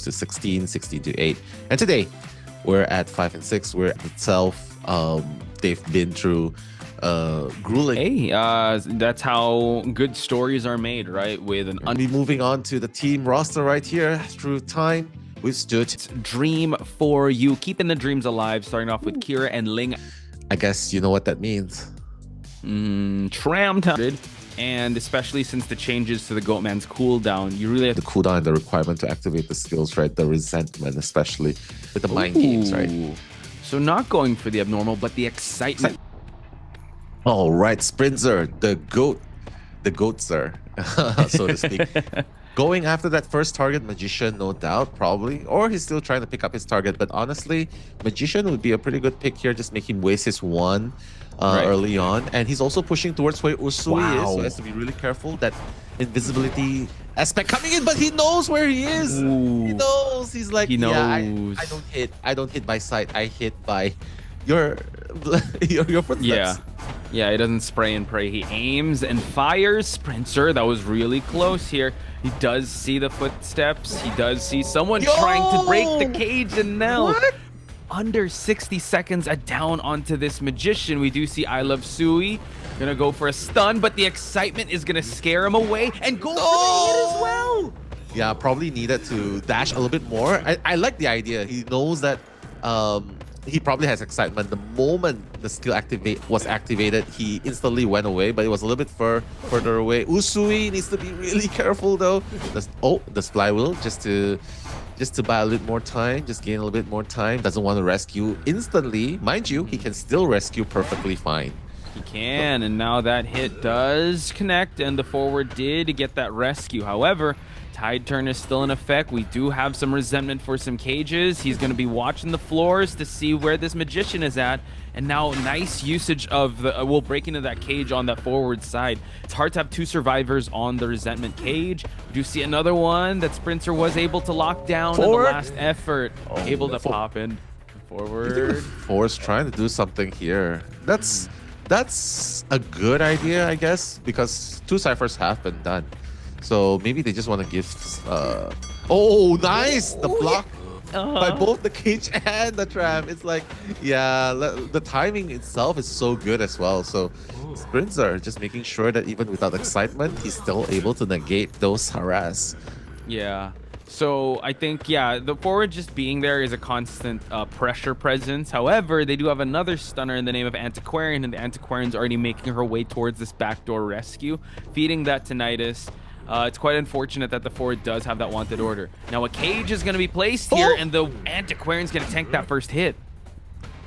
moves to 16, 16 to 8. And today, we're at 5 and 6. We're itself, they've been through grueling. Hey, that's how good stories are made, right? With an Be moving on to the team roster right here. Through time, we've stood dream for you, keeping the dreams alive, starting off with Kira and Ling. I guess you know what that means. Tram time. And especially since the changes to the Goatman's cooldown, you really have The cooldown and the requirement to activate the skills, right? The resentment, especially with the mind games, right? So not going for the abnormal, but the excitement. All right, Sprintzer, the goatzer, so to speak. Going after that first target, Magician, no doubt, probably. Or he's still trying to pick up his target. But honestly, Magician would be a pretty good pick here. Just make him waste his one early on. And he's also pushing towards where Usui is. So he has to be really careful. That invisibility aspect coming in, but he knows where he is. Ooh. He knows. He's like, He knows. yeah, I don't hit by sight. I hit by your footsteps. Yeah, he doesn't spray and pray. He aims and fires. Sprintzer, that was really close here. He does see the footsteps. He does see someone trying to break the cage, and now under 60 seconds down onto this Magician. We do see I Love Sui gonna go for a stun, but the excitement is gonna scare him away and go for the hit as well. Yeah, probably needed to dash a little bit more. I like the idea. He knows that he probably has excitement. The moment the skill was activated, he instantly went away, but it was a little bit further away. Usui needs to be really careful though. The flywheel just to buy a little more time, just gain a little bit more time. Doesn't want to rescue instantly. Mind you, he can still rescue perfectly fine. He can, and now that hit does connect, and the forward did get that rescue. However, Tide Turn is still in effect. We do have some resentment for some cages. He's going to be watching the floors to see where this Magician is at. And now nice usage of the, we'll break into that cage on that forward side. It's hard to have two survivors on the resentment cage. We do see another one that Sprintzer was able to lock down in the last effort. Able to pop in forward. Force trying to do something here. That's a good idea, I guess, because two ciphers have been done. So maybe they just want to give... oh, nice! The block by both the cage and the tram. It's like, yeah, the timing itself is so good as well. So Sprintzer just making sure that even without excitement, he's still able to negate those harass. Yeah. So I think, yeah, the forward just being there is a constant pressure presence. However, they do have another stunner in the name of Antiquarian, and the Antiquarian's already making her way towards this backdoor rescue, feeding that Tinnitus. It's quite unfortunate that the forward does have that wanted order. Now a cage is going to be placed here, and the Antiquarian's going to tank that first hit.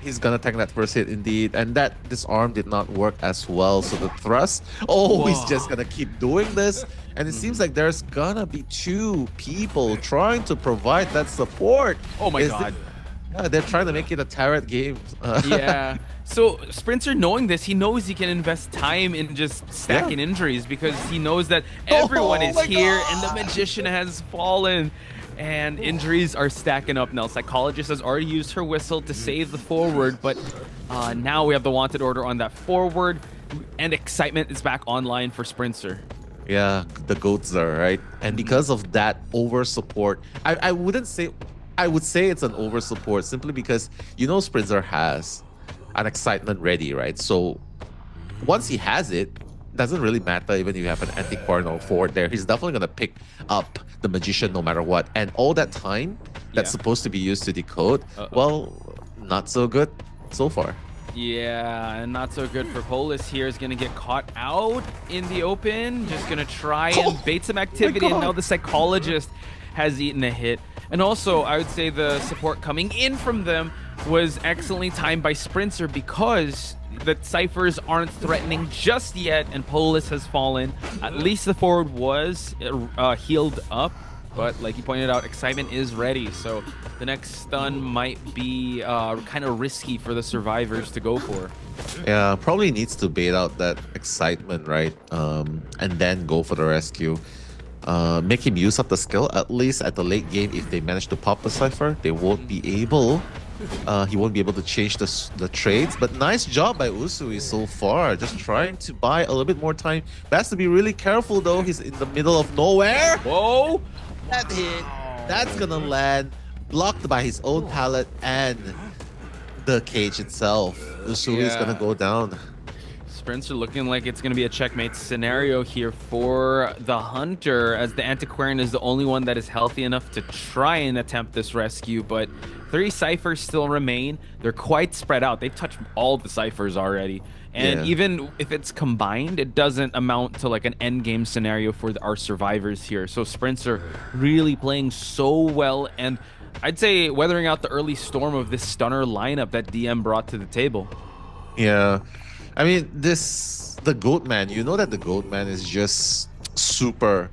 He's going to tank that first hit indeed, and that disarm did not work as well. So the thrust, he's just going to keep doing this. And it seems like there's going to be two people trying to provide that support. Oh my god. They're trying to make it a turret game. Yeah. So Sprintzer, knowing this, he knows he can invest time in just stacking injuries, because he knows that everyone is here and the Magician has fallen. And injuries are stacking up now. Psychologist has already used her whistle to save the forward, but now we have the wanted order on that forward, and excitement is back online for Sprintzer. Yeah, the goatzer, right? And because of that over support, I would say it's an over support simply because Sprintzer has an excitement ready, right? So once he has it, doesn't really matter even if you have an Antiquarian or forward there. He's definitely going to pick up the Magician no matter what. And all that time that's supposed to be used to decode, well, not so good so far. Yeah, and not so good for Polis here. Is going to get caught out in the open. Just going to try and bait some activity, and now the Psychologist has eaten a hit. And also, I would say the support coming in from them was excellently timed by Sprintzer, because the ciphers aren't threatening just yet, and Polis has fallen. At least the forward was healed up, but like you pointed out, excitement is ready. So the next stun might be kind of risky for the survivors to go for. Yeah, probably needs to bait out that excitement, right? And then go for the rescue. Make him use up the skill, at least at the late game. If they manage to pop the cipher, they won't be able he won't be able to change the trades. But nice job by Usui so far, just trying to buy a little bit more time. But has to be really careful though, he's in the middle of nowhere. Whoa, that hit. That's gonna land, blocked by his own pallet and the cage itself. Usui is gonna go down. Sprintzer looking like it's going to be a checkmate scenario here for the Hunter, as the Antiquarian is the only one that is healthy enough to try and attempt this rescue, but 3 ciphers still remain. They're quite spread out. They've touched all the ciphers already. And even if it's combined, it doesn't amount to like an end game scenario for our survivors here. So Sprintzer really playing so well, and I'd say weathering out the early storm of this stunner lineup that DM brought to the table. Yeah. I mean, the Goatman, you know that the Goatman is just super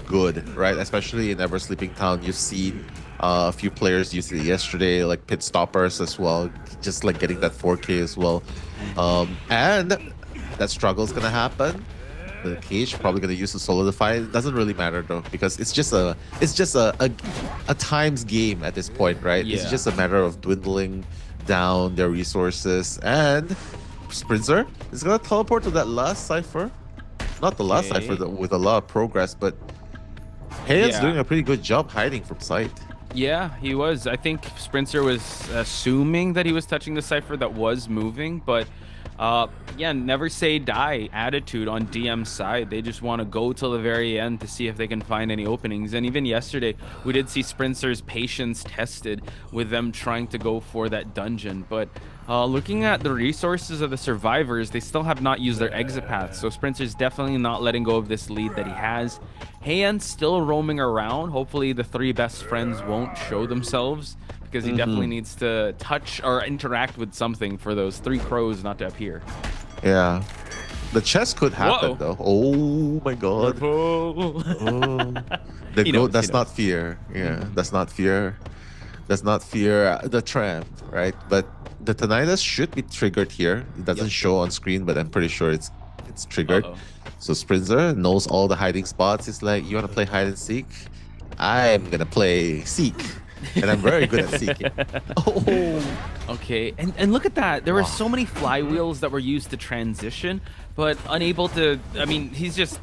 good, right? Especially in Ever Sleeping Town. You've seen a few players use it yesterday, like Pitstopers as well, just like getting that 4K as well. And that struggle is gonna happen. The cage probably gonna use to solidify. It doesn't really matter though, because it's just a times game at this point, right? Yeah. It's just a matter of dwindling down their resources, and Sprintzer is gonna teleport to that last cipher. Not the last cipher with a lot of progress, but Heian's doing a pretty good job hiding from sight. Yeah, he was. I think Sprintzer was assuming that he was touching the cipher that was moving, but yeah, never say die attitude on DM's side. They just want to go till the very end to see if they can find any openings. And even yesterday, we did see Sprintzer's patience tested with them trying to go for that dungeon. But looking at the resources of the survivors, they still have not used their exit paths. So Sprintzer's definitely not letting go of this lead that he has. Heian's still roaming around. Hopefully the 3 best friends won't show themselves, because he definitely needs to touch or interact with something for those 3 crows not to appear. Yeah. The chest could happen though. Oh my god. Oh. The goat does not fear. Yeah, does not fear. Does not fear the tramp, right? But the tinnitus should be triggered here. It doesn't show on screen, but I'm pretty sure it's triggered. So Sprintzer knows all the hiding spots. It's like, you want to play hide and seek? I'm gonna play seek. And I'm very good at seeking. Okay, and look at that. There were so many flywheels that were used to transition, but unable to. I mean, he's just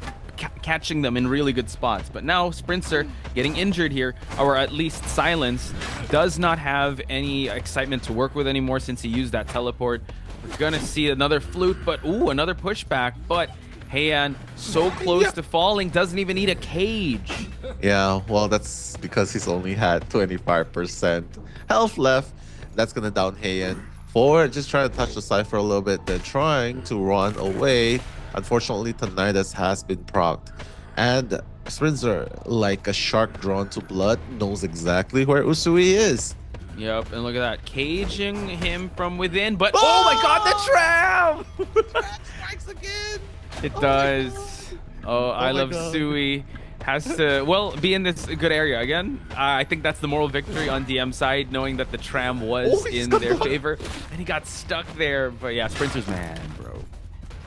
catching them in really good spots. But now Sprintzer getting injured here, or at least silenced, does not have any excitement to work with anymore since he used that teleport. We're gonna see another flute, but another pushback. But Heian, so close to falling, doesn't even need a cage. Yeah, well, that's because he's only had 25% health left. That's gonna down Heian. Forward, just trying to touch the cipher a little bit, then trying to run away. Unfortunately, tinnitus has been procced. And Sprintzer, like a shark drawn to blood, knows exactly where Usui is. Yep, and look at that, caging him from within, but oh my god, the tram! The tram strikes again! It does. Oh, I love Sui. Has to, well, be in this good area again. I think that's the moral victory on DM side, knowing that the tram was in their favor. And he got stuck there. But yeah, Sprintzer's man, bro.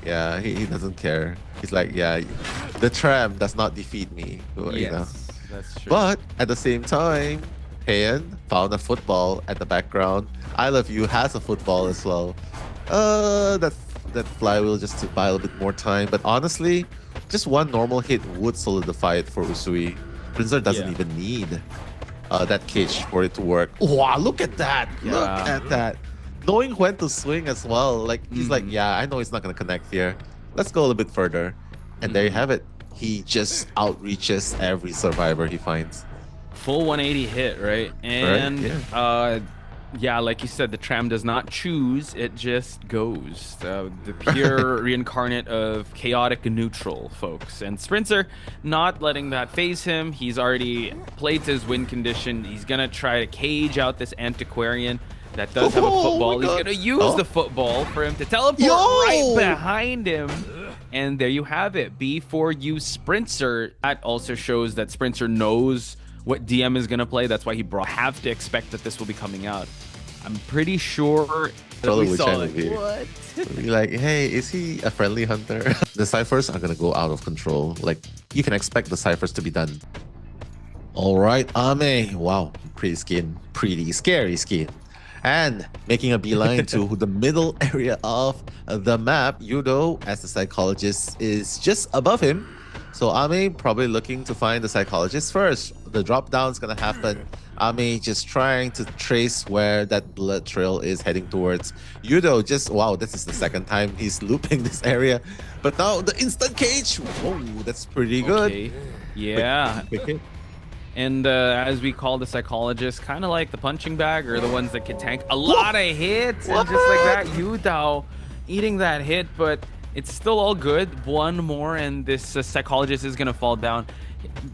Yeah, he doesn't care. He's like, yeah, the tram does not defeat me. You know? That's true. But at the same time, Heian found a football at the background. I Love You has a football as well. That flywheel just to buy a little bit more time. But honestly, just one normal hit would solidify it for Usui. Sprintzer doesn't even need that cage for it to work. Wow, look at that! Yeah. Look at that! Knowing when to swing as well. Like, he's like, yeah, I know it's not going to connect here. Let's go a little bit further. And there you have it. He just outreaches every survivor he finds. Full 180 hit, right? And yeah, like you said, the tram does not choose, it just goes. The pure reincarnate of chaotic neutral, folks. And Sprintzer not letting that phase him. He's already played to his win condition. He's going to try to cage out this Antiquarian that does have a football. He's going to use the football for him to teleport right behind him. And there you have it, B4U Sprintzer. That also shows that Sprintzer knows what DM is going to play. That's why he have to expect that this will be coming out. I'm pretty sure that we saw it. What? Be like, hey, is he a friendly hunter? The ciphers are going to go out of control. Like, you can expect the ciphers to be done. All right, Ame. Wow, pretty scary skin. And making a beeline to the middle area of the map, Yudo, as the psychologist, is just above him. So Ame probably looking to find the psychologist first. the drop down is gonna happen. Ami just trying to trace where that blood trail is heading towards. Yudo just, wow, this is the second time he's looping this area. But now the instant cage. Whoa, that's pretty good. Okay. Yeah. Quick hit. And as we call the psychologist, kind of like the punching bag, or the ones that can tank a lot of hits. And just like that, Yudao eating that hit, but it's still all good. One more, and this psychologist is going to fall down.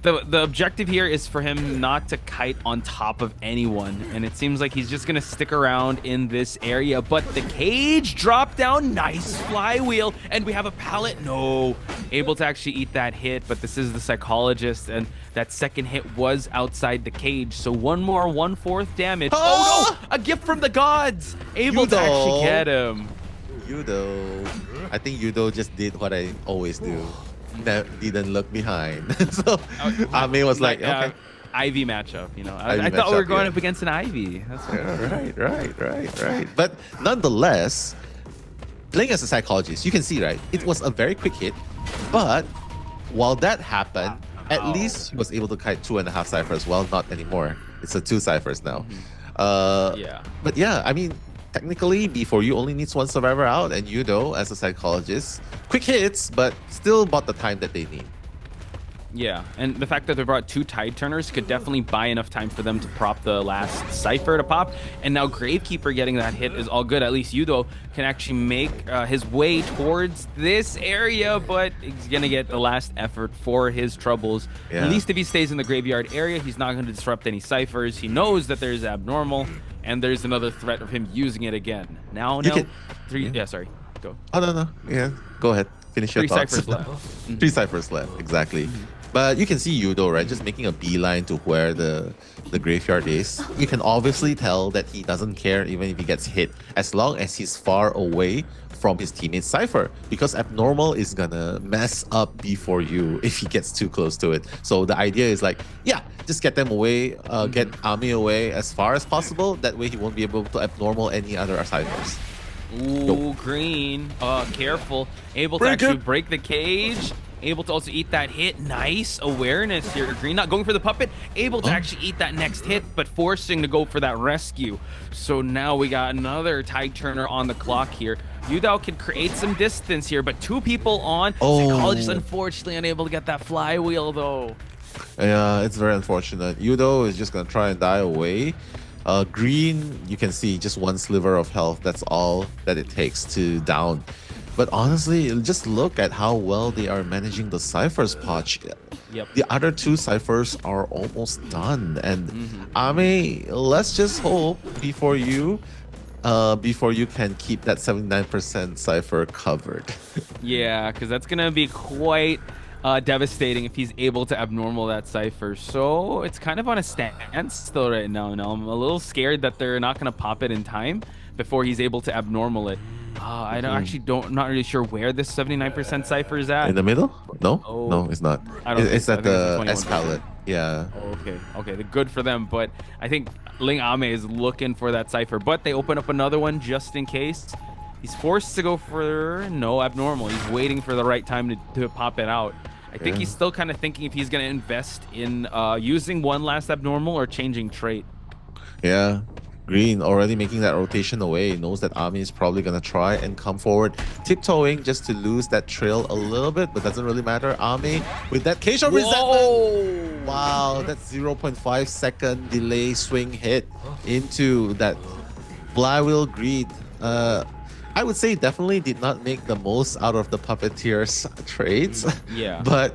The objective here is for him not to kite on top of anyone, and it seems like he's just gonna stick around in this area. But the cage dropped down, nice flywheel, and we have a pallet. No, able to actually eat that hit, but this is the psychologist, and that second hit was outside the cage. So one more, 1/4 damage. Oh no, a gift from the gods, able to actually get him. Yudo, I think Yudo just did what I always do. Didn't look behind. So Ami was like, okay. IV matchup, you know. I thought we were going up against an Ivy. That's right. But nonetheless, playing as a psychologist, you can see, right? It was a very quick hit, but while that happened, at least he was able to kite 2.5 ciphers. Well, not anymore. It's a 2 ciphers now. Yeah. But yeah, I mean, technically, B4U only needs 1 survivor out, and Yudo, as a psychologist, quick hits, but still bought the time that they need. Yeah, and the fact that they brought 2 tide turners could definitely buy enough time for them to prop the last cipher to pop. And now Gravekeeper getting that hit is all good. At least Yudo can actually make his way towards this area, but he's going to get the last effort for his troubles. Yeah. At least if he stays in the graveyard area, he's not going to disrupt any ciphers. He knows that there's abnormal, and there's another threat of him using it again. Now, sorry. Go. Oh, no. Yeah, go ahead. Finish your thoughts. 3 ciphers left. 3 ciphers left, exactly. But you can see Yudo, right, just making a beeline to where the graveyard is. You can obviously tell that he doesn't care even if he gets hit, as long as he's far away from his teammate's cipher, because abnormal is gonna mess up B4U if he gets too close to it. So the idea is like, yeah, just get them away, get Ami away as far as possible. That way he won't be able to abnormal any other ciphers. Ooh, green. Careful. Able to actually break the cage. Able to also eat that hit. Nice awareness here. Green not going for the puppet. Able to actually eat that next hit, but forcing to go for that rescue. So now we got another tide turner on the clock here. Yudao can create some distance here, but 2 people on. Psychologist unfortunately unable to get that flywheel though. Yeah, it's very unfortunate. Yudo is just gonna try and die away. Green, you can see just 1 sliver of health. That's all that it takes to down. But honestly, just look at how well they are managing the ciphers, Poch. Yep. The other 2 ciphers are almost done. And Ami, let's just hope before you can keep that 79% cipher covered. Yeah, because that's going to be quite devastating if he's able to abnormal that cipher. So it's kind of on a standstill right now. I'm a little scared that they're not going to pop it in time before he's able to abnormal it. I not really sure where this 79% cipher is at. In the middle? No, no, it's not. It's at the S palette. Yeah. Okay. Good for them, but I think LingAme is looking for that cipher, but they open up another one just in case. He's forced to go for no abnormal. He's waiting for the right time to pop it out. I think he's still kind of thinking if he's going to invest in using 1 last abnormal or changing trait. Yeah. Green already making that rotation away, knows that Ami is probably going to try and come forward, tiptoeing just to lose that trail a little bit, but doesn't really matter. Ami with that cage of resentment. Wow, that's 0.5 second delay swing hit into that flywheel greed. I would say definitely did not make the most out of the puppeteer's trades. Yeah. But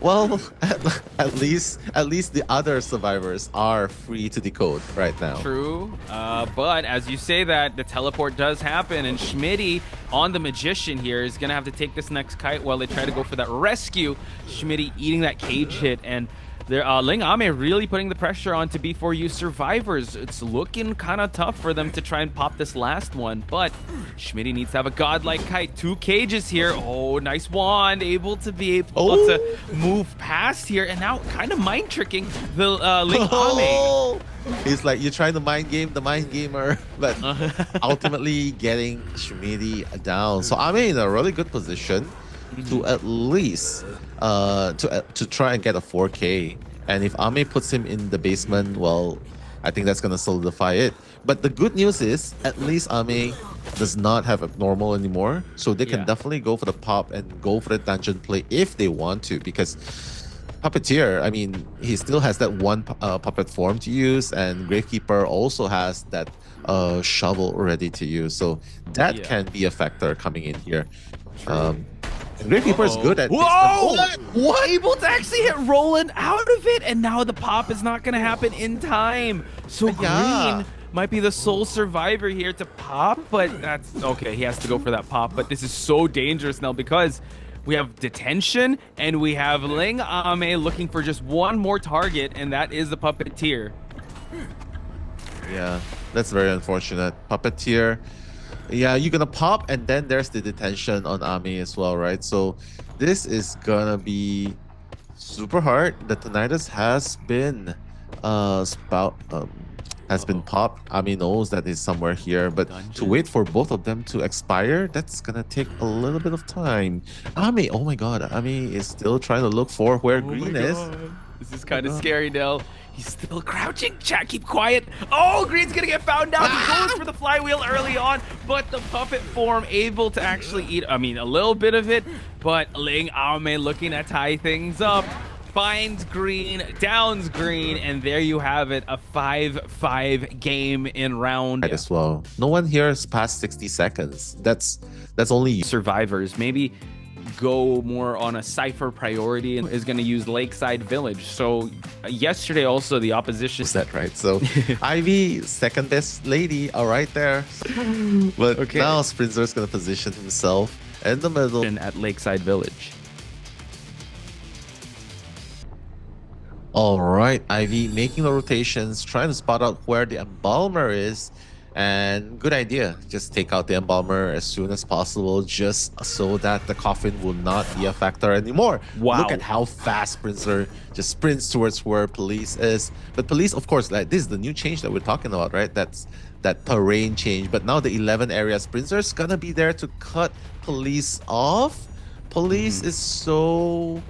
well, at least the other survivors are free to decode right now. True, but as you say that, the teleport does happen, and Schmitty on the Magician here is gonna have to take this next kite while they try to go for that rescue. Schmitty eating that cage hit, and they're LingAme really putting the pressure on to B4U survivors. It's looking kind of tough for them to try and pop this last one, but Schmitty needs to have a godlike kite. 2 cages here. Oh, nice wand, able to to move past here, and now kind of mind tricking the LingAme. He's like, you're trying to mind game the mind gamer, but ultimately getting Schmitty down. So I'm in a really good position to at least to try and get a 4K And if Ame puts him in the basement, well, I think that's going to solidify it. But the good news is, at least Ame does not have abnormal anymore. So they can definitely go for the pop and go for the dungeon play if they want to. Because Puppeteer, I mean, he still has that one puppet form to use. And Gravekeeper also has that shovel ready to use. So that can be a factor coming in here. Gravekeeper is good at Whoa! What? Able to actually hit Roland out of it, and now the pop is not going to happen in time. So Green might be the sole survivor here to pop, but that's okay. He has to go for that pop, but this is so dangerous now because we have detention and we have LingAme looking for just one more target, and that is the Puppeteer. Yeah, that's very unfortunate. Puppeteer. Yeah, you're gonna pop, and then there's the detention on Ame as well, right? So this is gonna be super hard. The Tinnitus has been been popped. Ame knows that is somewhere here, but to wait for both of them to expire, that's gonna take a little bit of time. Ame, oh my god, Ame is still trying to look for where Green is. This is kind of scary, Nell. He's still crouching. Chat, keep quiet. Oh, Green's gonna get found out. He goes for the flywheel early on, but the puppet form able to actually eat, I mean, a little bit of it, but LingAme looking to tie things up. Finds Green, downs Green, and there you have it, a 5-5 game in round. As well. No one here is past 60 seconds. That's only survivors. Maybe go more on a cipher priority and is going to use Lakeside Village. So yesterday also the opposition. Is that right? So Ivy, second best lady, all right there. But now Sprintzer is going to position himself in the middle at Lakeside Village. All right, Ivy making the rotations, trying to spot out where the embalmer is. And good idea, just take out the embalmer as soon as possible, just so that the coffin will not be a factor anymore. Wow. Look at how fast Sprintzer just sprints towards where police is. But police, of course, like this is the new change that we're talking about, right? That's that terrain change. But now the 11 area Sprintzer's gonna be there to cut police off. Police is so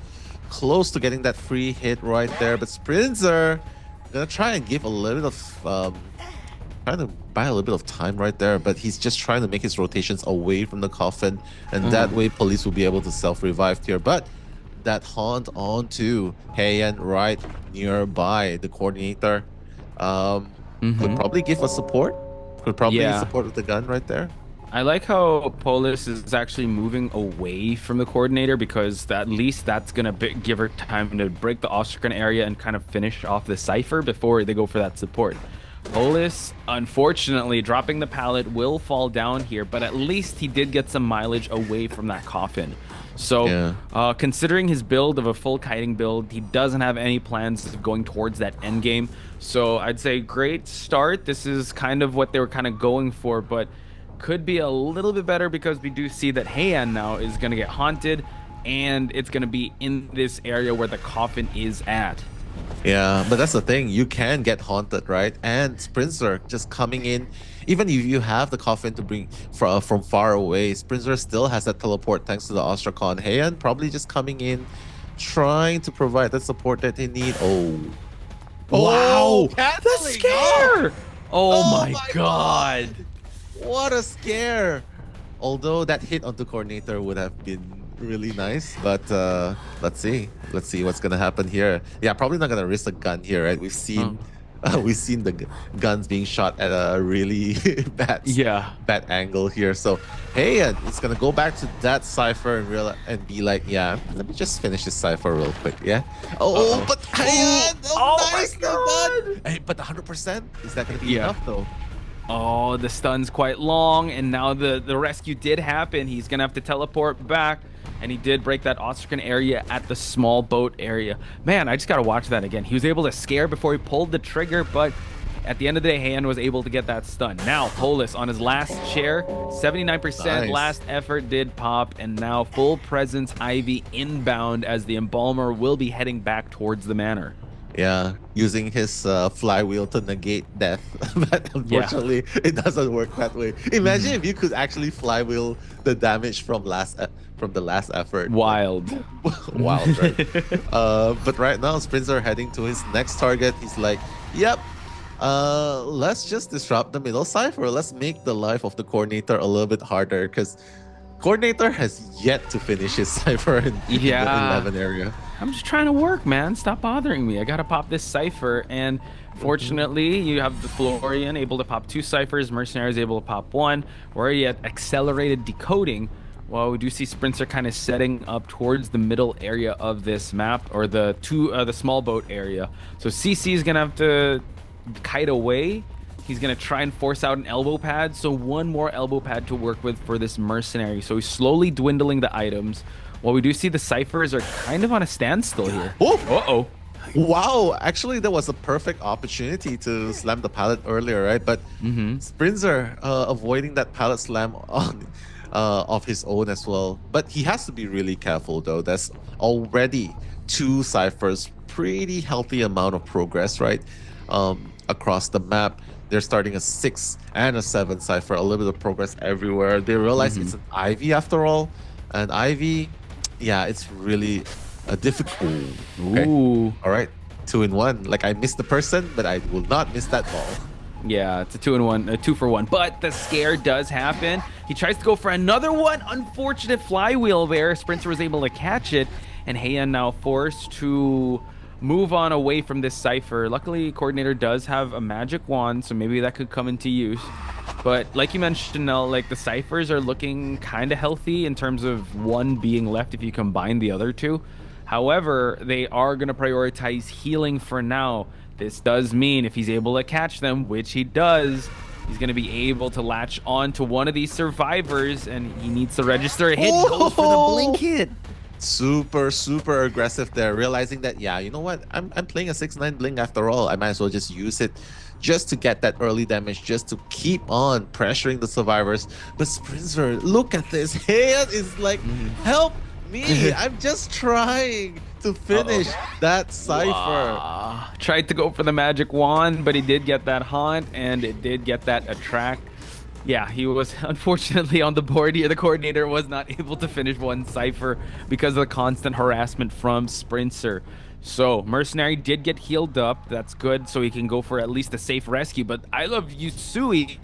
close to getting that free hit right there, but Sprintzer gonna try and give a little bit of trying to buy a little bit of time right there, but he's just trying to make his rotations away from the coffin, and that way police will be able to self-revive here. But that haunt onto Heian right nearby, the coordinator could probably give a support, could probably support with the gun right there. I like how Polis is actually moving away from the coordinator, because at least that's going to give her time to break the Ostrakan area and kind of finish off the cipher before they go for that support. Polis, unfortunately, dropping the pallet, will fall down here, but at least he did get some mileage away from that coffin. So considering his build of a full kiting build, he doesn't have any plans of going towards that end game. So I'd say great start. This is kind of what they were kind of going for, but could be a little bit better because we do see that Heian now is going to get haunted, and it's going to be in this area where the coffin is at. Yeah, but that's the thing. You can get haunted, right? And Sprintzer just coming in, even if you have the coffin to bring from far away, Sprintzer still has that teleport thanks to the Ostrakon. Heian probably just coming in, trying to provide the support that they need. Oh. Wow! The scare! Oh my god! What a scare! Although that hit onto coordinator would have been really nice, but let's see what's gonna happen here. Yeah, probably not gonna risk a gun here, right? We've seen the guns being shot at a really bad angle here. So hey, it's gonna go back to that cipher and be like, yeah, let me just finish this cipher real quick. Yeah. But hey, nice, my god! Hey, but 100%, is that gonna be enough though? Oh, the stun's quite long, and now the rescue did happen. He's gonna have to teleport back, and he did break that Ostrakan area at the small boat area. Man, I just gotta watch that again. He was able to scare before he pulled the trigger, but at the end of the day, Heian was able to get that stun. Now, Polis on his last share, 79% last effort did pop, and now full presence Ivy inbound as the embalmer will be heading back towards the manor. Yeah, using his flywheel to negate death, but Yeah. unfortunately, it doesn't work that way. Imagine if you could actually flywheel the damage from from the last effort. Like, Wild. wild, right? But right now, Sprintzer heading to his next target. He's like, "Yep, let's just disrupt the middle cipher. Let's make the life of the coordinator a little bit harder because coordinator has yet to finish his cipher in the Yeah. 11 area." I'm just trying to work, man. Stop bothering me. I gotta pop this cipher, and fortunately, you have the Florian able to pop 2 ciphers. Mercenary is able to pop 1. We're already at accelerated decoding. Well, we do see Sprintzer kind of setting up towards the middle area of this map, or the small boat area. So CC is gonna have to kite away. He's gonna try and force out an elbow pad. So 1 more elbow pad to work with for this mercenary. So he's slowly dwindling the items. Well, we do see the ciphers are kind of on a standstill here. Oh, Uh-oh. wow. Actually, that was a perfect opportunity to slam the pallet earlier, right? But Sprinzer avoiding that pallet slam on of his own as well. But he has to be really careful, though. There's already 2 ciphers, pretty healthy amount of progress, right? Across the map. They're starting a 6 and a 7 cipher, a little bit of progress everywhere. They realize it's an Ivy after all. And Ivy, yeah, it's really a difficult. Okay. Ooh. All right. 2 in 1. Like I missed the person, but I will not miss that ball. Yeah, it's a 2-in-1, a 2-for-1. But the scare does happen. He tries to go for another one. Unfortunate flywheel there. Sprintzer was able to catch it. And Heian now forced to move on away from this cipher. Luckily, Coordinator does have a magic wand, so maybe that could come into use. But like you mentioned, Nell, like the ciphers are looking kind of healthy in terms of 1 being left if you combine the other 2. However, they are going to prioritize healing for now. This does mean if he's able to catch them, which he does, he's going to be able to latch on to one of these survivors, and he needs to register a hit. Goes for the blink hit. Super aggressive there, realizing that, yeah, you know what, I'm playing a 6-9 blink after all. I might as well just use it just to get that early damage, just to keep on pressuring the survivors. But Sprinzer, look at this. Heian is like, help me. I'm just trying to finish that cipher. Tried to go for the magic wand, but he did get that haunt, and it did get that attract. Yeah, he was unfortunately on the board here. The coordinator was not able to finish 1 cipher because of the constant harassment from Sprintzer. So Mercenary did get healed up. That's good, so he can go for at least a safe rescue. But I love Yusui.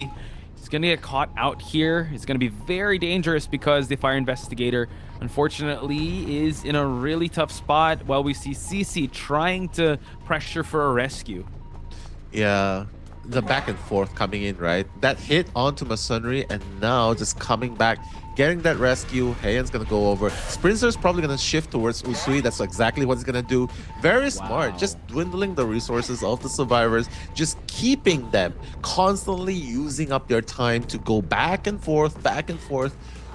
He's gonna get caught out here. It's gonna be very dangerous because the Fire Investigator, unfortunately, is in a really tough spot while we see CC trying to pressure for a rescue. Yeah, the back and forth coming in, right? That hit onto Masonry, and now just coming back, getting that rescue. Heian's gonna go over. Sprinzer's probably gonna shift towards Usui. That's exactly what he's gonna do. Very smart, just dwindling the resources of the survivors, just keeping them constantly using up their time to go back and forth,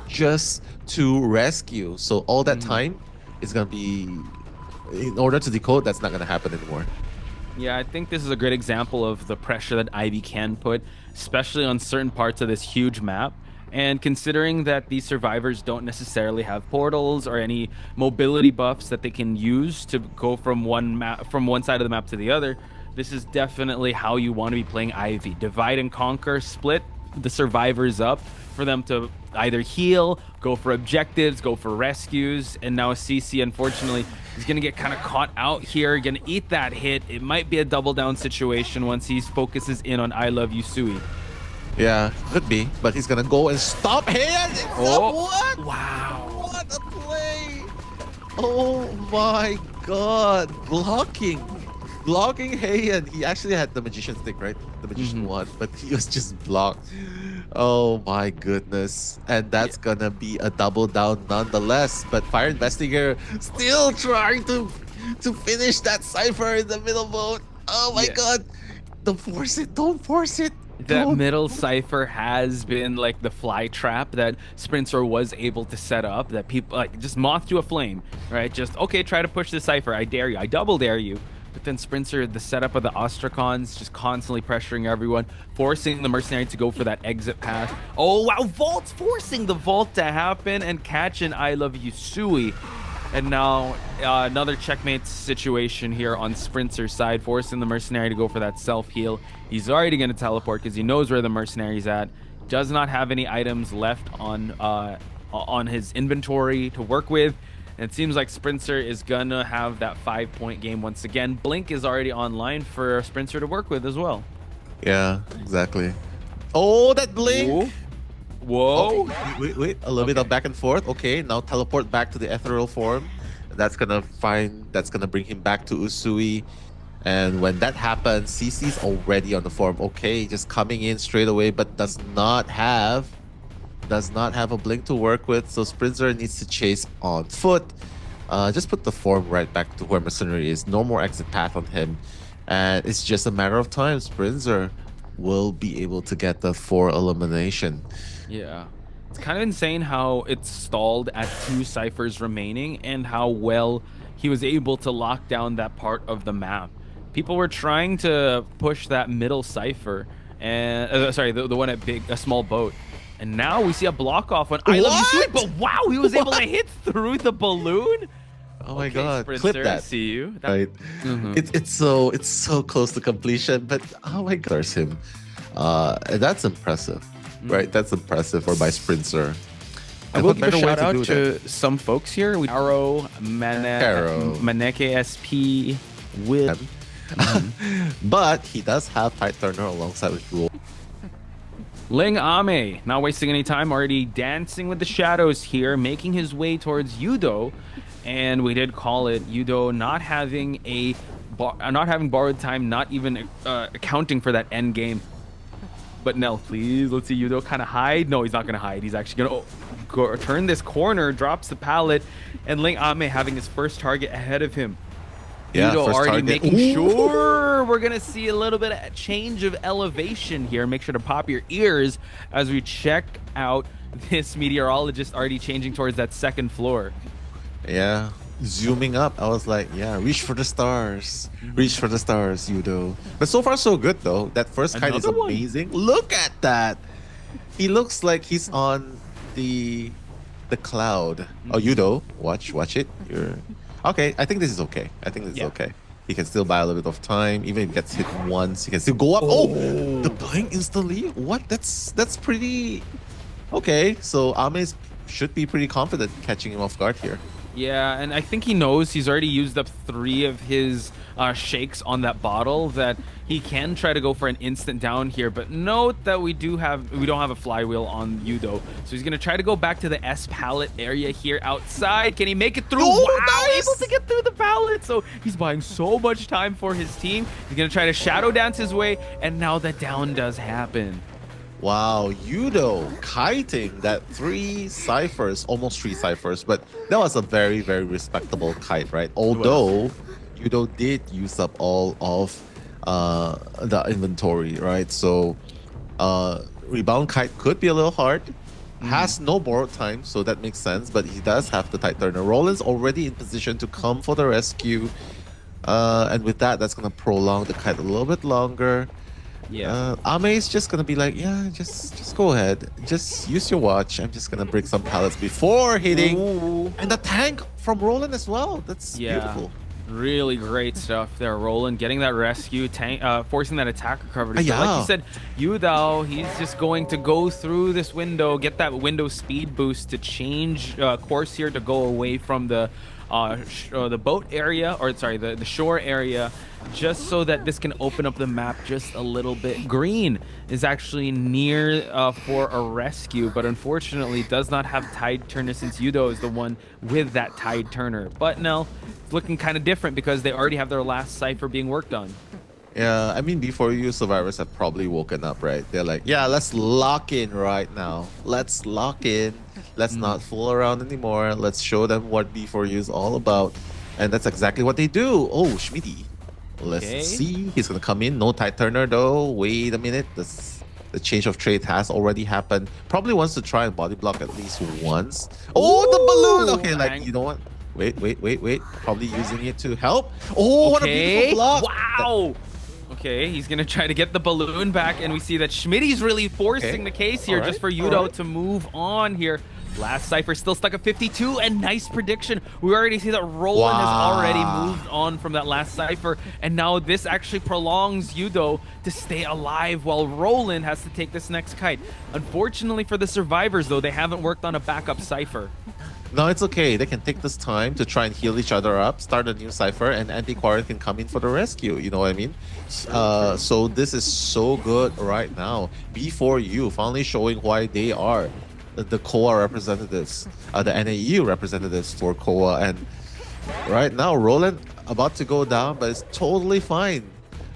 just to rescue. So all that time is gonna be, in order to decode, that's not gonna happen anymore. Yeah, I think this is a great example of the pressure that Ivy can put, especially on certain parts of this huge map. And considering that these survivors don't necessarily have portals or any mobility buffs that they can use to go from one side of the map to the other, this is definitely how you want to be playing Ivy. Divide and conquer, split the survivors up for them to either heal, go for objectives, go for rescues, and now CC, unfortunately, is going to get kind of caught out here, going to eat that hit. It might be a double down situation once he focuses in on I Love Yusui. Yeah, could be, but he's gonna go and stop Heian. Oh, what? Wow. What a play! Oh my god, blocking Heian. He actually had the magician stick, right? The magician wand, but he was just blocked. Oh my goodness. And that's gonna be a double down nonetheless. But Fire Investigator still trying to finish that cipher in the middle mode. Oh my god. Don't force it. Don't force it. That middle cipher has been like the fly trap that Sprintzer was able to set up, that people like just moth to a flame, right? Just, okay, try to push the cipher. I dare you. I double dare you. But then Sprintzer, the setup of the Ostracons, just constantly pressuring everyone, forcing the Mercenary to go for that exit path. Oh, wow, Vault's forcing the Vault to happen and catching I Love Yusui. And now another checkmate situation here on Sprintzer's side, forcing the Mercenary to go for that self-heal. He's already going to teleport because he knows where the Mercenary's at. Does not have any items left on his inventory to work with. And it seems like Sprintzer is going to have that 5-point game once again. Blink is already online for Sprintzer to work with as well. Yeah, exactly. Oh, that blink! Whoa. Whoa. Okay, wait. A little bit of back and forth. Okay, now teleport back to the ethereal form. That's gonna bring him back to Usui. And when that happens, CC's already on the form. Okay, just coming in straight away, but does not have a blink to work with. So Sprintzer needs to chase on foot. Just put the form right back to where Mercenary is. No more exit path on him. And it's just a matter of time. Sprintzer will be able to get the 4 elimination. Yeah. It's kind of insane how it's stalled at 2 ciphers remaining and how well he was able to lock down that part of the map. People were trying to push that middle cipher and sorry, the one at a small boat. And now we see a block off on I Love You Sweet, but wow, he was able to hit through the balloon. Oh my god, Sprintzzer, clip that. See you. Right. It's so close to completion, but oh my god, there's him. That's impressive. Right? That's impressive for by Sprintzer. I will give a shout out to some folks here. Arrow, Maneke SP, Will. But he does have Tight Turner alongside with Rule. LingAme, not wasting any time, already dancing with the shadows here, making his way towards Yudo. And we did call it Yudo not having borrowed time, not even accounting for that end game. But Nell, please, let's see Yudo kind of hide. No, he's not going to hide. He's actually going to go turn this corner, drops the pallet, and LingAme having his first target ahead of him. Yeah, Yudo already target. making sure we're going to see a little bit of change of elevation here. Make sure to pop your ears as we check out this meteorologist already changing towards that 2nd floor. Yeah, zooming up, I was like, yeah, reach for the stars. Reach for the stars, Yudo. But so far, so good, though. That first kite is amazing. Look at that. He looks like he's on the cloud. Oh, Yudo, watch it. You're okay. I think this is okay. Okay. He can still buy a little bit of time. Even if he gets hit once, he can still go up. Oh, the blink instantly. What? That's pretty okay. So Ame should be pretty confident catching him off guard here. Yeah, and I think he knows he's already used up 3 of his shakes on that bottle, that he can try to go for an instant down here. But note that we don't have a flywheel on Yudo, so he's gonna try to go back to the S pallet area here outside. Can he make it through? Oh, wow, nice! able to get through the pallet. So he's buying so much time for his team. He's gonna try to shadow dance his way, and now the down does happen. Wow, Yudo kiting that 3 ciphers, almost 3 ciphers, but that was a very, very respectable kite, right? Although Yudo did use up all of the inventory, right? So rebound kite could be a little hard. Has no borrowed time, so that makes sense, but he does have the Tight Turner. Roland's already in position to come for the rescue. And with that, that's going to prolong the kite a little bit longer. Yeah. Ame is just gonna be like, yeah, just go ahead. Just use your watch. I'm just gonna break some pallets before hitting. Ooh. And the tank from Roland as well. That's beautiful. Really great stuff there, Roland. Getting that rescue, tank, forcing that attack recovery. So Yeah. like you said, Yudo, he's just going to go through this window, get that window speed boost to change course here to go away from the boat area, or sorry, the shore area, just so that this can open up the map just a little bit. Green is actually near for a rescue, but unfortunately does not have Tide Turner, since Yudo is the one with that Tide Turner. But no, it's looking kind of different because they already have their last cipher being worked on. Yeah, I mean, B4U survivors have probably woken up, right? They're like, yeah, let's lock in right now. Let's lock in. Let's not fool around anymore. Let's show them what B4U is all about. And that's exactly what they do. Oh, Schmitty. Let's see. He's going to come in. No Tight Turner, though. Wait a minute. The change of trade has already happened. Probably wants to try and body block at least once. Oh, the balloon. Okay, like, you know what? Wait. Probably using it to help. Oh, what a beautiful block. Wow. Okay, he's going to try to get the balloon back, and we see that Schmitty's really forcing the case here just for Yudo to move on here. Last Cypher still stuck at 52, and nice prediction. We already see that Roland has already moved on from that last Cypher, and now this actually prolongs Yudo to stay alive while Roland has to take this next kite. Unfortunately for the survivors, though, they haven't worked on a backup Cypher. No, it's okay. They can take this time to try and heal each other up, start a new Cypher, and Antiquarian can come in for the rescue. You know what I mean? So this is so good right now. B4U finally showing why they are the KOA representatives, the NAEU representatives for KOA. And right now, Roland about to go down, but it's totally fine.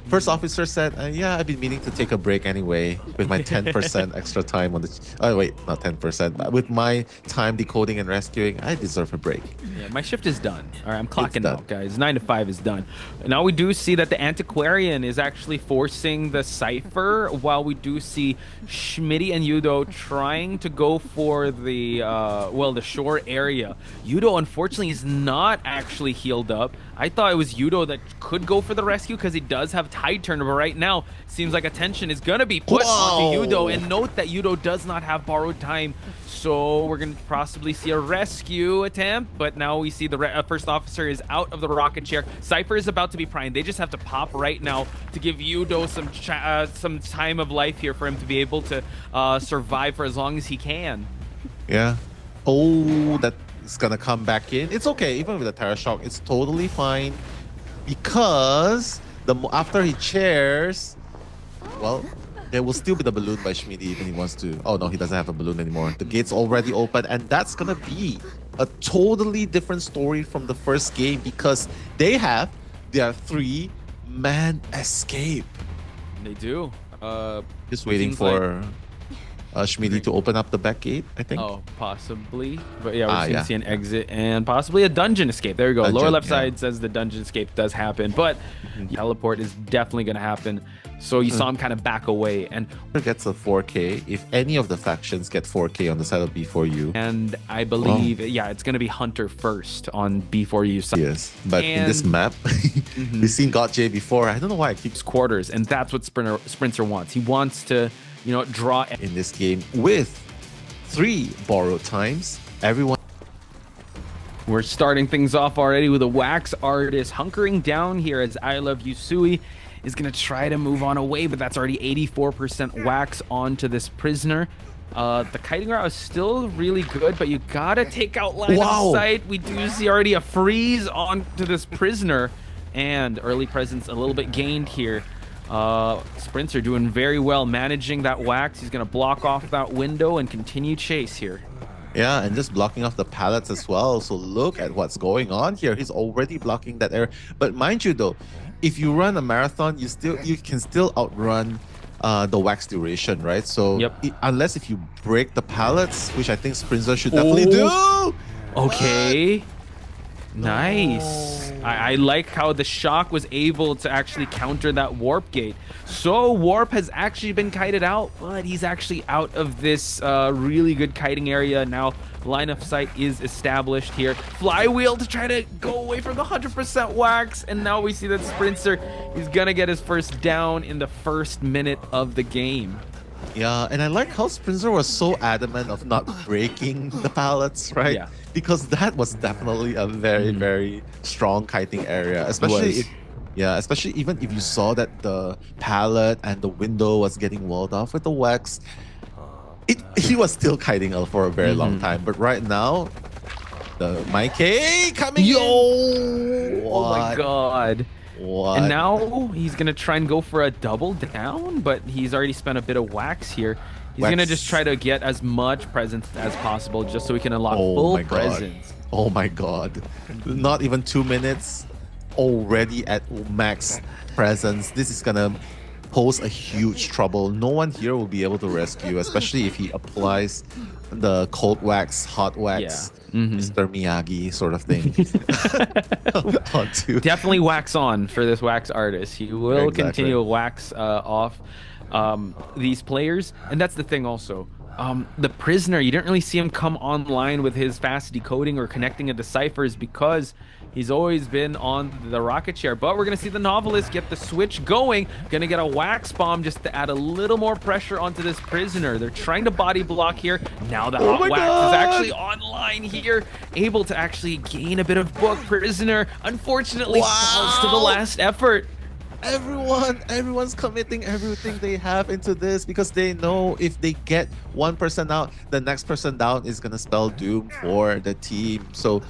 First officer said, yeah, I've been meaning to take a break anyway with my 10% extra time on the... Oh, wait, not 10%. But with my time decoding and rescuing, I deserve a break. Yeah, my shift is done. All right, I'm clocking out, guys. 9 to 5 is done. Now we do see that the Antiquarian is actually forcing the Cypher, while we do see Schmitty and Yudo trying to go for the, the shore area. Yudo, unfortunately, is not actually healed up. I thought it was Yudo that could go for the rescue because he does have tide turner, but right now seems like attention is going to be put onto Yudo. And note that Yudo does not have borrowed time, so we're going to possibly see a rescue attempt, but now we see the first officer is out of the rocket chair. Cypher is about to be primed. They just have to pop right now to give Yudo some time of life here for him to be able to survive for as long as he can. Yeah. Oh, that is gonna come back in. It's okay, even with the Terra Shock, it's totally fine because after he chairs, well, there will still be the balloon by Schmitty even he wants to. Oh no, he doesn't have a balloon anymore. The gate's already open, and that's gonna be a totally different story from the first game because they have their 3-man escape. They do. Just waiting for Schmitty to open up the back gate, I think. Oh, possibly. But yeah, we're going to see an exit and possibly a dungeon escape. There you go. Dungeon, lower left side says the dungeon escape does happen, but teleport is definitely going to happen. So you saw him kind of back away. And gets a 4K if any of the factions get 4K on the side of B4U. And I believe, yeah, it's going to be Hunter first on B4U side. Yes, but in this map, we've seen GotJ before. I don't know why it keeps quarters, and that's what Sprintzer wants. He wants to, you know, draw in this game with 3 borrowed times. Everyone. We're starting things off already with a wax artist hunkering down here as I Love Yusui is going to try to move on away, but that's already 84% wax onto this prisoner. The kiting route is still really good, but you gotta take out line of sight. We do see already a freeze onto this prisoner, and early presence a little bit gained here. Sprintzer doing very well managing that wax. He's gonna block off that window and continue chase here. Yeah, and just blocking off the pallets as well. So look at what's going on here. He's already blocking that area. But mind you though, if you run a marathon, you can still outrun the wax duration, right? So unless if you break the pallets, which I think Sprintzer should definitely do. Okay. Nice. I like how the shock was able to actually counter that warp gate. So warp has actually been kited out, but he's actually out of this really good kiting area. Now line of sight is established here. Flywheel to try to go away from the 100% wax, and now we see that Sprintzer is gonna get his first down in the first minute of the game. Yeah, and I like how Sprintzer was so adamant of not breaking the pallets, right? Yeah. Because that was definitely a very, very strong kiting area, especially especially even if you saw that the pallet and the window was getting walled off with the wax. He was still kiting for a very long time, but right now, the Mikey coming in. Oh my god. What? And now he's going to try and go for a double down, but he's already spent a bit of wax here. He's going to just try to get as much presence as possible just so he can unlock full presence. Oh my god. Not even 2 minutes, already at max presence. This is going to pose a huge trouble. No one here will be able to rescue, especially if he applies the cold wax, hot wax, Mr. Miyagi sort of thing. Definitely wax on for this wax artist. He will continue to wax off these players, and that's the thing also. The prisoner, you didn't really see him come online with his fast decoding or connecting of the ciphers because He's always been on the rocket chair, but we're going to see the Novelist get the switch going. Going to get a wax bomb just to add a little more pressure onto this prisoner. They're trying to body block here. Now the hot wax is actually online here, able to actually gain a bit of book. Prisoner, unfortunately, falls to the last effort. Everyone's committing everything they have into this because they know if they get one person out, the next person down is gonna spell doom for the team. So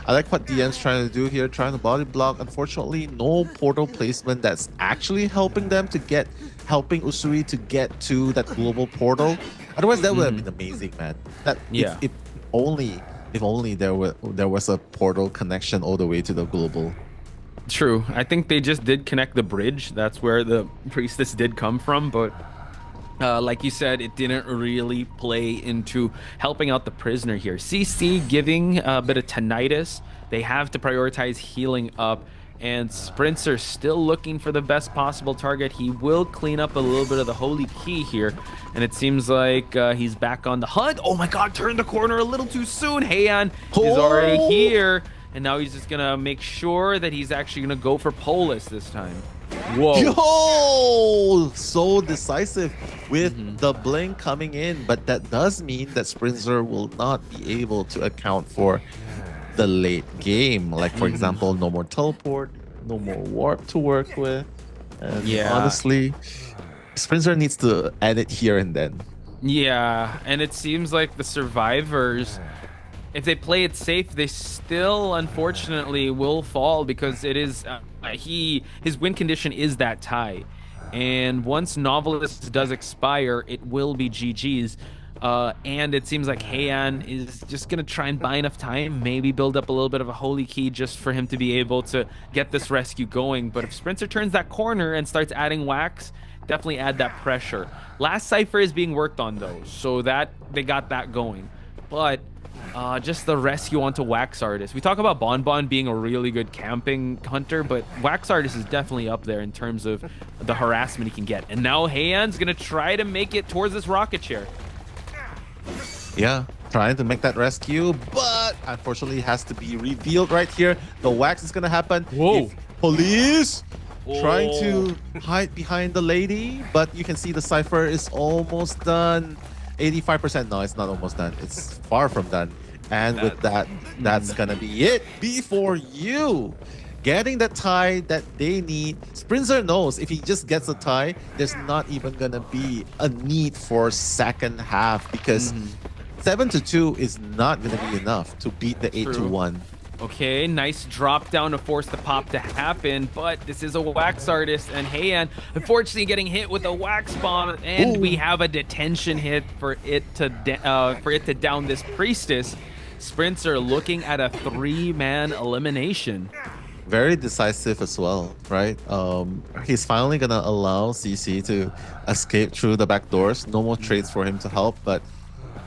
I like what DM's trying to do here, trying to body block. Unfortunately, no portal placement that's actually helping Usuri to get to that global portal. Otherwise, that would have been amazing, man. If only there was a portal connection all the way to the global. True. I think they just did connect the bridge. That's where the priestess did come from, but like you said, it didn't really play into helping out the prisoner here. CC giving a bit of tinnitus. They have to prioritize healing up, and Sprintzer still looking for the best possible target. He will clean up a little bit of the holy key here, and it seems like he's back on the hunt. Oh my god, turned the corner a little too soon. Heian is already here. And now he's just gonna make sure that he's actually gonna go for Polis this time. Whoa. Yo! So decisive with the blink coming in, but that does mean that Sprintzer will not be able to account for the late game. Like, for example, no more teleport, no more warp to work with. And honestly, Sprintzer needs to add it here and then. Yeah, and it seems like the survivors, if they play it safe, they still unfortunately will fall because it is his win condition is that tie, and once Novelist does expire, it will be GG's. And it seems like Heian is just gonna try and buy enough time, maybe build up a little bit of a holy key just for him to be able to get this rescue going. But if Sprintzer turns that corner and starts adding wax, definitely add that pressure. Last cipher is being worked on though, so that they got that going, but just the rescue onto Wax Artist. We talk about Bonbon being a really good camping hunter, but Wax Artist is definitely up there in terms of the harassment he can get. And now Heian's gonna try to make it towards this rocket chair. Yeah, trying to make that rescue, but unfortunately it has to be revealed right here. The wax is gonna happen. Whoa. Police trying to hide behind the lady, but you can see the cipher is almost done. 85%. No, it's not almost done. It's far from done. And with that, that's gonna be it. B4U getting the tie that they need. Sprintzer knows if he just gets a tie, there's not even gonna be a need for second half because 7-2 is not gonna be enough to beat the 8-1. Okay, nice drop down to force the pop to happen, but this is a Wax Artist, and Heian unfortunately getting hit with a wax bomb, and we have a detention hit for it to down this priestess. Sprintzer looking at a 3-man elimination. Very decisive as well, right? He's finally gonna allow CC to escape through the back doors. No more trades for him to help, but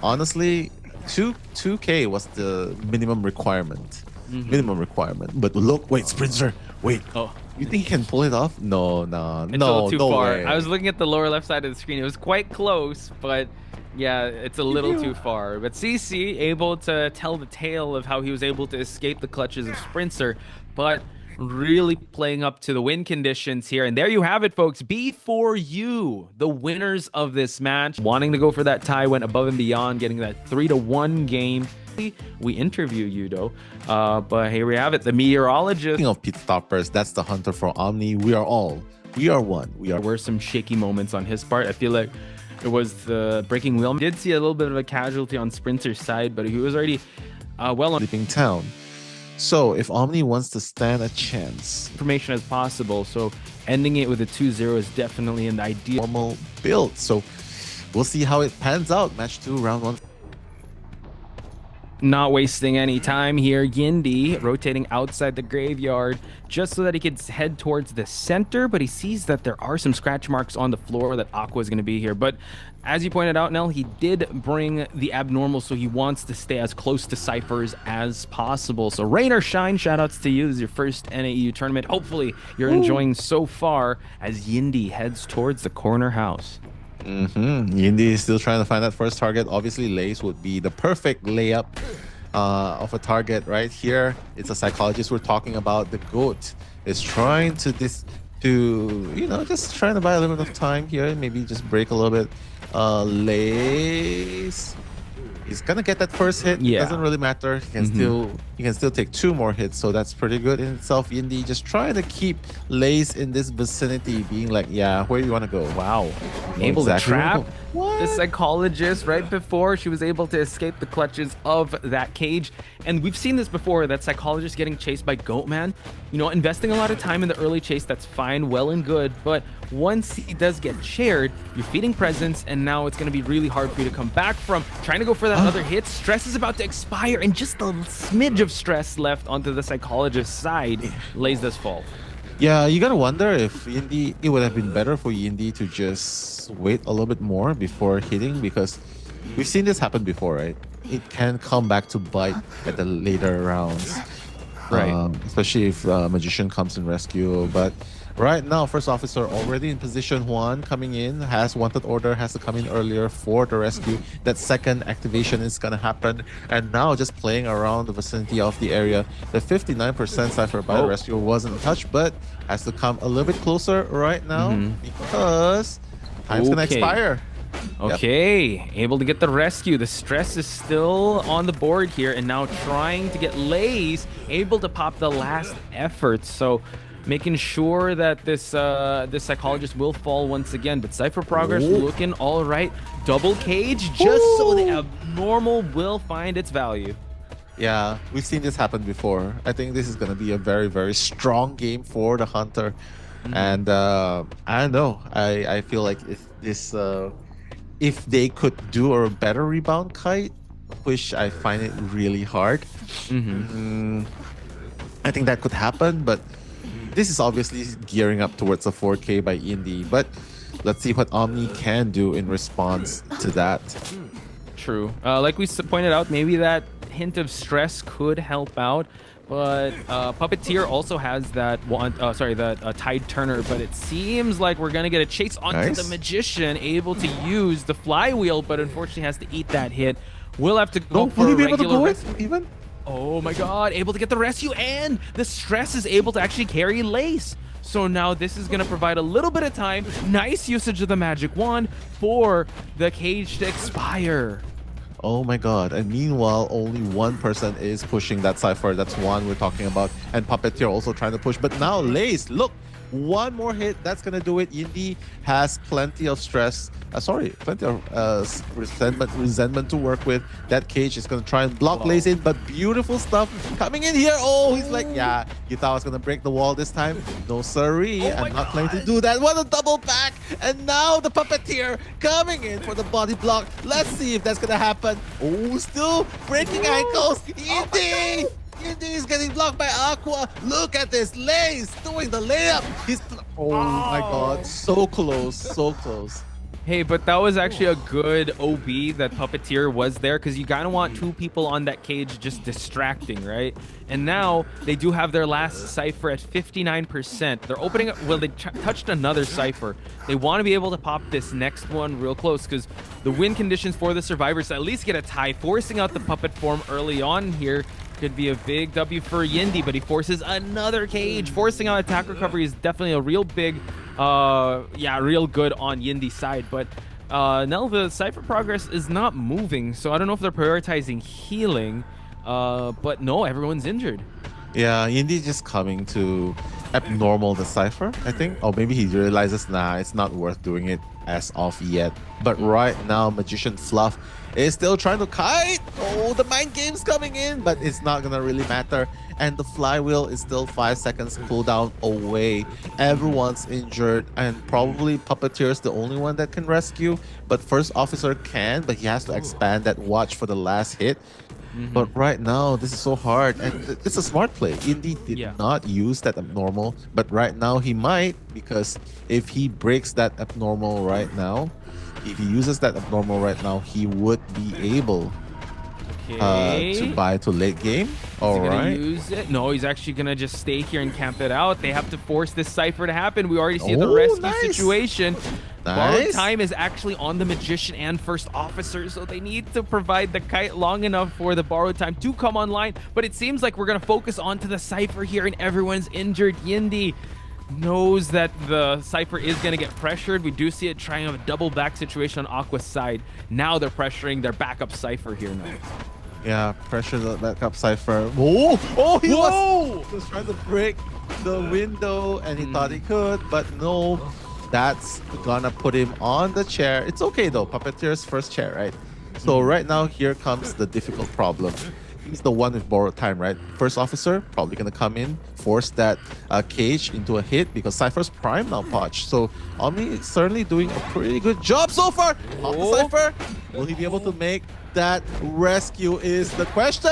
honestly, 2K was the minimum requirement. But look, wait, Sprintzer, wait. Oh, you think he can pull it off? No, it's a little too far. Way. I was looking at the lower left side of the screen. It was quite close, but yeah, it's a little too far. But CC able to tell the tale of how he was able to escape the clutches of Sprintzer, but really playing up to the win conditions here. And there you have it, folks. B4U, the winners of this match, wanting to go for that tie, went above and beyond, getting that 3-1 game. We interview you though, but here we have it, the meteorologist. Speaking of Pitstopers, that's the hunter for Omni. We are one. There were some shaky moments on his part. I feel like it was the breaking wheel. Did see a little bit of a casualty on Sprintzer's side, but he was already well on sleeping town. So if Omni wants to stand a chance, information as possible, so ending it with a 2-0 is definitely an ideal normal build. So we'll see how it pans out. Match 2, round 1. Not wasting any time here, YinB rotating outside the graveyard just so that he could head towards the center, but he sees that there are some scratch marks on the floor that Aqua is going to be here. But as you pointed out, Nell, he did bring the abnormal, so he wants to stay as close to ciphers as possible. So rain or shine, shoutouts to you. This is your first NAEU tournament. Hopefully you're enjoying so far as YinB heads towards the corner house. YinB is still trying to find that first target. Obviously, Lace would be the perfect layup of a target right here. It's a psychologist we're talking about. The goat is trying to just trying to buy a little bit of time here, maybe just break a little bit. Lace, he's gonna get that first hit. Yeah. Doesn't really matter. He can still take 2 more hits, so that's pretty good in itself. YinB just trying to keep Lace in this vicinity, being like, yeah, where do you want to go? Wow, able to trap the psychologist right before she was able to escape the clutches of that cage. And we've seen this before, that psychologist getting chased by Goatman. You know, investing a lot of time in the early chase, that's fine, well and good, but once he does get shared, you're feeding presence, and now it's going to be really hard for you to come back from trying to go for that other hit. Stress is about to expire, and just a smidge of stress left onto the psychologist's side. Lays this fall. Yeah, you gotta wonder if YinB, it would have been better for YinB to just wait a little bit more before hitting, because we've seen this happen before, right? It can come back to bite at the later rounds, right? Especially if Magician comes in rescue. But right now, first officer already in position 1, coming in, has wanted order, has to come in earlier for the rescue. That second activation is gonna happen, and now just playing around the vicinity of the area. The 59% cipher by the rescue wasn't touched, but has to come a little bit closer right now because time's gonna expire. Okay, able to get the rescue. The stress is still on the board here, and now trying to get Lace able to pop the last effort. So making sure that this psychologist will fall once again, but cipher progress looking all right. Double cage, just so the abnormal will find its value. Yeah, we've seen this happen before. I think this is going to be a very, very strong game for the Hunter. And I don't know. I feel like if they could do a better rebound kite, which I find it really hard. I think that could happen, but this is obviously gearing up towards a 4K by YinB, but let's see what Omni can do in response to that. True. Like we pointed out, maybe that hint of stress could help out, but Puppeteer also has that Tide Turner, but it seems like we're gonna get a chase onto the Magician, able to use the flywheel, but unfortunately has to eat that hit. We'll have to go for a regular even? Oh my god, able to get the rescue, and the stress is able to actually carry Lace. So now this is going to provide a little bit of time. Nice usage of the magic wand for the cage to expire. Oh my god, and meanwhile, only one person is pushing that cipher. That's one we're talking about. And Puppeteer also trying to push. But now Lace, look, one more hit, that's going to do it. YinB has plenty of stress. Plenty of resentment to work with. That cage is going to try and block Lace in, but beautiful stuff coming in here. Oh, he's like, yeah, you thought I was going to break the wall this time? No siree, I'm not planning to do that. What a double back! And now the Puppeteer coming in for the body block. Let's see if that's going to happen. Oh, still breaking ankles. YinB! YinB is getting blocked by Aqua. Look at this. Lace doing the layup. Oh my god, so close, so close. Hey, but that was actually a good OB that Puppeteer was there, because you kind of want 2 people on that cage just distracting, right? And now they do have their last cipher at 59%. They're opening up, well, they touched another cipher. They want to be able to pop this next one real close, because the win conditions for the survivors to at least get a tie, forcing out the puppet form early on here could be a big W for YinB, but he forces another cage. Forcing out attack recovery is definitely a real big, real good on YinB's side. But now the cipher progress is not moving, so I don't know if they're prioritizing healing. But no, everyone's injured. Yeah, YinB just coming to abnormal the cipher, I think. Or maybe he realizes, nah, it's not worth doing it as of yet. But right now, Magician Fluff is still trying to kite. Oh, the mind game's coming in, but it's not gonna really matter. And the flywheel is still 5 seconds cooldown away. Everyone's injured, and probably Puppeteer is the only one that can rescue. But First Officer can, but he has to expand that watch for the last hit. But right now, this is so hard, and it's a smart play. YinB did not use that abnormal, but right now he might, because if he breaks that abnormal right now, if he uses that abnormal right now, he would be able to buy to late game. All right. Use it? No, he's actually gonna just stay here and camp it out. They have to force this cipher to happen. We already see the rescue situation. Borrowed time is actually on the magician and first officer, so they need to provide the kite long enough for the borrowed time to come online. But it seems like we're gonna focus onto the cipher here, and everyone's injured. YinB knows that the cipher is going to get pressured. We do see it trying a double back situation on Aqua's side. Now they're pressuring their backup cipher here now. Yeah, pressure the backup cipher. Oh, he was trying to break the window, and he thought he could, but no. That's gonna put him on the chair. It's okay though, Puppeteer's first chair, right? So right now, here comes the difficult problem. He's the one with borrowed time, right? First officer probably gonna come in, force that cage into a hit because Cypher's prime now, Potch. So Omni is certainly doing a pretty good job so far. Cypher, will he be able to make that rescue is the question.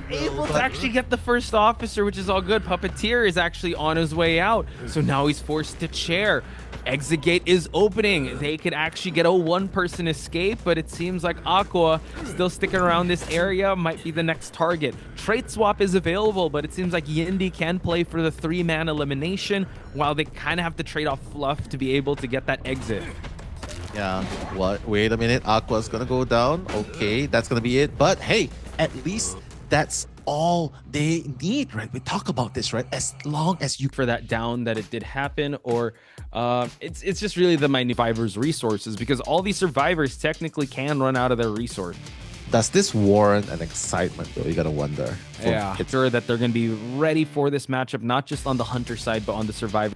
Able to actually get the first officer, which is all good. Puppeteer is actually on his way out, so now he's forced to chair. Exit gate is opening. They could actually get a one-person escape, but it seems like Aqua still sticking around this area might be the next target. Trait swap is available, but it seems like YinB can play for the 3-man elimination, while they kind of have to trade off Fluff to be able to get that exit. Yeah, what? Wait a minute. Aqua's gonna go down. Okay, that's gonna be it. But hey, at least that's all they need, right? We talk about this, right? As long as you for that down that it did happen, or it's just really the survivors' resources, because all these survivors technically can run out of their resource. Does this warrant an excitement though? You gotta wonder. Yeah, sure that they're gonna be ready for this matchup, not just on the hunter side, but on the survivor.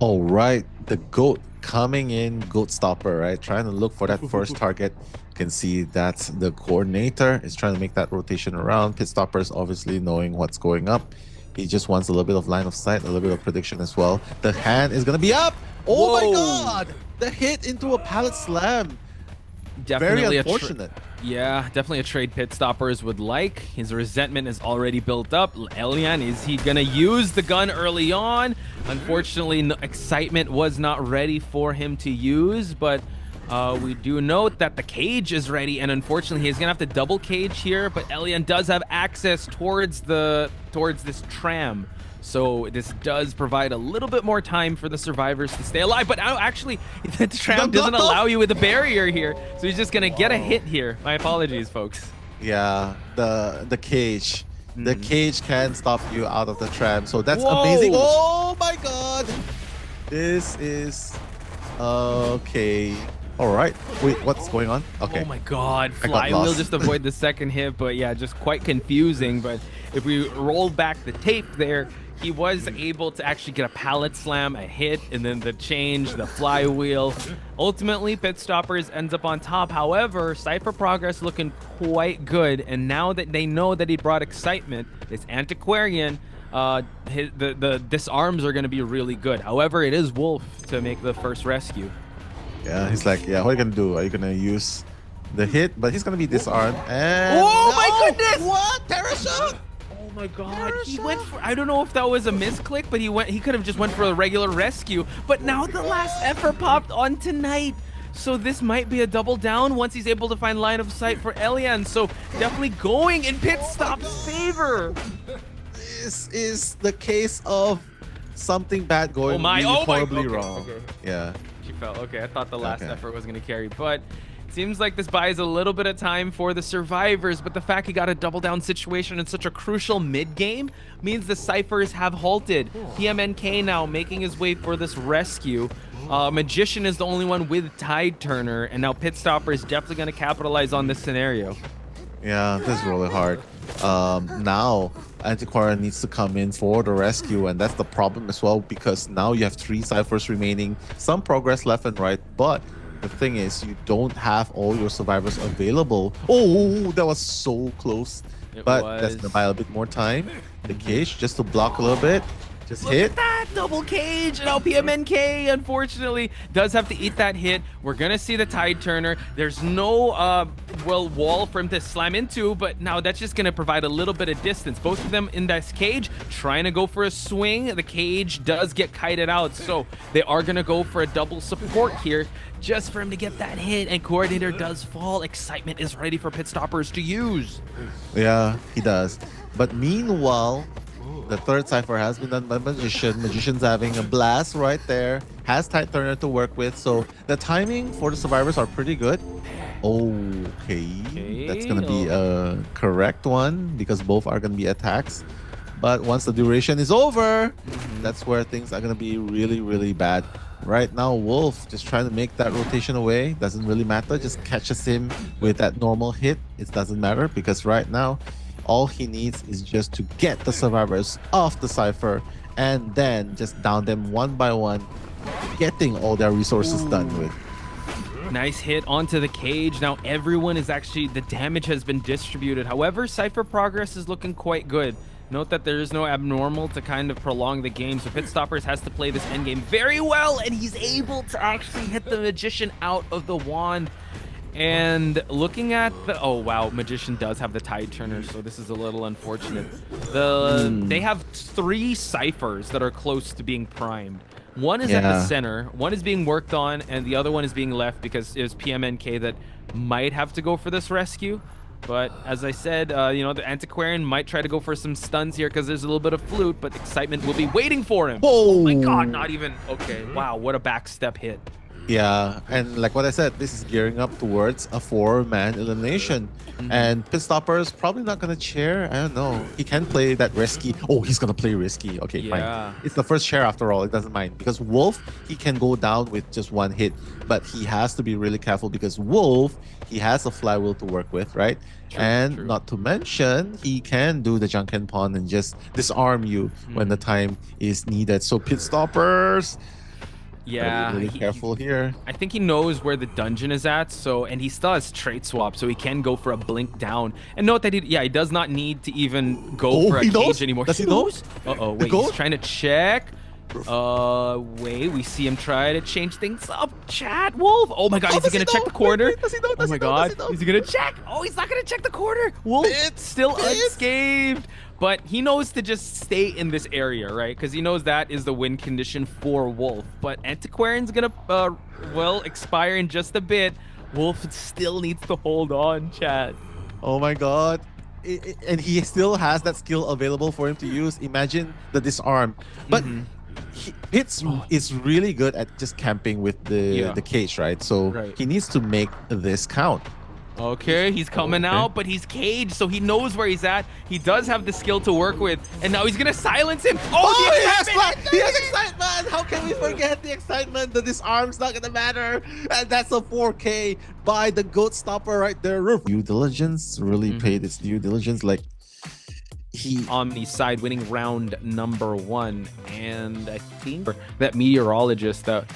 All right, the goat coming in, Goat Stopper, right? Trying to look for that first target. Can see that the coordinator is trying to make that rotation around. Pitstopers obviously knowing what's going up. He just wants a little bit of line of sight, a little bit of prediction as well. The hand is gonna be up. Oh my god! The hit into a pallet slam. Definitely very unfortunate. Yeah, definitely a trade Pitstopers would like. His resentment is already built up. Elian, is he gonna use the gun early on? Unfortunately, no, excitement was not ready for him to use, but we do note that the cage is ready, and unfortunately he's gonna have to double cage here, but Elian does have access towards this tram, so this does provide a little bit more time for the survivors to stay alive. But actually the tram doesn't allow you with a barrier here, so he's just gonna get a hit here. My apologies, folks. Yeah, the cage. The cage can stop you out of the tram, so that's amazing. Oh my god! This is okay. All right. Wait, what's going on? Okay. Oh my god. Flywheel just avoid the second hit, but yeah, just quite confusing. But if we roll back the tape there, he was able to actually get a pallet slam, a hit, and then the change, the flywheel. Ultimately, Pitstoppers ends up on top. However, Cypher progress looking quite good. And now that they know that he brought excitement, this Antiquarian, the disarms are going to be really good. However, it is Wolf to make the first rescue. Yeah, he's like, yeah, what are you gonna do? Are you gonna use the hit? But he's gonna be disarmed. And my goodness! What? Terror shot! Oh my god, he went for, I don't know if that was a misclick, but he could have just went for a regular rescue. But now the last effort popped on tonight. So this might be a double down once he's able to find line of sight for Elian. So definitely going in Pitstop's favor. This is the case of something bad going horribly wrong. Okay. Yeah. She fell. Okay, I thought the last effort was going to carry, but it seems like this buys a little bit of time for the survivors, but the fact he got a double down situation in such a crucial mid game means the Cyphers have halted. PMNK now making his way for this rescue. Magician is the only one with Tide Turner, and now Pitstopper is definitely going to capitalize on this scenario. Yeah, this is really hard. Now Antiquarian needs to come in for the rescue, and that's the problem as well, because now you have 3 Cyphers remaining, some progress left and right, but the thing is you don't have all your survivors available. Oh, that was so close. That's gonna buy a bit more time. The cage just to block a little bit. Just Look hit. at that double cage. Now PMNK, unfortunately, does have to eat that hit. We're gonna see the tide turner. There's no wall for him to slam into, but now that's just gonna provide a little bit of distance. Both of them in this cage, trying to go for a swing. The cage does get kited out, so they are gonna go for a double support here, just for him to get that hit. And Coordinator does fall. Excitement is ready for Pitstopers to use. Yeah, he does. But meanwhile, the third cipher has been done by Magician. Magician's having a blast right there. Has Tide Turner to work with. So the timing for the survivors are pretty good. Okay. That's going to be a correct one because both are going to be attacks. But once the duration is over, that's where things are going to be really, really bad. Right now, Wolf just trying to make that rotation away. Doesn't really matter. Just catches him with that normal hit. It doesn't matter because right now, all he needs is just to get the survivors off the cipher and then just down them one by one, getting all their resources done with. Nice hit onto the cage. Now everyone is actually, the damage has been distributed. However, cipher progress is looking quite good. Note that there is no abnormal to kind of prolong the game, so Pitstopers has to play this endgame very well, and he's able to actually hit the Magician out of the wand. And looking at the, oh wow, Magician does have the tide turner, so this is a little unfortunate. They have 3 ciphers that are close to being primed. One is at the center, one is being worked on, and the other one is being left because it was PMNK that might have to go for this rescue. But as I said, you know, the Antiquarian might try to go for some stuns here because there's a little bit of flute, but Excitement will be waiting for him. Whoa. Oh my god, not even, okay, wow, what a backstep hit. Yeah, and like what I said, this is gearing up towards a 4-man elimination. And Pitstopper's probably not going to chair. I don't know. He can play that risky. Oh, he's going to play risky. Okay, fine. It's the first chair after all. It doesn't mind. Because Wolf, he can go down with just one hit. But he has to be really careful because Wolf, he has a flywheel to work with, right? True. Not to mention, he can do the Junkin Pawn and just disarm you when the time is needed. So Pitstoppers... Yeah, really careful here. I think he knows where the dungeon is at, so, and he still has trait swap, so he can go for a blink down. And note that he does not need to even go for a cage anymore. Does he know? Wait, he's trying to check. Wait, we see him try to change things up. Chat, Wolf. Oh my god, is he gonna check the corner? Oh my god, is he gonna check? Oh, he's not gonna check the corner. Wolf still unscathed. But he knows to just stay in this area, right? Because he knows that is the win condition for Wolf. But Antiquarian's gonna, expire in just a bit. Wolf still needs to hold on, chat. Oh my god. And he still has that skill available for him to use. Imagine the disarm. But Pitts is really good at just camping with the cage, right? So he needs to make this count. Okay, he's coming out, but he's caged, so he knows where he's at. He does have the skill to work with, and now he's gonna silence him. He has excitement! How can we forget the excitement? The disarm's not gonna matter. And that's a 4K by the Goat Stopper right there. Due diligence really paid its due diligence. Like, he Omni side winning round number 1, and I think that meteorologist that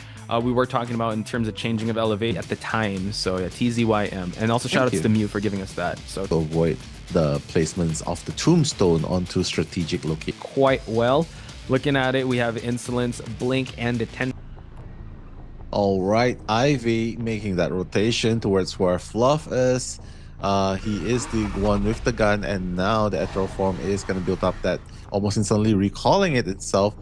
we were talking about in terms of changing of elevate at the time. So yeah, TZYM, and also shout outs to Mew for giving us that. So to avoid the placements of the tombstone onto strategic location quite well. Looking at it, we have Insolence, Blink, and Attend. All right, Ivy making that rotation towards where Fluff is. He is the one with the gun, and now the ethereal form is going to build up that almost instantly recalling it itself.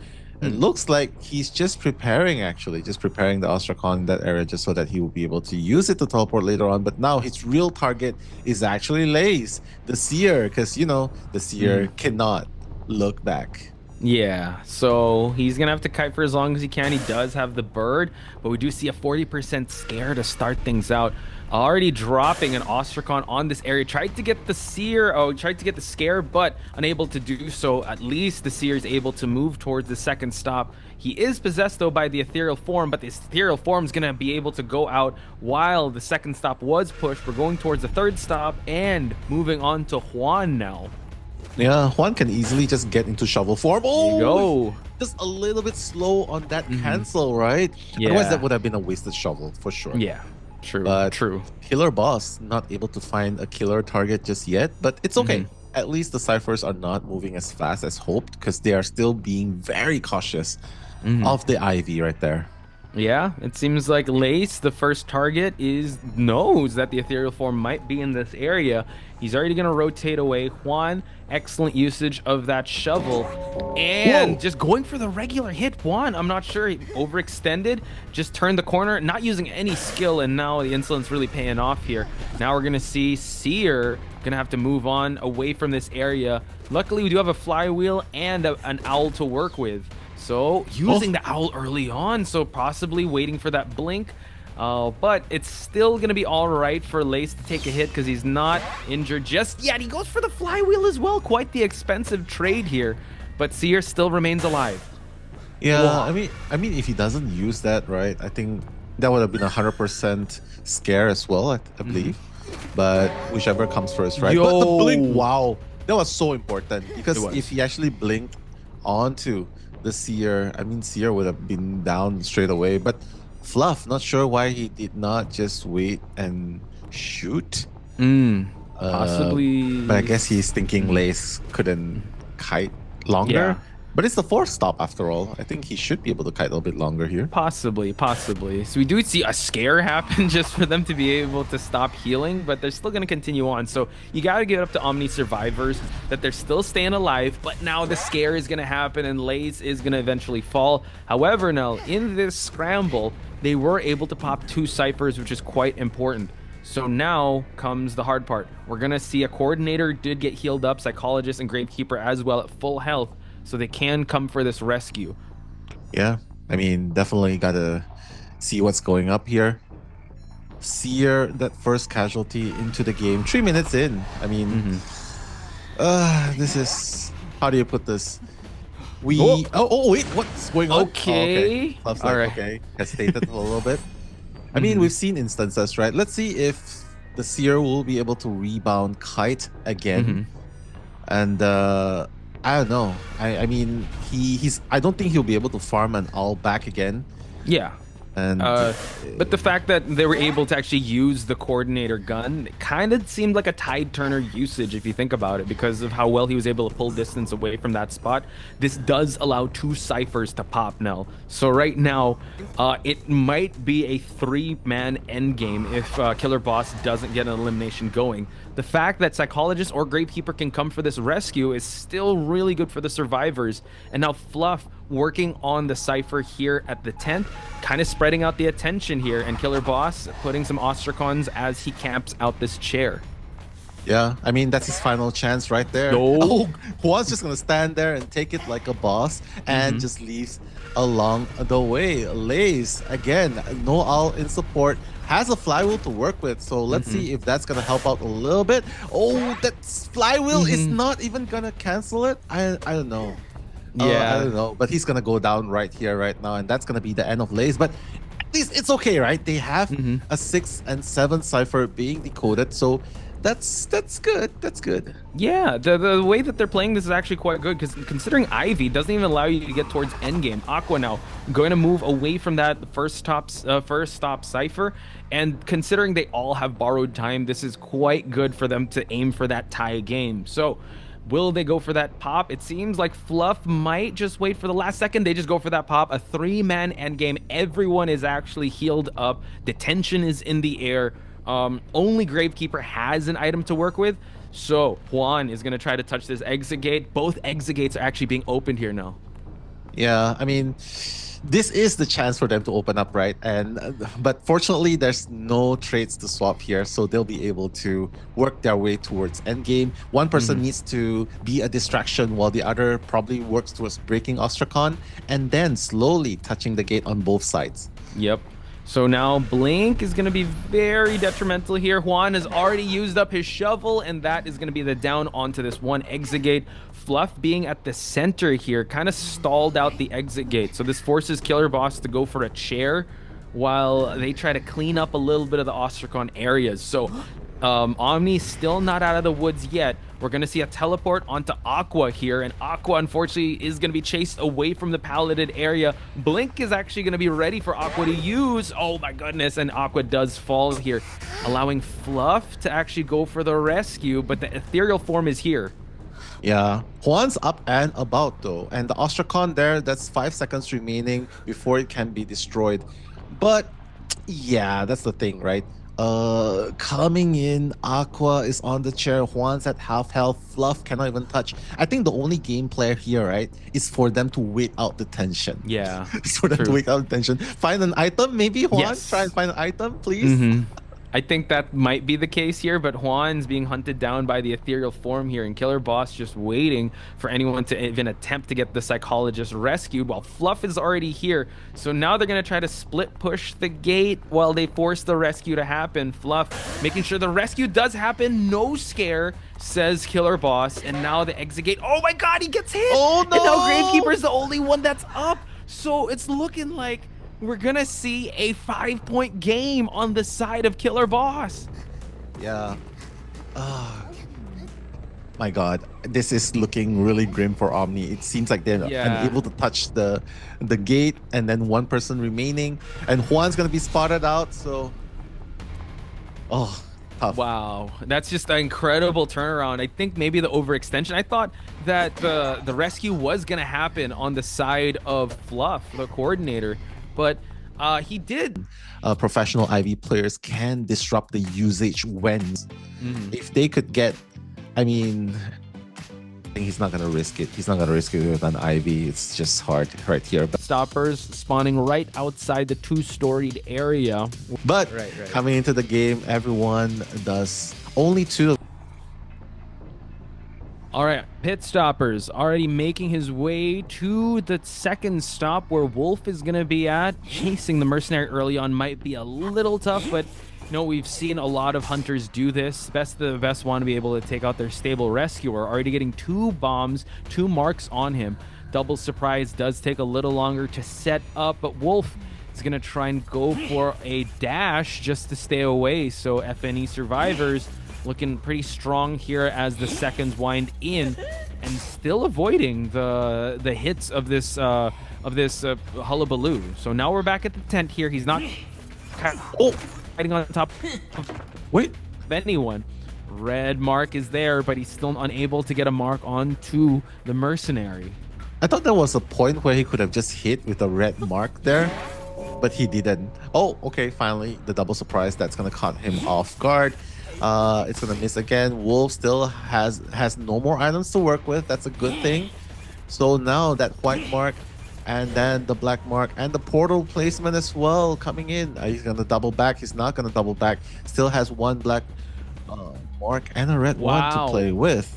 It looks like he's just preparing, actually, just preparing the Ostrakon in that area just so that he will be able to use it to teleport later on. But now his real target is actually Lace, the Seer, because, you know, the Seer cannot look back. Yeah, so he's going to have to kite for as long as he can. He does have the bird, but we do see a 40% scare to start things out. Already dropping an Ostrakon on this area. Tried to get the Seer, tried to get the Scare, but unable to do so. At least the Seer is able to move towards the second stop. He is possessed, though, by the ethereal form, but the ethereal form is going to be able to go out while the second stop was pushed. We're going towards the third stop and moving on to Juan now. Yeah, Juan can easily just get into shovel form. Oh, there you go. Just a little bit slow on that cancel, right? Yeah. Otherwise, that would have been a wasted shovel for sure. Yeah. True. But Killer Boss not able to find a killer target just yet, but it's okay. at least the Cyphers are not moving as fast as hoped because they are still being very cautious of the Ivy right there. Yeah, it seems like Lace, the first target, knows that the ethereal form might be in this area. He's already going to rotate away. Juan, excellent usage of that shovel. And just going for the regular hit. Juan, I'm not sure, he overextended, just turned the corner, not using any skill, and now the insolence really paying off here. Now we're going to see Seer going to have to move on away from this area. Luckily, we do have a flywheel and an owl to work with. So using the owl early on, so possibly waiting for that blink. But it's still going to be all right for Lace to take a hit because he's not injured just yet. He goes for the flywheel as well. Quite the expensive trade here. But Seer still remains alive. Yeah, wow. I mean, if he doesn't use that, right, I think that would have been 100% scare as well, I believe. But whichever comes first, right? But the blink, wow, that was so important because if he actually blinked onto the Seer, I mean, Seer would have been down straight away. But Fluff, not sure why he did not just wait and shoot. Possibly. But I guess he's thinking Lace couldn't kite longer. Yeah. But it's the fourth stop after all. I think he should be able to kite a little bit longer here. Possibly. So we do see a scare happen just for them to be able to stop healing, but they're still going to continue on. So you got to give it up to Omni survivors that they're still staying alive, but now the scare is going to happen and Lace is going to eventually fall. However, now in this scramble, they were able to pop 2 Cyphers, which is quite important. So now comes the hard part. We're going to see a coordinator did get healed up, psychologist and gravekeeper as well at full health. So they can come for this rescue. Yeah, I mean, definitely gotta see what's going up here. Seer, that first casualty into the game, 3 minutes in. I mean, this is, how do you put this? Wait, what's going on? Okay. All right. Okay, hesitated a little bit. I mean, we've seen instances, right? Let's see if the Seer will be able to rebound kite again. And I don't know. I mean, I don't think he'll be able to farm an owl back again. Yeah. And but the fact that they were able to actually use the coordinator gun kind of seemed like a tide turner usage if you think about it, because of how well he was able to pull distance away from that spot. This does allow 2 Cyphers to pop now. So right now, it might be a 3-man endgame if KillerBoss doesn't get an elimination going. The fact that Psychologist or Gravekeeper can come for this rescue is still really good for the survivors. And now Fluff working on the Cypher here at the 10th, kind of spreading out the attention here, and KillerBoss putting some Ostracons as he camps out this chair. Yeah, I mean, that's his final chance right there. Juan's just gonna stand there and take it like a boss and just leaves along the way. Lace, again, no owl in support, has a flywheel to work with, so let's see if that's gonna help out a little bit. Oh, that flywheel is not even gonna cancel it. I don't know. Yeah, I don't know, but he's gonna go down right here, right now, and that's gonna be the end of Lace. But at least it's okay, right? They have a 6 and 7 Cypher being decoded, so that's good. That's good. Yeah, the way that they're playing this is actually quite good, because considering Ivy doesn't even allow you to get towards endgame. Aqua now going to move away from that first stop Cypher, and considering they all have borrowed time, this is quite good for them to aim for that tie game. So will they go for that pop? It seems like Fluff might just wait for the last second. They just go for that pop. A 3-man endgame. Everyone is actually healed up. The tension is in the air. Only Gravekeeper has an item to work with. So Juan is going to try to touch this exit gate. Both exit gates are actually being opened here now. Yeah, I mean, this is the chance for them to open up, right? But fortunately, there's no trades to swap here, so they'll be able to work their way towards endgame. One person needs to be a distraction while the other probably works towards breaking Ostracon and then slowly touching the gate on both sides. Yep. So now Blink is going to be very detrimental here. Juan has already used up his shovel, and that is going to be the down onto this one exit gate. Fluff being at the center here kind of stalled out the exit gate. So this forces KillerBoss to go for a chair while they try to clean up a little bit of the Ostracon areas. So Omni still not out of the woods yet. We're going to see a teleport onto Aqua here, and Aqua unfortunately is going to be chased away from the palleted area. Blink is actually going to be ready for Aqua to use. Oh my goodness, and Aqua does fall here, allowing Fluff to actually go for the rescue, but the ethereal form is here. Yeah, Juan's up and about though, and the Ostracon there, that's 5 seconds remaining before it can be destroyed. But yeah, that's the thing, right? Coming in, Aqua is on the chair, Juan's at half health, Fluff cannot even touch. I think the only game player here, right, is for them to wait out the tension. Yeah, It's for them to wait out the tension. Find an item, maybe, Juan? Yes. Try and find an item, please. I think that might be the case here, but Juan's being hunted down by the ethereal form here, and KillerBoss just waiting for anyone to even attempt to get the psychologist rescued while Fluff is already here. So now they're going to try to split push the gate while they force the rescue to happen. Fluff making sure the rescue does happen. No scare, says KillerBoss, and now the exit gate. Oh my god, he gets hit! Oh no! And now Gravekeeper's the only one that's up. So it's looking like we're gonna see a 5-point game on the side of KillerBoss. Yeah. My god, this is looking really grim for Omni. It seems like they're unable to touch the gate, and then one person remaining, and Juan's gonna be spotted out. So, tough. Wow, that's just an incredible turnaround. I think maybe the overextension. I thought that the rescue was gonna happen on the side of Fluff, the coordinator, but he did. Professional IV players can disrupt the usage when if they could get. I mean, I think he's not gonna risk it. He's not gonna risk it with an IV. It's just hard right here. But Stoppers spawning right outside the 2-storied area. But coming into the game, everyone does only 2. All right, Pitstopers already making his way to the second stop where Wolf is going to be at. Chasing the mercenary early on might be a little tough, but you know, we've seen a lot of hunters do this. The best want to be able to take out their stable rescuer. Already getting 2 bombs, 2 marks on him. Double surprise does take a little longer to set up, but Wolf is going to try and go for a dash just to stay away. So FNE survivors looking pretty strong here as the seconds wind in, and still avoiding the hits of this Hullabaloo. So now we're back at the tent here. He's not fighting on top of anyone. Red mark is there, but he's still unable to get a mark onto the mercenary. I thought there was a point where he could have just hit with a red mark there, but he didn't. Oh, okay, finally the double surprise that's gonna cut him off guard. It's gonna miss again. Wolf still has no more items to work with. That's a good thing. So now that white mark and then the black mark and the portal placement as well coming in. He's gonna double back. He's not gonna double back. Still has one black mark and a red one to play with.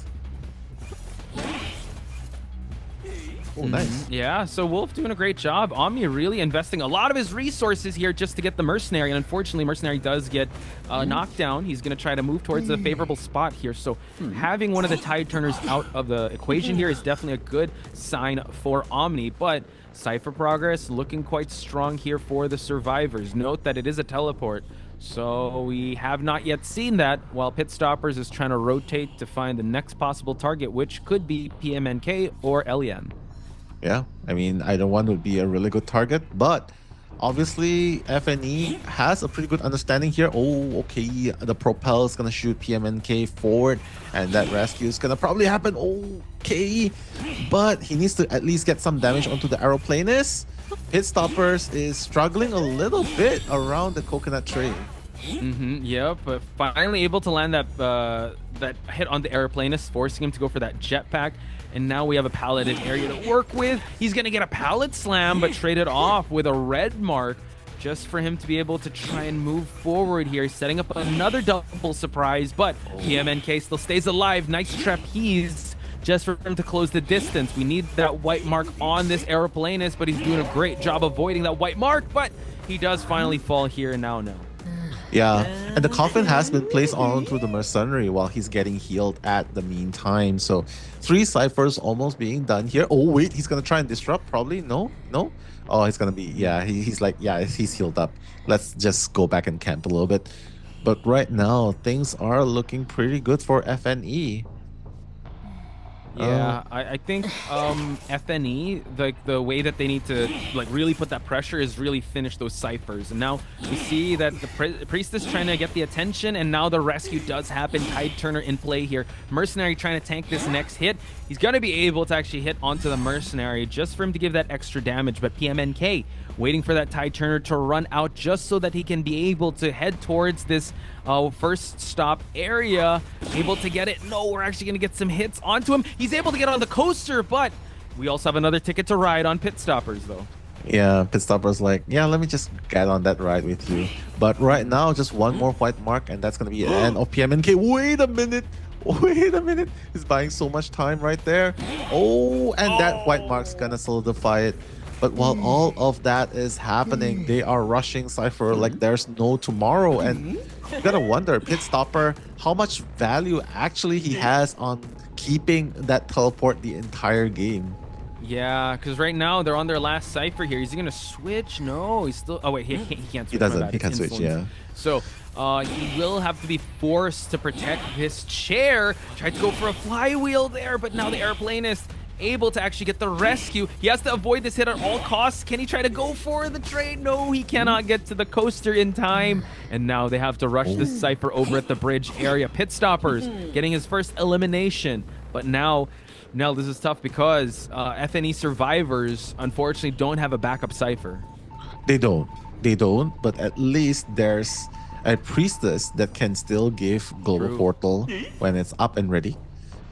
Oh, nice. Yeah, so Wolf doing a great job. Omni really investing a lot of his resources here just to get the mercenary, and unfortunately mercenary does get knocked down. He's going to try to move towards a favorable spot here, so having one of the tide turners out of the equation here is definitely a good sign for Omni. But Cypher progress looking quite strong here for the survivors. Note that it is a teleport, so we have not yet seen that, while Pitstoppers is trying to rotate to find the next possible target, which could be PMNK or LEN. Yeah, I mean, either one would be a really good target, but obviously FNE has a pretty good understanding here. Oh, okay, the propel is gonna shoot PMNK forward, and that rescue is gonna probably happen. Okay, but he needs to at least get some damage onto the aeroplanist. Pitstoppers is struggling a little bit around the coconut tree. Yep, but finally able to land that hit on the aeroplanist, forcing him to go for that jetpack. And now we have a palleted area to work with. He's going to get a pallet slam, but trade it off with a red mark just for him to be able to try and move forward here, setting up another double surprise. But PMNK still stays alive. Nice trapeze just for him to close the distance. We need that white mark on this aeroplanist, but he's doing a great job avoiding that white mark. But he does finally fall here, and now no. Yeah, and the coffin has been placed onto the mercenary while he's getting healed at the meantime. So 3 ciphers almost being done here. Oh wait, he's gonna try and disrupt. Probably no. Oh, he's gonna be, yeah, he's like, yeah, he's healed up. Let's just go back and camp a little bit. But right now things are looking pretty good for FNE. Yeah, I think FNE, like the way that they need to like really put that pressure is really finish those ciphers. And now we see that the Priestess trying to get the attention, and now the rescue does happen. Tide Turner in play here. Mercenary trying to tank this next hit. He's gonna be able to actually hit onto the Mercenary just for him to give that extra damage. But PMNK waiting for that Tide Turner to run out just so that he can be able to head towards this first stop area. Able to get it. No, we're actually going to get some hits onto him. He's able to get on the coaster, but we also have another ticket to ride on Pitstopers, though. Yeah, Pitstopers like, yeah, let me just get on that ride with you. But right now, just one more white mark, and that's going to be the end of PMNK. Wait a minute. Wait a minute. He's buying so much time right there. Oh, and that white mark's going to solidify it. But while all of that is happening, they are rushing Cypher like there's no tomorrow. And you gotta wonder, Pitstopper, how much value actually he has on keeping that teleport the entire game. Yeah, because right now they're on their last Cypher here. Is he gonna switch? No, he's still... Oh, wait, he can't switch. He doesn't. He can't switch, yeah. So he will have to be forced to protect his chair. Tried to go for a flywheel there, but now the airplanist able to actually get the rescue. He has to avoid this hit at all costs. Can he try to go for the trade? No, he cannot get to the coaster in time. And now they have to rush this Cypher over at the bridge area. Pitstopers getting his first elimination. But now this is tough because FNE survivors unfortunately don't have a backup Cypher. They don't. But at least there's a Priestess that can still give Global Portal when it's up and ready,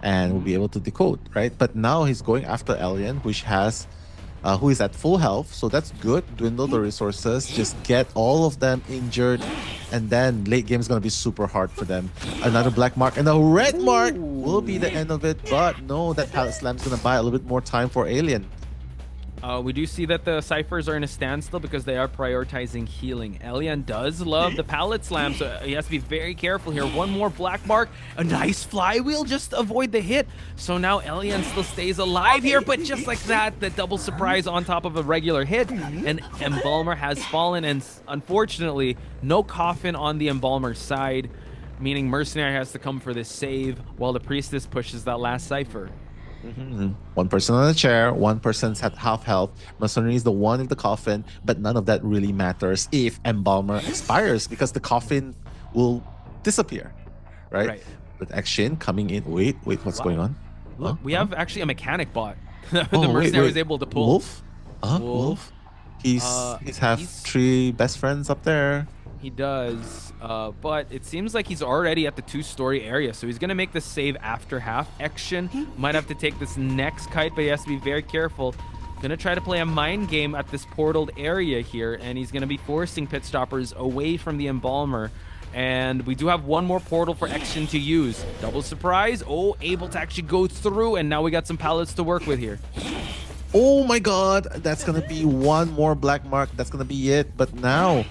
and will be able to decode, right? But now he's going after Alien, which has, who is at full health, so that's good. Dwindle the resources, just get all of them injured, and then late game is gonna be super hard for them. Another black mark and a red mark will be the end of it, but no, that pallet slam is gonna buy a little bit more time for Alien. We do see that the Cyphers are in a standstill because they are prioritizing healing. Elian does love the pallet slam, so he has to be very careful here. One more black mark, a nice flywheel just to avoid the hit. So now Elian still stays alive here, but just like that, the double surprise on top of a regular hit. And Embalmer has fallen, and unfortunately, no coffin on the Embalmer side, meaning Mercenary has to come for this save while the Priestess pushes that last Cypher. One person on the chair, one person's at half health. Mercenary is the one in the coffin, but none of that really matters if Embalmer expires because the coffin will disappear, right? With Action coming in. Wait, what's going on? Look, we have actually a mechanic bot. The Mercenary was able to pull. Wolf? Wolf? He's have three best friends up there. He does, but it seems like he's already at the two-story area, so he's going to make the save after half. Action might have to take this next kite, but he has to be very careful. Going to try to play a mind game at this portaled area here, and he's going to be forcing Pitstoppers away from the Embalmer. And we do have one more portal for Action to use. Double surprise. Oh, able to actually go through, and now we got some pallets to work with here. Oh my god, that's going to be one more black mark. That's going to be it, but now...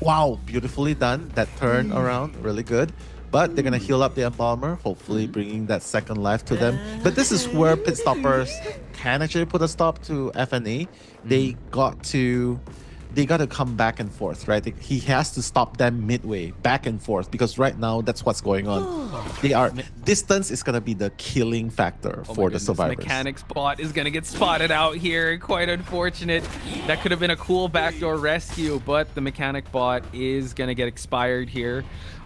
Wow, beautifully done. That turn around, really good. But they're going to heal up the Embalmer, hopefully bringing that second life to them. But this is where Pitstoppers can actually put a stop to FNE. They got to come back and forth, right? He has to stop them midway, back and forth, because right now that's what's going on. Distance is going to be the killing factor for the survivors. Mechanics bot is going to get spotted out here. Quite unfortunate. That could have been a cool backdoor rescue, but the mechanic bot is going to get expired here.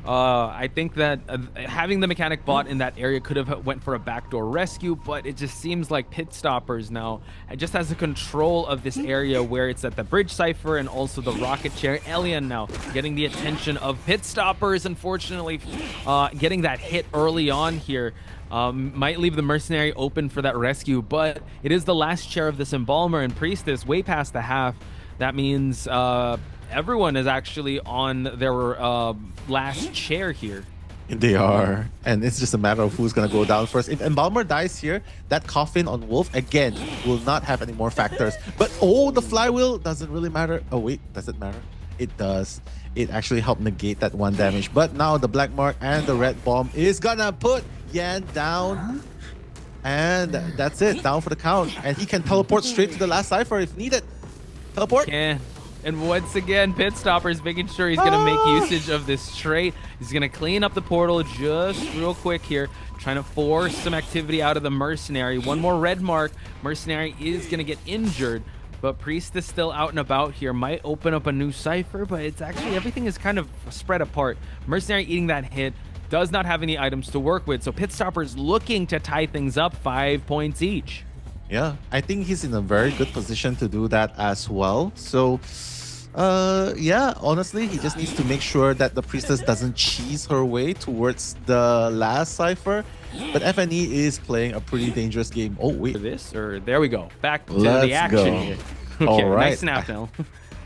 I think that having the mechanic bot in that area could have went for a backdoor rescue, but it just seems like Pitstoppers now just has the control of this area where it's at the bridge Cypher and also the rocket chair. Alien now getting the attention of Pitstoppers. Unfortunately, getting that hit early on here might leave the Mercenary open for that rescue, but it is the last chair of this Embalmer and Priestess way past the half. That means everyone is actually on their last chair here. They are. And it's just a matter of who's going to go down first. If Embalmer dies here, that coffin on Wolf, again, will not have any more factors. But, oh, the flywheel doesn't really matter. Oh, wait, does it matter? It does. It actually helped negate that one damage. But now the black mark and the red bomb is going to put Yan down. And that's it. Down for the count. And he can teleport straight to the last Cypher if needed. Teleport. Yeah. And once again, Pitstopers making sure he's going to make usage of this trait. He's going to clean up the portal just real quick here, trying to force some activity out of the Mercenary. One more red mark. Mercenary is going to get injured, but Priest is still out and about here. Might open up a new Cypher, but it's actually, everything is kind of spread apart. Mercenary eating that hit. Does not have any items to work with, so Pitstopers looking to tie things up 5 points each. Yeah, I think he's in a very good position to do that as well. So, yeah, honestly, he just needs to make sure that the Priestess doesn't cheese her way towards the last Cypher. But FNE is playing a pretty dangerous game. Oh, wait. This, or there we go. Back to Let's the action go. here. Okay, All right. nice snap now.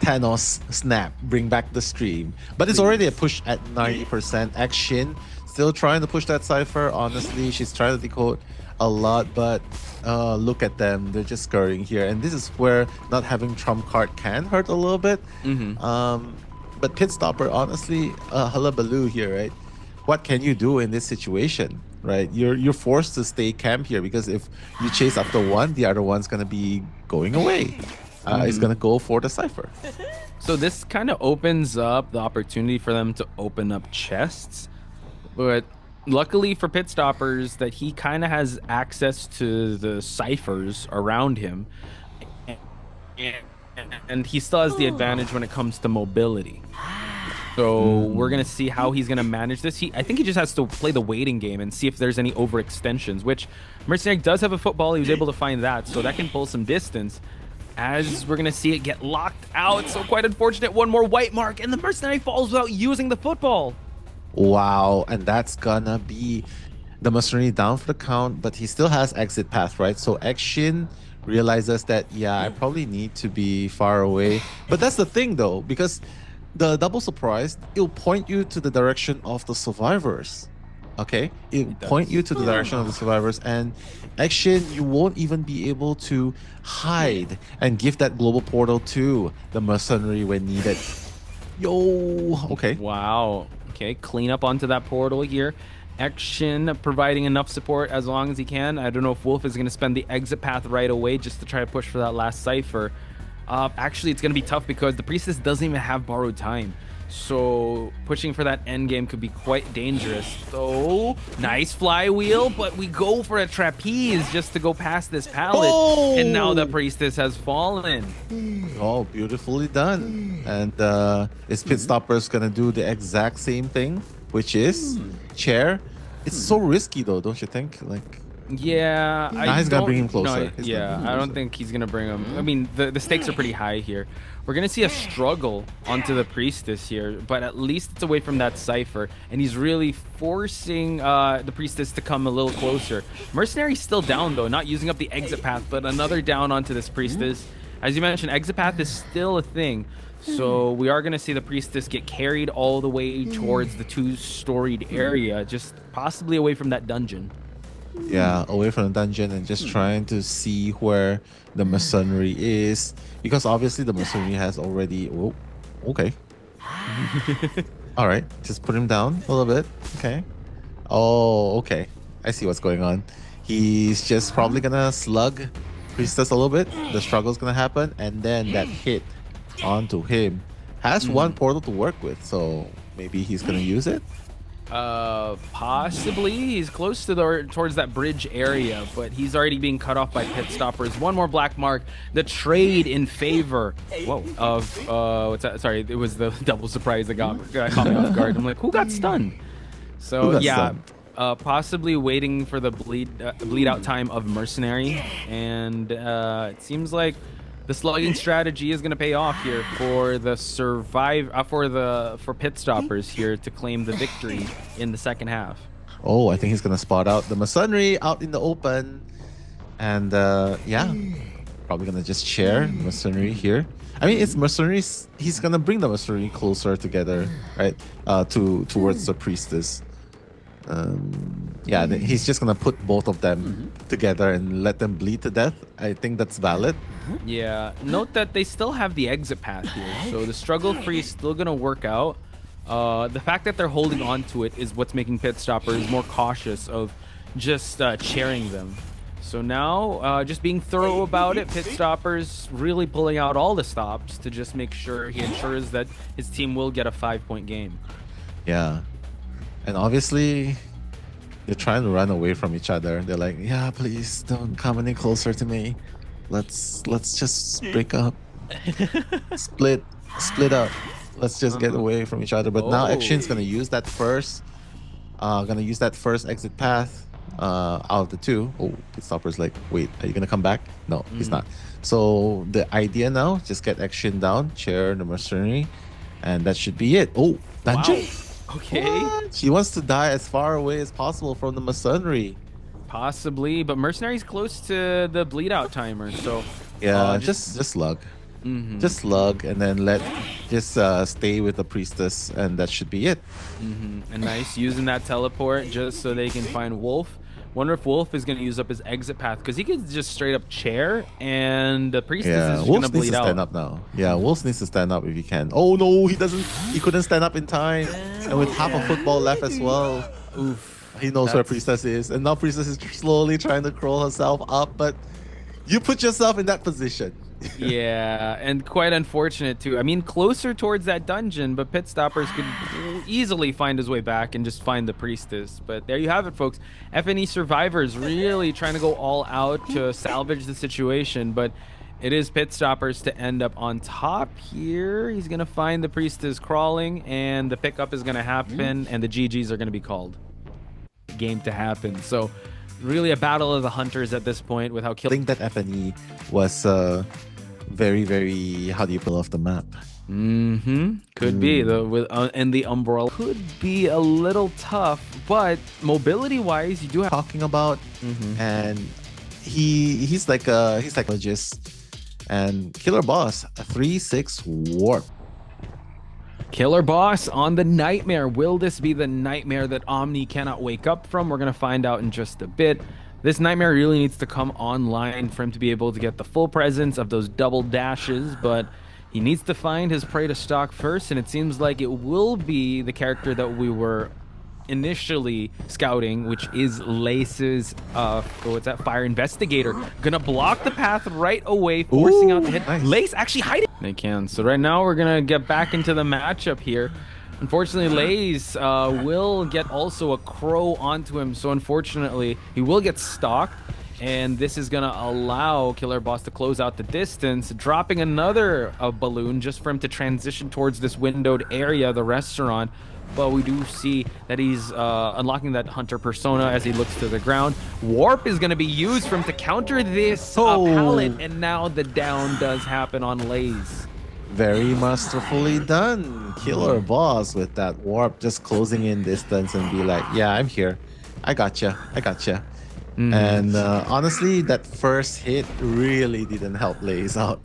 Thanos snap, bring back the stream. But it's already a push at 90%. Action still trying to push that Cypher. Honestly, she's trying to decode a lot, but look at them. They're just scurrying here. And this is where not having trump card can hurt a little bit. But Pitstopper, honestly, Hullabaloo here, right? What can you do in this situation, right? You're forced to stay camp here because if you chase after one, the other one's going to be going away. It's going to go for the Cypher. So this kind of opens up the opportunity for them to open up chests. But luckily for Pitstopers that he kind of has access to the Cyphers around him. And he still has the advantage when it comes to mobility. So we're going to see how he's going to manage this. I think he just has to play the waiting game and see if there's any overextensions, which Mercenary does have a football. He was able to find that, so that can pull some distance. As we're going to see it get locked out. So quite unfortunate. One more white mark, and the Mercenary falls without using the football. Wow, and that's gonna be the Mercenary down for the count, but he still has exit path, right? So Action realizes that, yeah, I probably need to be far away. But that's the thing though, because the double surprise, it'll point you to the direction of the survivors. Okay? It'll point you to the direction of the survivors, and Action, you won't even be able to hide and give that global portal to the Mercenary when needed. Yo, okay. Wow. Okay, clean up onto that portal here. Action providing enough support as long as he can. I don't know if Wolf is going to spend the exit path right away just to try to push for that last Cypher. Actually, it's going to be tough because the Priestess doesn't even have borrowed time. So pushing for that end game could be quite dangerous. So nice flywheel, but we go for a trapeze just to go past this pallet. And now the Priestess has fallen. Oh, beautifully done. And is Pitstopers gonna do the exact same thing, which is chair? It's so risky though, don't you think? Like, yeah, now he's gonna bring him closer. No, I don't think he's gonna bring him. I mean, the stakes are pretty high here. We're gonna see a struggle onto the Priestess here, but at least it's away from that Cypher, and he's really forcing the Priestess to come a little closer. Mercenary's still down though, not using up the exit path, but another down onto this Priestess. As you mentioned, exit path is still a thing, so we are gonna see the Priestess get carried all the way towards the two-storied area, just possibly away from that dungeon. Yeah, away from the dungeon and just trying to see where the Mercenary is, because obviously the Mercenary has already. Oh, okay. All right, just put him down a little bit. Okay. Oh, okay. I see what's going on. He's just probably gonna slug Priestess a little bit. The struggle's gonna happen, and then that hit onto him has one portal to work with, so maybe he's gonna use it. Possibly. He's close to towards that bridge area, but he's already being cut off by Pitstopers. One more black mark. The trade in favor of what's that? Sorry, it was the double surprise that caught me off guard. I'm like, who got stunned? So yeah, possibly waiting for the bleed out time of Mercenary, and it seems like the slugging strategy is going to pay off here for the for Pitstopers here to claim the victory in the second half. Oh, I think he's going to spot out the Mercenary out in the open. And yeah, probably going to just share Mercenary here. I mean, it's Mercenaries. He's going to bring the Mercenary closer together, right? Towards the Priestess. Yeah, he's just gonna put both of them together and let them bleed to death. I think that's valid. Yeah, note that they still have the exit path here, so the struggle free is still gonna work out. The fact that they're holding on to it is what's making Pitstopers more cautious of just chairing them. So now, just being thorough about it, Pitstopers really pulling out all the stops to just make sure he ensures that his team will get a 5-point game. Yeah. And obviously, they're trying to run away from each other. They're like, yeah, please don't come any closer to me. Let's just break up. Split up. Let's just get away from each other. But now Action's gonna use that first exit path out of the two. Oh, Pitstopper's like, wait, are you gonna come back? No, he's not. So the idea now, just get Action down, chair the mercenary, and that should be it. Oh, dungeon. Wow. Okay. What? She wants to die as far away as possible from the mercenary. Possibly, but mercenary's close to the bleed out timer, so yeah, just slug. Just slug and then stay with the priestess, and that should be it. And nice using that teleport just so they can find Wolf. Wonder if Wolf is going to use up his exit path, because he could just straight up chair and the priestess is going to bleed out. Stand up now. Yeah, Wolf needs to stand up if he can. Oh no, he doesn't. He couldn't stand up in time, and with half a football left as well. Oof. He knows where Priestess is, and now Priestess is slowly trying to crawl herself up, but you put yourself in that position. Yeah, and quite unfortunate too. I mean, closer towards that dungeon, but Pitstoppers could easily find his way back and just find the Priestess. But there you have it, folks. FNE survivors really trying to go all out to salvage the situation, but it is Pitstoppers to end up on top here. He's going to find the Priestess crawling, and the pickup is going to happen, and the GGs are going to be called. Game to happen. So really a battle of the hunters at this point with how I think that FNE was very, very, how do you pull off the map? Could be and the umbrella could be a little tough, but mobility wise you do have talking about and he's like a logist, and KillerBoss a 3/6 warp. KillerBoss on the nightmare. Will this be the nightmare that Omni cannot wake up from? We're going to find out in just a bit. This nightmare really needs to come online for him to be able to get the full presence of those double dashes, but he needs to find his prey to stalk first, and it seems like it will be the character that we were initially scouting, which is Lace's Fire Investigator. Gonna block the path right away, forcing out the hit. Nice. Lace actually hiding. They can. So right now we're gonna get back into the matchup here. Unfortunately, Lace will get also a crow onto him, so unfortunately he will get stalked, and this is gonna allow KillerBoss to close out the distance, dropping another balloon just for him to transition towards this windowed area, the restaurant. But we do see that he's unlocking that hunter persona as he looks to the ground. Warp is going to be used for him to counter this pallet, and now the down does happen on Lays. Very masterfully done. KillerBoss with that warp, just closing in distance and be like, yeah, I'm here. I gotcha. And honestly, that first hit really didn't help Lays out.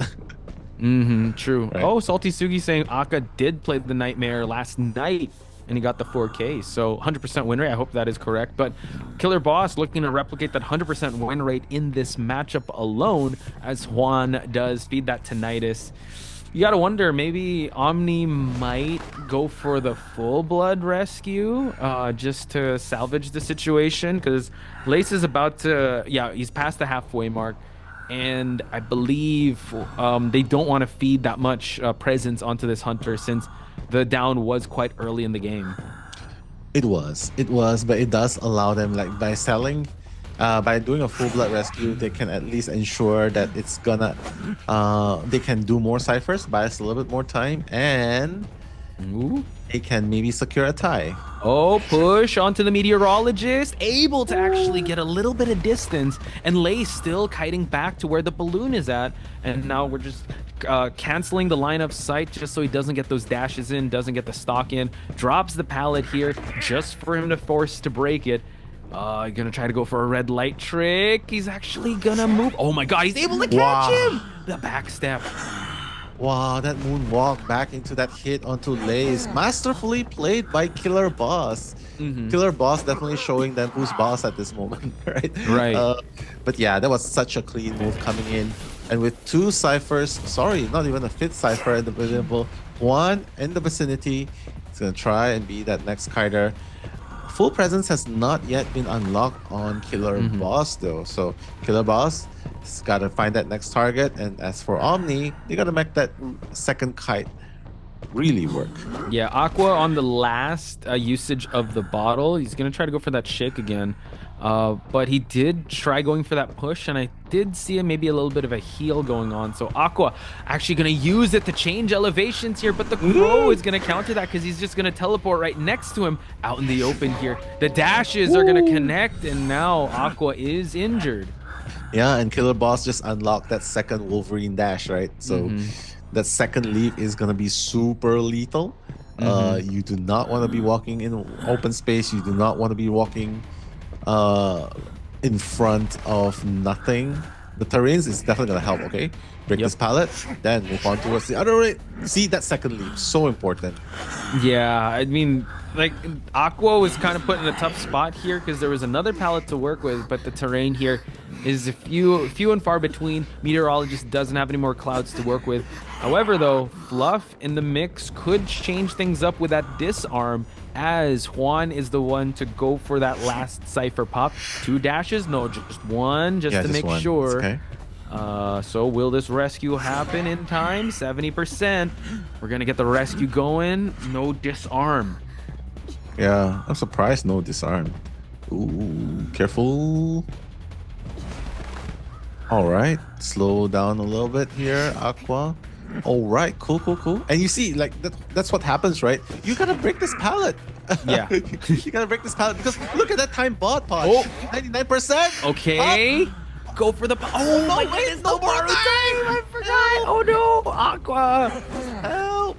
True. Right. Oh, Salty Sugi saying Aka did play the Nightmare last night, and he got the 4K, so 100% win rate. I hope that is correct. But KillerBoss looking to replicate that 100% win rate in this matchup alone, as Juan does feed that tinnitus. You gotta wonder, maybe Omni might go for the full blood rescue just to salvage the situation, because Lace is about to, he's past the halfway mark, and I believe they don't want to feed that much presence onto this hunter, since the down was quite early in the game. It was, but it does allow them, like, by selling, by doing a full blood rescue, they can at least ensure that it's gonna, they can do more ciphers, buy us a little bit more time, and they can maybe secure a tie. Oh, push onto the meteorologist, able to actually get a little bit of distance, and Lay still kiting back to where the balloon is at, and now we're just canceling the line of sight just so he doesn't get those dashes in, doesn't get the stock in, drops the pallet here just for him to force to break it. Gonna try to go for a red light trick. He's actually gonna move. Oh my god, he's able to catch him! The backstep. Wow, that moonwalk back into that hit onto Lays. Masterfully played by KillerBoss. KillerBoss definitely showing them who's boss at this moment, right? Right. But yeah, that was such a clean move coming in. And with two ciphers, sorry, not even a fifth cipher in the visible, one in the vicinity, he's gonna try and be that next kiter. Full presence has not yet been unlocked on KillerBoss though. So KillerBoss has got to find that next target. And as for Omni, they got to make that second kite really work. Yeah, Aqua on the last usage of the bottle. He's going to try to go for that shake again. But he did try going for that push, and I did see maybe a little bit of a heal going on. So Aqua actually going to use it to change elevations here, but the Crow is going to counter that because he's just going to teleport right next to him out in the open here. The dashes are going to connect, and now Aqua is injured. Yeah, and KillerBoss just unlocked that second Wolverine dash, right? So that second leap is going to be super lethal. You do not want to be walking in open space. You do not want to be walking in front of nothing. The terrains is definitely gonna help. Okay, break this pallet, then move on towards the other way. See that second leap, so important. Yeah, I mean, like Aqua was kind of put in a tough spot here because there was another pallet to work with, but the terrain here is few and far between. Meteorologist doesn't have any more clouds to work with. However, though, Fluff in the mix could change things up with that disarm, as Juan is the one to go for that last Cypher pop. 2 dashes? No, just one, just to make sure. Okay. So will this rescue happen in time? 70%. We're going to get the rescue going. No disarm. Yeah, I'm surprised no disarm. Ooh, careful. All right, slow down a little bit here, Aqua. All right, cool. And you see, like that's what happens, right? You gotta break this pallet. Yeah, you gotta break this pallet because look at that time bot pod. 99%. Okay, go for the. Oh no, my goodness, no borrow time. I forgot. Oh no, Aqua. Help.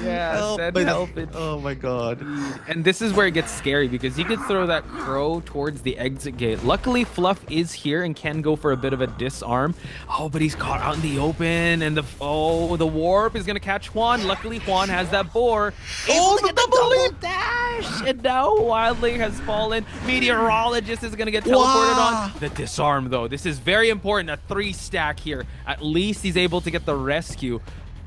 Yeah, help it. Oh my god. And this is where it gets scary because he could throw that Crow towards the exit gate. Luckily, Fluff is here and can go for a bit of a disarm. Oh, but he's caught out in the open, and the warp is gonna catch Juan. Luckily, Juan has that boar. Oh, the double dash! And now Wildling has fallen. Meteorologist is gonna get teleported on. The disarm, though, this is very important. A 3 stack here. At least he's able to get the rescue,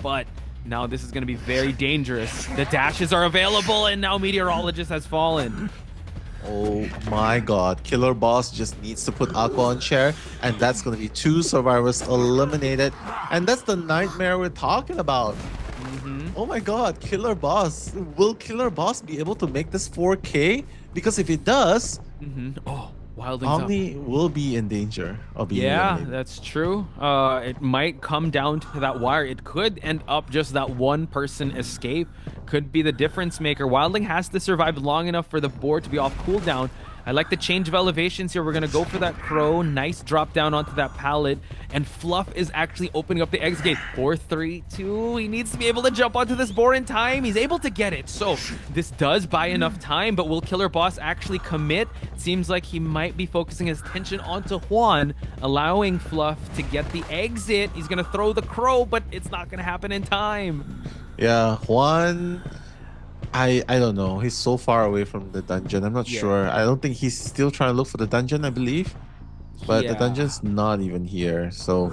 but now this is going to be very dangerous. The dashes are available, and now Meteorologist has fallen. Oh my god. KillerBoss just needs to put Aqua on chair, and that's going to be 2 survivors eliminated. And that's the nightmare we're talking about. Oh my god, KillerBoss. Will KillerBoss be able to make this 4K? Because if it does, Oh, Wildling's Omni will be in danger of being eliminated. That's true. It might come down to that wire. It could end up just that one person escape. Could be the difference maker. Wildling has to survive long enough for the board to be off cooldown. I like the change of elevations here. We're going to go for that Crow. Nice drop down onto that pallet. And Fluff is actually opening up the exit gate. 4, 3, 2. He needs to be able to jump onto this board in time. He's able to get it. So this does buy enough time, but will KillerBoss actually commit? It seems like he might be focusing his attention onto Juan, allowing Fluff to get the exit. He's going to throw the Crow, but it's not going to happen in time. Yeah, Juan, I don't know. He's so far away from the dungeon. I'm not sure. I don't think he's still trying to look for the dungeon, I believe. But the dungeon's not even here. So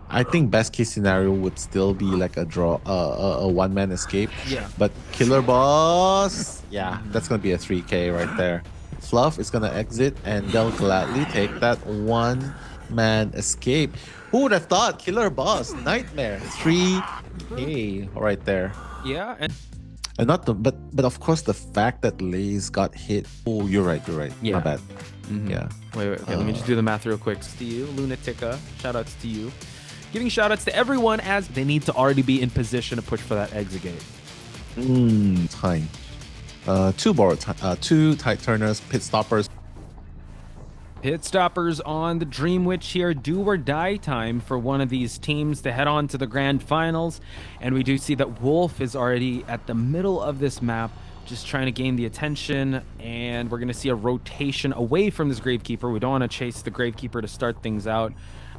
I think best case scenario would still be like a draw, a one-man escape. Yeah. But KillerBoss, yeah, that's going to be a 3K right there. Fluff is going to exit, and they'll gladly take that one-man escape. Who would have thought? KillerBoss, Nightmare, 3K right there. Yeah, and not the, but of course the fact that Lays got hit. Oh, you're right. Yeah. My bad. Yeah. Wait. Okay, let me just do the math real quick. To you, Lunatica. Shoutouts to you. Giving shoutouts to everyone as they need to already be in position to push for that exit gate. Time. 2 tight turners, Pitstopers. Pitstopers on the Dream Witch here. Do or die time for one of these teams to head on to the grand finals. And we do see that Wolf is already at the middle of this map, just trying to gain the attention. And we're going to see a rotation away from this Gravekeeper. We don't want to chase the Gravekeeper to start things out.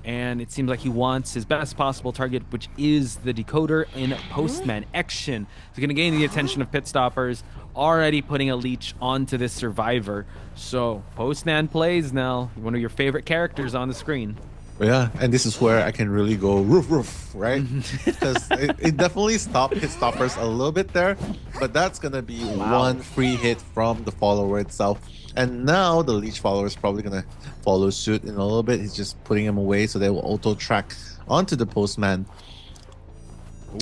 And it seems like he wants his best possible target, which is the Decoder in Postman. Action. He's going to gain the attention of Pitstoppers, already putting a leech onto this survivor. So Postman plays now, one of your favorite characters on the screen. Yeah, and this is where I can really go roof roof, right? Because it definitely stopped Pitstopers a little bit there, but that's gonna be one free hit from the follower itself. And now the leech follower is probably gonna follow suit in a little bit. He's just putting him away so they will auto track onto the postman.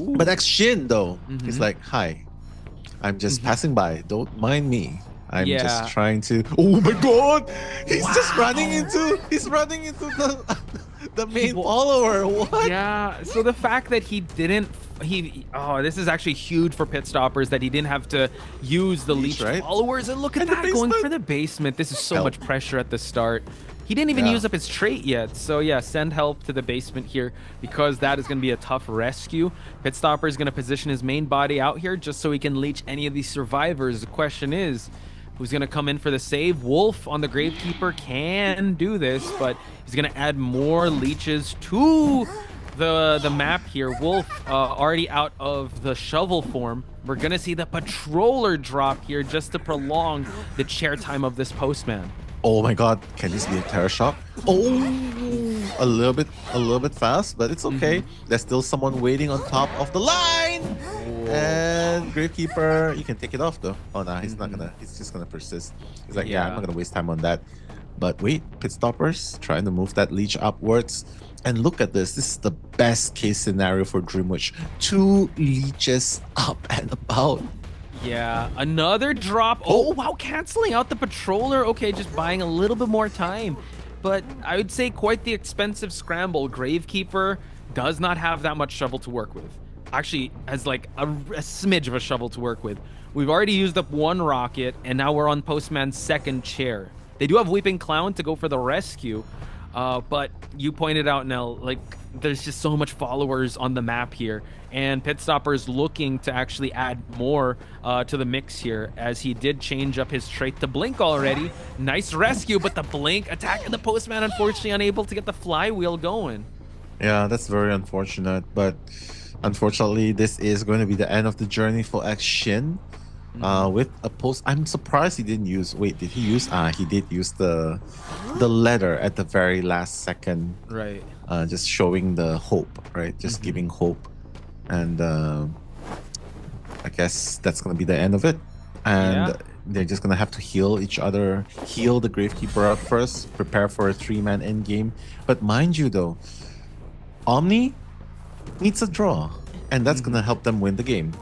Ooh. But Shin though, he's like, "Hi, I'm just passing by. Don't mind me. I'm just trying to." Oh my God! He's just running into. He's running into the main follower. What? Yeah. So the fact that he didn't. This is actually huge for Pitstopers that he didn't have to use the leech followers. And look at that going for the basement. This is so much pressure at the start. He didn't even use up his trait yet. So yeah, send help to the basement here because that is going to be a tough rescue. Pitstopper is going to position his main body out here just so he can leech any of these survivors. The question is, who's going to come in for the save? Wolf on the Gravekeeper can do this, but he's going to add more leeches to the map here. Wolf already out of the shovel form. We're going to see the Patroller drop here just to prolong the chair time of this postman. Oh my God, can this be a terror shock? Oh, a little bit fast, but it's okay. There's still someone waiting on top of the line. And Gravekeeper, you can take it off though. Oh no, he's not gonna, he's just gonna persist. He's like, yeah, I'm not gonna waste time on that. But wait, Pitstopers trying to move that leech upwards. And look at this. This is the best case scenario for Dreamwitch. 2 leeches up and about. Yeah, another drop. Oh, wow, canceling out the Patroller. Okay, just buying a little bit more time. But I would say quite the expensive scramble. Gravekeeper does not have that much shovel to work with. Actually, has like a smidge of a shovel to work with. We've already used up 1 rocket, and now we're on Postman's second chair. They do have Weeping Clown to go for the rescue. But you pointed out, Nell, like there's just so much followers on the map here, and Pitstopper's looking to actually add more to the mix here, as he did change up his trait to blink already. Nice rescue, but the blink attacking the postman, unfortunately unable to get the flywheel going. Yeah, that's very unfortunate, but unfortunately this is going to be the end of the journey for Shin. With a post, I'm surprised he didn't use. Wait, did he use? He did use the letter at the very last second. Right. Just showing the hope, right? Just giving hope, and I guess that's gonna be the end of it. And they're just gonna have to heal each other, heal the Gravekeeper up first, prepare for a 3-man end game. But mind you, though, Omni needs a draw, and that's gonna help them win the game.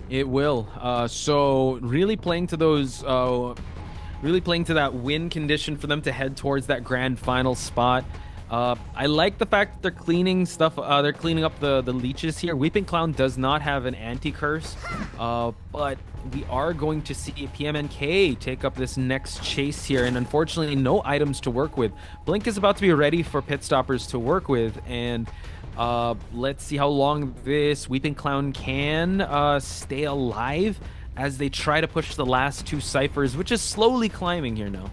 It will. So really playing to those, really playing to that win condition for them to head towards that grand final spot. I like the fact that they're cleaning stuff. They're cleaning up the leeches here. Weeping Clown does not have an anti-curse, but we are going to see PMNK take up this next chase here, and unfortunately no items to work with. Blink is about to be ready for Pitstopers to work with, and let's see how long this Weeping Clown can stay alive as they try to push the last 2 ciphers, which is slowly climbing here now.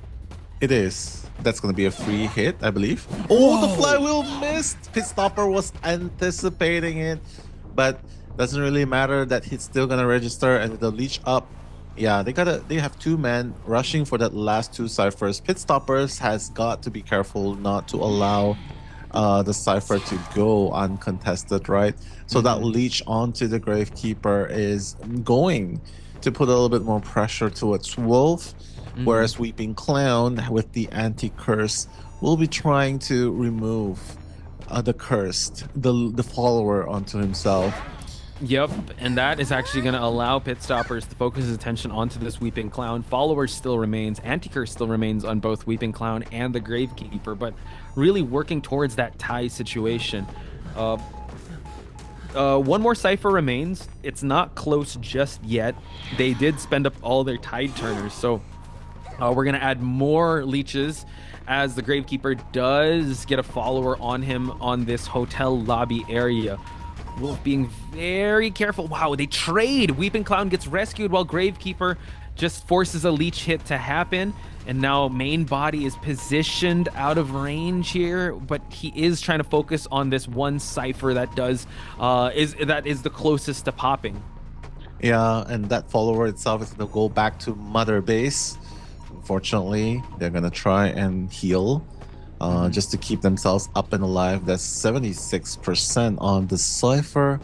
It is. That's going to be a free hit, I believe. Oh, the flywheel missed. Pitstopper was anticipating it, but doesn't really matter. That hit's still going to register, and with the leech up, yeah, they have 2 men rushing for that last 2 ciphers. Pitstoppers has got to be careful not to allow the cipher to go uncontested, right? So that leech onto the Gravekeeper is going to put a little bit more pressure towards Wolf, whereas Weeping Clown with the anti-curse will be trying to remove the cursed, the follower onto himself. Yep, and that is actually going to allow Pitstoppers to focus his attention onto this Weeping Clown. Follower still remains, anti-curse still remains on both Weeping Clown and the Gravekeeper, but really working towards that tie situation. 1 more cipher remains. It's not close just yet. They did spend up all their tide turners, so we're going to add more leeches as the Gravekeeper does get a follower on him on this hotel lobby area. Wolf being very careful. Wow, they trade. Weeping Clown gets rescued while Gravekeeper just forces a leech hit to happen. And now main body is positioned out of range here, but he is trying to focus on this 1 cipher that is the closest to popping. Yeah, and that follower itself is going to go back to Mother Base. Unfortunately, they're going to try and heal just to keep themselves up and alive. That's 76% on the Cypher.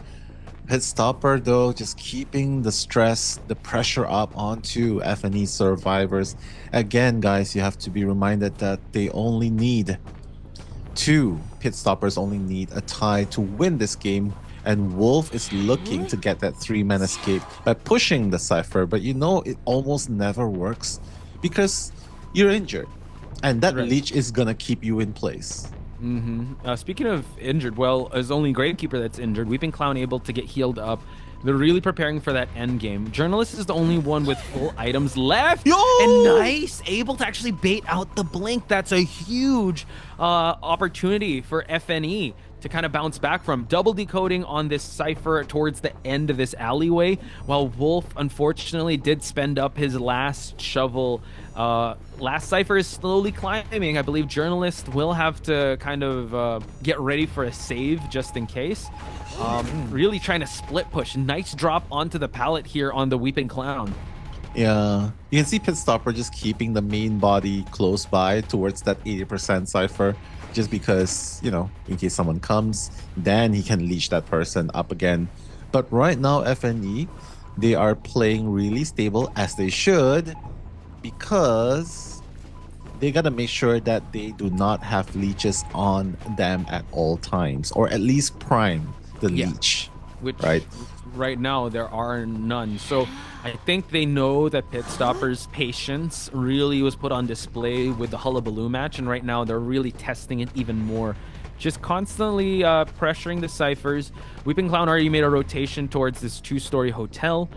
Pitstopper, though, just keeping the stress, the pressure up onto FNE survivors. Again, guys, you have to be reminded that they only need Pitstoppers only need a tie to win this game. And Wolf is looking to get that 3-man escape by pushing the Cypher. But you know, it almost never works because you're injured. And that leech is going to keep you in place. Speaking of injured, well, as only Gravekeeper that's injured, Weeping Clown able to get healed up. They're really preparing for that end game. Journalist is the only one with full items left. Yo! And nice, able to actually bait out the blink. That's a huge opportunity for FNE to kind of bounce back from. Double decoding on this Cypher towards the end of this alleyway, while Wolf unfortunately did spend up his last shovel. Last Cypher is slowly climbing. I believe Journalist will have to kind of get ready for a save just in case. Really trying to split push. Nice drop onto the pallet here on the Weeping Clown. Yeah, you can see Pitstopper just keeping the main body close by towards that 80% Cypher, just because, you know, in case someone comes, then he can leash that person up again. But right now, FNE, they are playing really stable, as they should, because they gotta make sure that they do not have leeches on them at all times, or at least prime the leech. Which right now there are none. So I think they know that Pitstopper's patience really was put on display with the Hullabaloo match, and right now they're really testing it even more. Just constantly pressuring the Cyphers. Weeping Clown already made a rotation towards this 2-story hotel.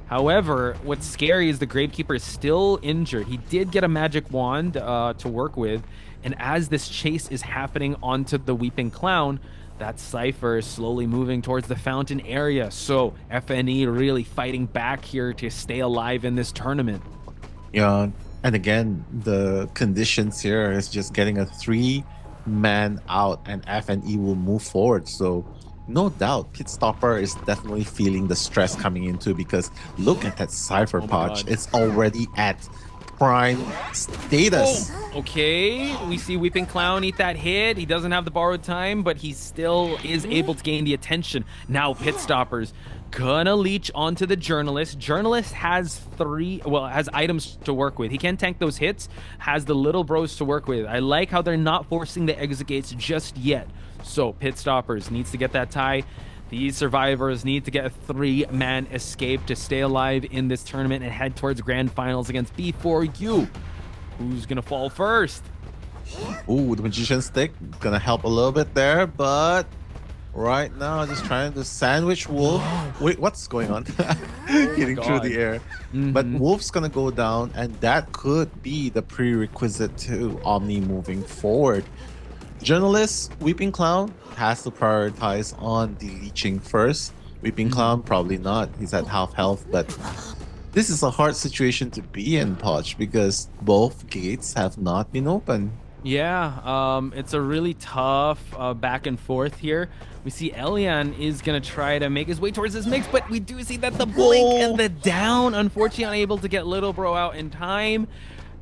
However, what's scary is the Gravekeeper is still injured. He did get a magic wand to work with, and as this chase is happening onto the Weeping Clown, that Cypher is slowly moving towards the fountain area. So FNE really fighting back here to stay alive in this tournament. Yeah, and again, the conditions here is just getting a 3-man out, and FNE will move forward. So no doubt, Pitstopper is definitely feeling the stress coming into, because look at that Cypher Potch. It's already at prime status. Okay, we see Weeping Clown eat that hit. He doesn't have the borrowed time, but he still is able to gain the attention. Now Pitstoppers gonna leech onto the Journalist. Journalist has has items to work with. He can tank those hits, has the little bros to work with. I like how they're not forcing the exit gates just yet. So Pitstoppers needs to get that tie. These survivors need to get a 3-man escape to stay alive in this tournament and head towards grand finals against B4U. Who's gonna fall first? Ooh, the Magician's Stick gonna help a little bit there, but right now just trying to sandwich Wolf. Wait, what's going on? Getting through the air. But Wolf's gonna go down, and that could be the prerequisite to Omni moving forward. Journalist, Weeping Clown has to prioritize on the leeching first. Weeping Clown, probably not. He's at half health, but this is a hard situation to be in, Poch, because both gates have not been open. Yeah, it's a really tough back and forth here. We see Elian is going to try to make his way towards this mix, but we do see that the blink and the down, unfortunately unable to get Little Bro out in time.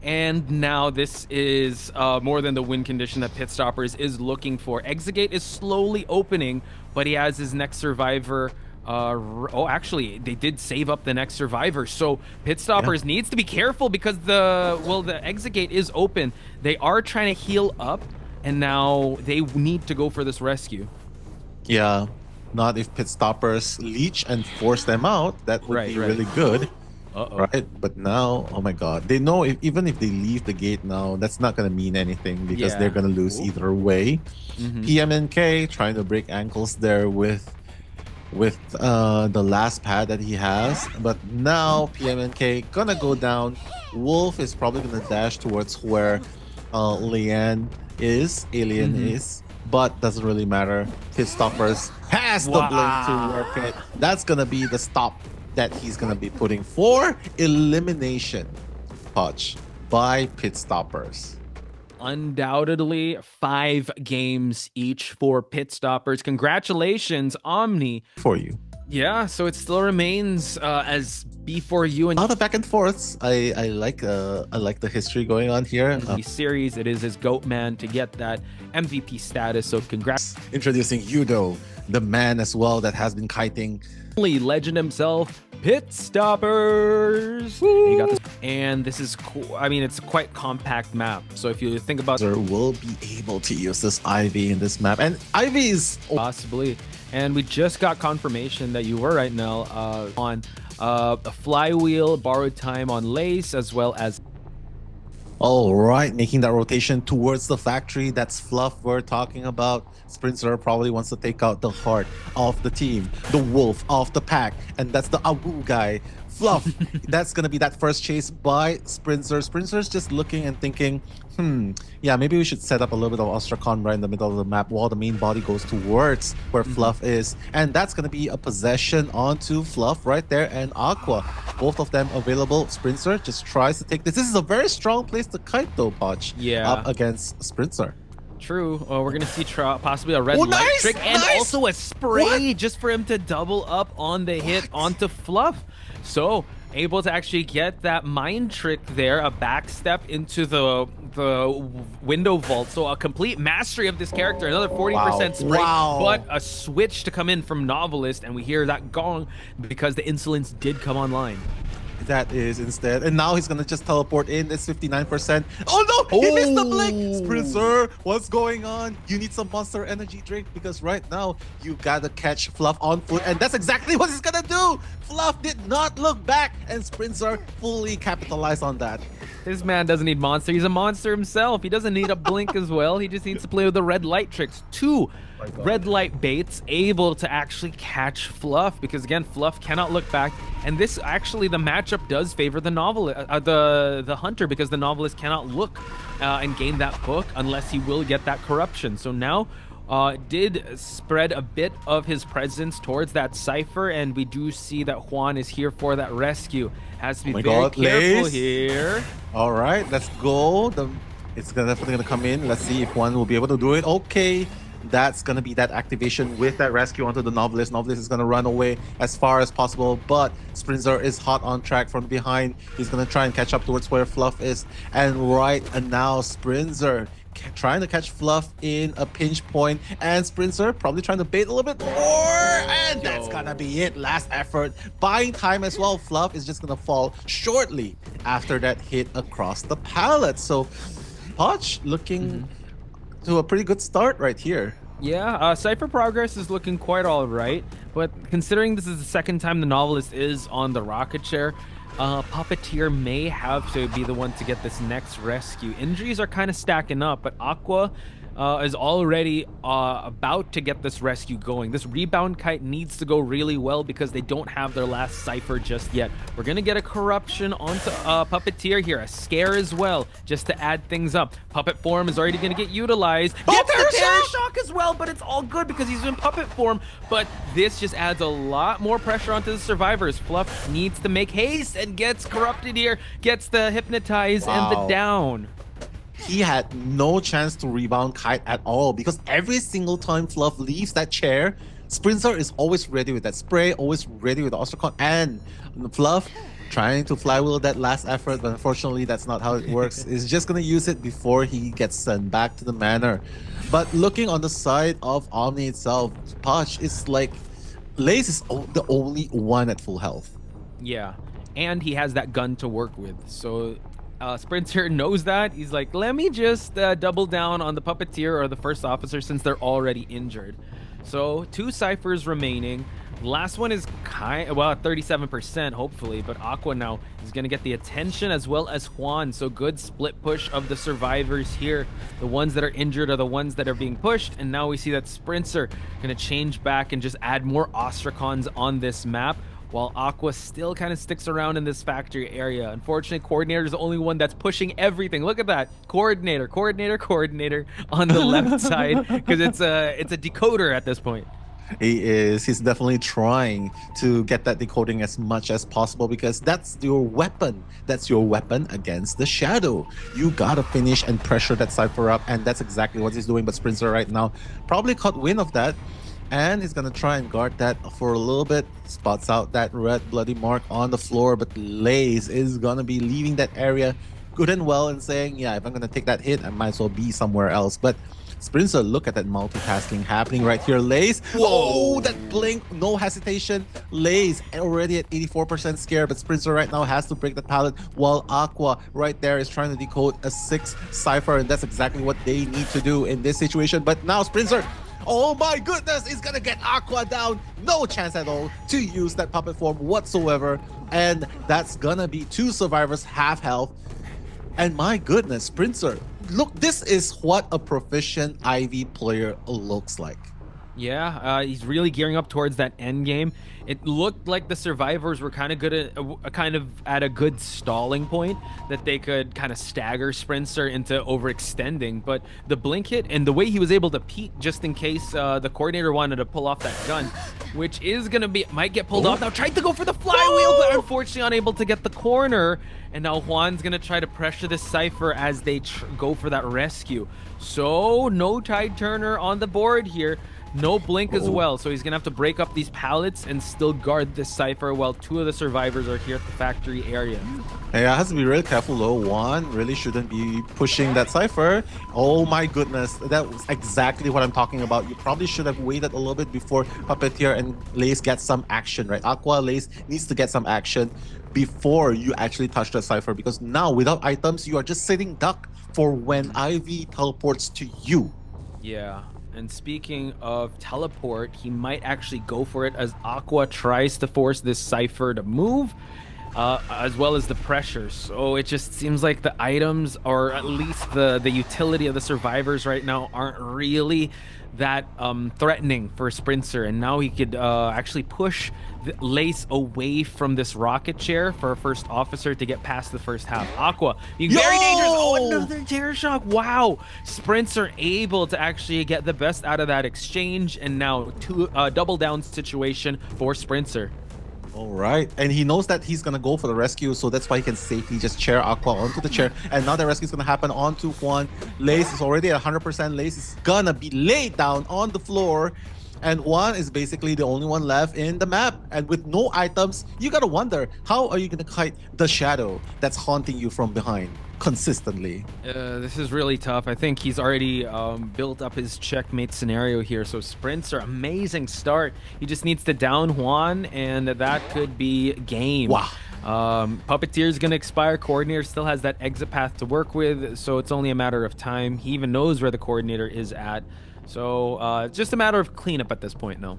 And now this is more than the win condition that Pitstoppers is looking for. Exit gate is slowly opening, but he has his next survivor. Actually, they did save up the next survivor. So Pitstoppers needs to be careful, because the exit gate is open. They are trying to heal up, and now they need to go for this rescue. Yeah, not if Pitstoppers leech and force them out. That would be really good. Right, but now, oh my god, they know even if they leave the gate now, that's not going to mean anything, because they're going to lose either way. PMNK trying to break ankles there with the last pad that he has, but now PMNK gonna go down. Wolf is probably gonna dash towards where Alien is, but doesn't really matter. Pitstoppers has the blink to work it. That's gonna be the stop that he's gonna be putting for elimination touch by Pitstoppers. Undoubtedly 5 games each for Pitstoppers. Congratulations, Omni. For you. Yeah, so it still remains as B4U and a lot of back and forths. I like the history going on here. In the series, it is his Goatman to get that MVP status. So congrats. Introducing Yudo, the man as well that has been kiting. Legend himself, Pitstopers. You got this, and this is cool. I mean, it's a quite compact map. So if you think about, will be able to use this IV in this map, and IV is possibly. And we just got confirmation that you were right now on a flywheel, borrowed time on Lace, as well as. All right, making that rotation towards the factory. That's Fluff we're talking about. Sprintzer probably wants to take out the heart of the team, the wolf of the pack, and that's the Awu guy. Fluff, that's going to be that first chase by Sprintzer. Sprintzer's just looking and thinking, yeah, maybe we should set up a little bit of Ostrakhan right in the middle of the map while the main body goes towards where Fluff is. And that's going to be a possession onto Fluff right there and Aqua. Both of them available. Sprintzer just tries to take this. This is a very strong place to kite though, Poch. Yeah. Up against Sprintzer. True. We're going to see possibly a red light trick and also a spray just for him to double up on the hit onto Fluff. So able to actually get that mind trick there, a back step into the window vault. So a complete mastery of this character, another 40% spray, but a switch to come in from Novelist, and we hear that gong because the insolence did come online. That is instead, and now he's gonna just teleport in. It's 59%. Oh no, he missed the blink. Sprintzer, what's going on? You need some monster energy drink because right now you gotta catch Fluff on foot, and that's exactly what he's gonna do. Fluff did not look back, and Sprintzer fully capitalized on that. This man doesn't need monster. He's a monster himself. He doesn't need a blink as well. He just needs to play with the red light tricks. Two red light baits able to actually catch Fluff, because again, Fluff cannot look back. And this actually, the matchup does favor the the hunter, because the Novelist cannot look and gain that book unless he will get that corruption. So now did spread a bit of his presence towards that cipher, and we do see that Juan is here for that rescue. Has to be very careful here. All right, let's go. It's definitely gonna come in. Let's see if Juan will be able to do it. Okay, that's gonna be that activation with that rescue onto the Novelist. Novelist is gonna run away as far as possible, but Sprintzer is hot on track from behind. He's gonna try and catch up towards where Fluff is, and now Sprintzer trying to catch Fluff in a pinch point, and Sprintzer probably trying to bait a little bit more, and that's gonna be it. Last effort, buying time as well. Fluff is just gonna fall shortly after that hit across the pallet. So Poch looking to a pretty good start right here. Yeah, Cypher progress is looking quite all right, but considering this is the second time the Novelist is on the rocket chair, Puppeteer may have to be the one to get this next rescue. Injuries are kind of stacking up, but Aqua is already about to get this rescue going. This rebound kite needs to go really well because they don't have their last cipher just yet. We're going to get a corruption onto Puppeteer here, a scare as well, just to add things up. Puppet form is already going to get utilized. Gets the Terror Shock as well, but it's all good because he's in puppet form. But this just adds a lot more pressure onto the survivors. Fluff needs to make haste and gets corrupted here, gets the hypnotize and the down. He had no chance to rebound Kite at all because every single time Fluff leaves that chair, Sprintzer is always ready with that spray, always ready with the Ostrakhan, and Fluff trying to flywheel that last effort, but unfortunately that's not how it works. He's just going to use it before he gets sent back to the manor. But looking on the side of Omni itself, Poch is like, Lace is the only one at full health. Yeah, and he has that gun to work with, so Sprintzer knows that. He's like, let me just double down on the Puppeteer or the first officer since they're already injured. So 2 ciphers remaining. Last one is well, 37% hopefully, but Aqua now is going to get the attention as well as Juan. So good split push of the survivors here. The ones that are injured are the ones that are being pushed, and now we see that Sprintzer going to change back and just add more Ostrakhans on this map, while Aqua still kind of sticks around in this factory area. Unfortunately, Coordinator is the only one that's pushing everything. Look at that. Coordinator on the left side, because it's a decoder at this point. He is. He's definitely trying to get that decoding as much as possible because that's your weapon. That's your weapon against the shadow. You gotta finish and pressure that cipher up, and that's exactly what he's doing. But Sprintzer right now probably caught wind of that. And he's gonna try and guard that for a little bit. Spots out that red bloody mark on the floor, but Lace is gonna be leaving that area good and well and saying, yeah, if I'm gonna take that hit, I might as well be somewhere else. But Sprintzer, look at that multitasking happening right here. Lace, whoa, that blink, no hesitation. Lace already at 84% scared, but Sprintzer right now has to break the pallet, while Aqua right there is trying to decode a 6 cipher, and that's exactly what they need to do in this situation. But now Sprintzer, oh my goodness, is gonna get Aqua down. No chance at all to use that puppet form whatsoever. And that's gonna be 2 survivors, half health. And my goodness, Sprintzer, look, this is what a proficient IV player looks like. Yeah, he's really gearing up towards that end game. It looked like the survivors were kind of good at a good stalling point, that they could kind of stagger Sprintzer into overextending. But the blink hit and the way he was able to peek just in case the coordinator wanted to pull off that gun, which is gonna be might get pulled off now. Tried to go for the flywheel, but unfortunately unable to get the corner. And now Juan's gonna try to pressure this cipher as they go for that rescue. So no tide turner on the board here. No blink as well, so he's gonna have to break up these pallets and still guard this cipher while 2 of the survivors are here at the factory area. Yeah, has to be really careful though. One really shouldn't be pushing that cipher. Oh my goodness, that was exactly what I'm talking about. You probably should have waited a little bit before Puppeteer and Lace get some action, right? Aqua, Lace needs to get some action before you actually touch the cipher, because now without items, you are just sitting duck for when IV teleports to you. Yeah. And speaking of teleport, he might actually go for it as Aqua tries to force this cipher to move, as well as the pressure. So it just seems like the items, or at least the utility of the survivors right now, aren't really that threatening for Sprintzer. And now he could actually push the Lace away from this rocket chair for a first officer to get past the first half. Aqua being very dangerous. Oh, another terror shock. Wow. Sprintzer able to actually get the best out of that exchange, and now 2 double down situation for Sprintzer. All right, and he knows that he's gonna go for the rescue, so that's why he can safely just chair Aqua onto the chair. And now the rescue is gonna happen onto Juan. Lace is already at 100%. Lace is gonna be laid down on the floor, and Juan is basically the only one left in the map. And with no items, you gotta wonder, how are you gonna kite the shadow that's haunting you from behind consistently? This is really tough. I think he's already built up his checkmate scenario here. So Sprintzer, amazing start. He just needs to down Juan, and that could be game. Wow. Puppeteer is going to expire. Coordinator still has that exit path to work with, so it's only a matter of time. He even knows where the coordinator is at. So it's just a matter of cleanup at this point now.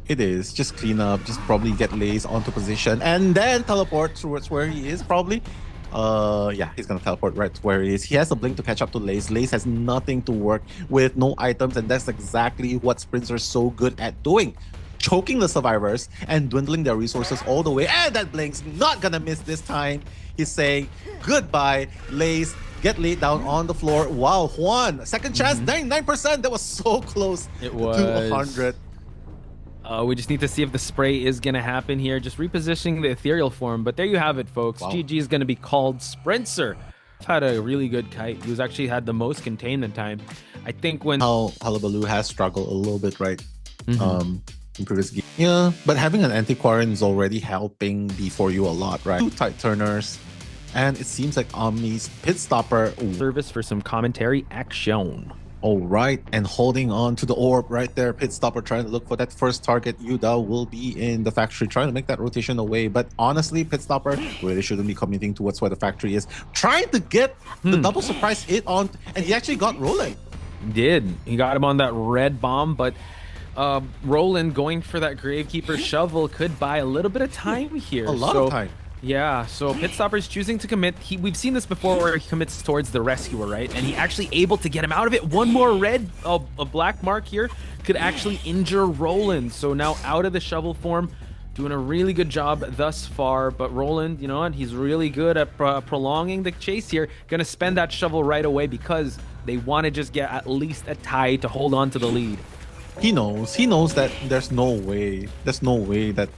It is. Just clean up. Just probably get Lace onto position and then teleport towards where he is probably. Yeah, he's gonna teleport right to where he is. He has a blink to catch up to Lace. Lace has nothing to work with, no items, and that's exactly what Sprintzer is so good at doing. Choking the survivors and dwindling their resources all the way. And that blink's not gonna miss this time. He's saying goodbye, Lace. Get laid down on the floor. Wow, Juan, second chance, 99%. That was so close to 100. We just need to see if the spray is going to happen here. Just repositioning the ethereal form. But there you have it, folks. Wow. GG is going to be called Sprintzer. Had a really good kite. He was actually had the most containment time. I think when Hullabaloo has struggled a little bit, right? In previous game. Yeah, but having an anti-quarren is already helping B4U a lot, right? 2 tight turners. And it seems like Omni's Pitstopper service for some commentary action. All right, and holding on to the orb right there. Pitstopper trying to look for that first target. Yuda will be in the factory trying to make that rotation away. But honestly, Pitstopper really shouldn't be committing towards where the factory is. Trying to get the double surprise hit on, and he actually got rolling. He did. He got him on that red bomb, but Roland going for that Gravekeeper shovel could buy a little bit of time here. A lot of time. Yeah, so Pitstopper is choosing to commit. We've seen this before where he commits towards the rescuer, right? And he actually able to get him out of it. One more red, a black mark here could actually injure Roland. So now out of the shovel form, doing a really good job thus far. But Roland, you know what? He's really good at prolonging the chase here. Gonna spend that shovel right away because they want to just get at least a tie to hold on to the lead. He knows that there's no way that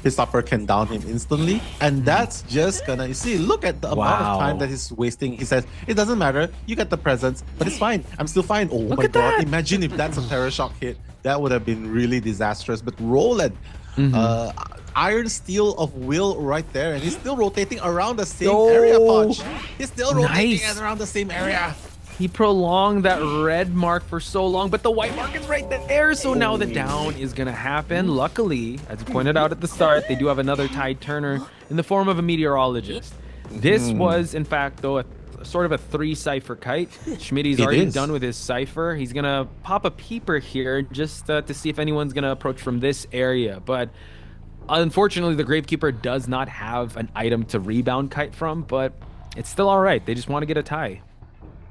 Pitstopper can down him instantly, and that's just gonna, you see, look at the amount of time that he's wasting. He says, it doesn't matter, you get the presents, but it's fine, I'm still fine. Oh my god, imagine if that's a terror shock hit. that would have been really disastrous. But Roland, Iron Steel of Will right there, and he's still rotating around the same area, Punch. He's still rotating around the same area. He prolonged that red mark for so long, but the white mark is right there. So now the down is going to happen. Luckily, as you pointed out at the start, they do have another tide turner in the form of a meteorologist. This was, in fact, though, sort of a 3 cipher kite. Schmitty's already done with his cipher. He's going to pop a peeper here just to see if anyone's going to approach from this area. But unfortunately, the Gravekeeper does not have an item to rebound kite from, but it's still all right. They just want to get a tie.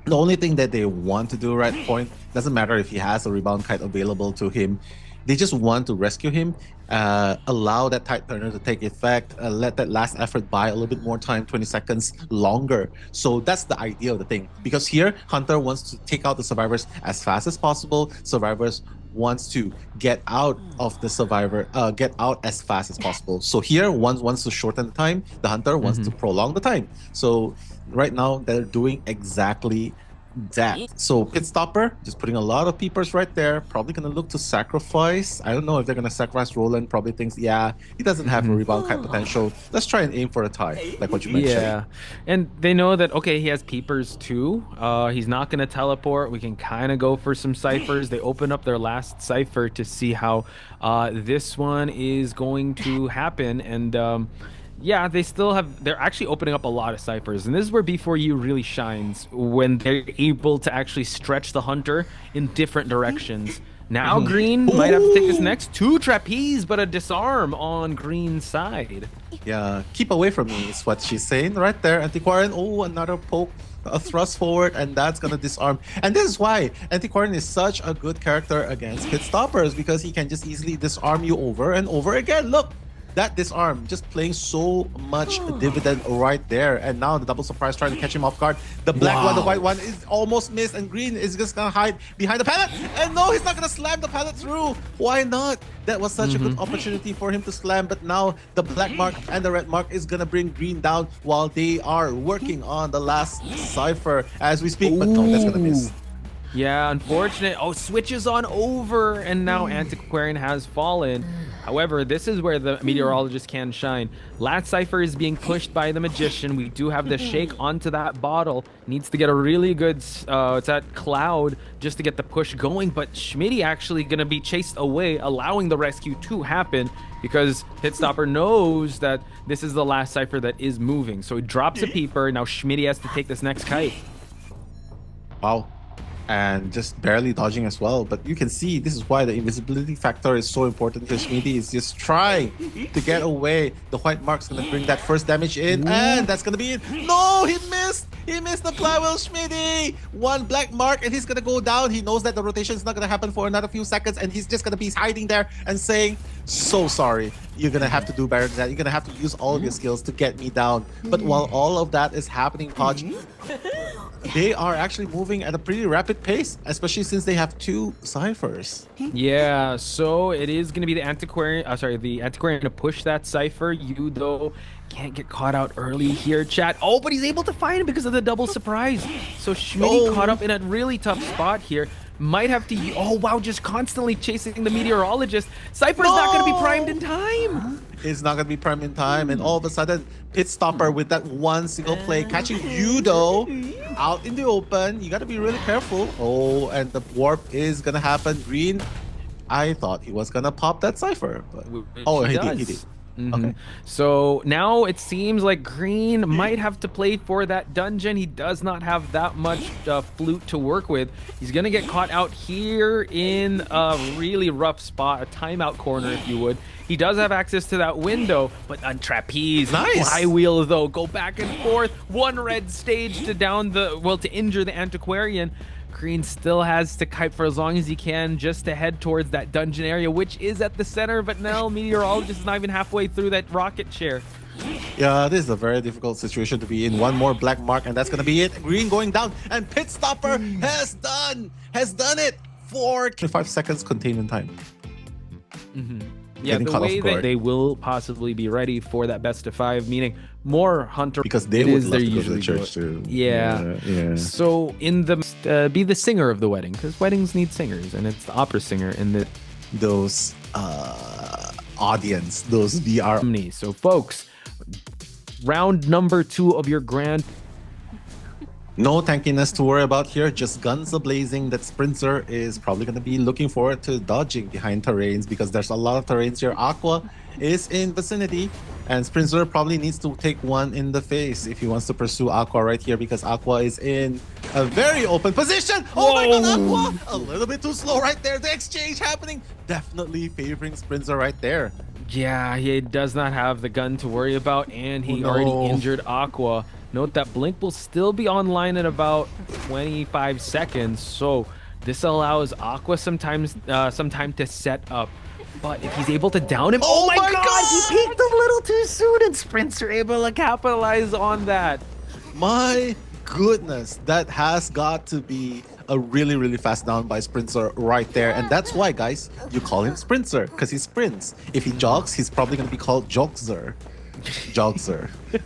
The only thing that they want to do right point, doesn't matter if he has a rebound kite available to him, they just want to rescue him, allow that tide turner to take effect, let that last effort buy a little bit more time, 20 seconds longer. So that's the idea of the thing. Because here, Hunter wants to take out the survivors as fast as possible. Survivors wants to get out of the survivor, get out as fast as possible. So here, one wants to shorten the time, the Hunter wants to prolong the time. So right now, they're doing exactly that. So Pitstopper just putting a lot of peepers right there, probably gonna look to sacrifice. I don't know if they're gonna sacrifice. Roland probably thinks, yeah, he doesn't have a rebound kite potential, let's try and aim for a tie, like what you mentioned. Yeah, and they know that, okay, he has peepers too. He's not gonna teleport. We can kind of go for some ciphers. They open up their last cipher to see how this one is going to happen. And yeah, they're actually opening up a lot of ciphers, and this is where B4U really shines, when they're able to actually stretch the Hunter in different directions. Now Green might have to take this next 2 trapeze, but a disarm on Green's side. Yeah, keep away from me is what she's saying right there. Antiquarian, another poke, a thrust forward, and that's gonna disarm. And this is why Antiquarian is such a good character against Pitstopers, because he can just easily disarm you over and over again. Look, that disarm just playing so much dividend right there. And now the double surprise trying to catch him off guard. The black one, the white one is almost missed, and Green is just gonna hide behind the pallet. And no, he's not gonna slam the pallet through. Why not? That was such a good opportunity for him to slam, but now the black mark and the red mark is gonna bring Green down while they are working on the last cipher as we speak. But no, that's gonna miss. Yeah, unfortunate. Oh, switches on over, and now Antiquarian has fallen. However, this is where the meteorologist can shine. Last cipher is being pushed by the magician. We do have the shake onto that bottle. Needs to get a really good it's that cloud just to get the push going, but Schmitty actually gonna be chased away, allowing the rescue to happen, because Pitstopper knows that this is the last cipher that is moving. So he drops a peeper. Now Schmitty has to take this next kite. Wow. And just barely dodging as well. But you can see this is why the invisibility factor is so important, because Schmitty is just trying to get away. The white mark's gonna bring that first damage in, and that's gonna be it. No, he missed! He missed the flywheel, Schmitty! One black mark, and he's gonna go down. He knows that the rotation is not gonna happen for another few seconds, and he's just gonna be hiding there and saying, so sorry, you're gonna have to do better than that. You're gonna have to use all of your skills to get me down. But while all of that is happening, Podge, they are actually moving at a pretty rapid pace, especially since they have 2 ciphers. Yeah, so it is going to be the Antiquarian, the Antiquarian to push that cipher. You, though, can't get caught out early here, chat. Oh, but he's able to find him because of the double surprise. So Schmitty caught up in a really tough spot here. Might have to, oh wow, just constantly chasing the meteorologist. Cypher's not going to be primed in time. It's not going to be primed in time, and all of a sudden, Pitstopper with that one single play, catching Yudo out in the open. You got to be really careful. Oh, and the warp is going to happen. Green, I thought he was going to pop that cipher. But, he did. Okay. So now it seems like Green might have to play for that dungeon. He does not have that much flute to work with. He's going to get caught out here in a really rough spot, a timeout corner, if you would. He does have access to that window, but on trapeze, flywheel though, go back and forth. One red stage to to injure the Antiquarian. Green still has to kite for as long as he can just to head towards that dungeon area, which is at the center, but now Meteorologist is not even halfway through that rocket chair. Yeah, this is a very difficult situation to be in. One more black mark, and that's going to be it. Green going down, and Pitstopper has done it for 5 seconds containment time. Yeah, the way that they will possibly be ready for that best of 5, meaning more Hunter because they would love to go to the church too. Yeah. So in the be the singer of the wedding, because weddings need singers, and it's the opera singer in the those audience, those VR. So folks, round number 2 of your grand. No tankiness to worry about here, just guns a-blazing. That Sprintzer is probably going to be looking forward to dodging behind terrains because there's a lot of terrains here. Aqua is in vicinity, and Sprintzer probably needs to take one in the face if he wants to pursue Aqua right here because Aqua is in a very open position. Oh my god, Aqua! A little bit too slow right there. The exchange happening. Definitely favoring Sprintzer right there. Yeah, he does not have the gun to worry about, and he already injured Aqua. Note that Blink will still be online in about 25 seconds, so this allows Aqua some time to set up. But if he's able to down him, oh my god, he peeked a little too soon, and Sprintzer able to capitalize on that. My goodness, that has got to be a really, really fast down by Sprintzer right there. And that's why, guys, you call him Sprintzer, because he sprints. If he jogs, he's probably going to be called Jogzer.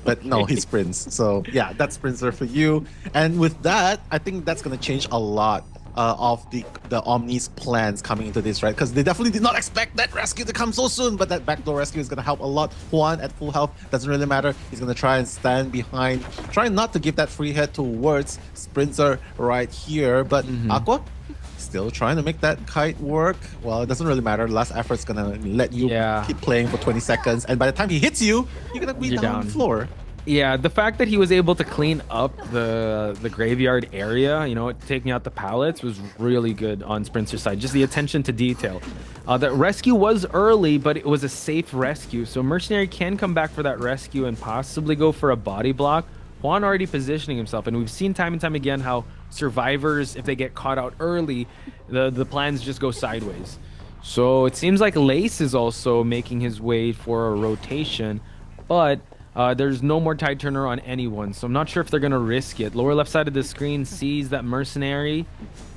But no, he sprints. So yeah, that's Sprintzer for you. And with that, I think that's going to change a lot of the Omni's plans coming into this, right? Because they definitely did not expect that rescue to come so soon, but that backdoor rescue is going to help a lot. Juan at full health, doesn't really matter. He's going to try and stand behind, try not to give that free hit towards Sprintzer right here. But Aqua still trying to make that kite work. Well, it doesn't really matter. Last effort's going to let you keep playing for 20 seconds. And by the time he hits you, you're going to be down on the floor. Yeah, the fact that he was able to clean up the graveyard area, you know, taking out the pallets was really good on Sprintzer's side. Just the attention to detail. The rescue was early, but it was a safe rescue. So Mercenary can come back for that rescue and possibly go for a body block. Juan already positioning himself, and we've seen time and time again how survivors, if they get caught out early, the plans just go sideways. So it seems like Lace is also making his way for a rotation, but there's no more tide turner on anyone, so I'm not sure if they're going to risk it. Lower left side of the screen sees that Mercenary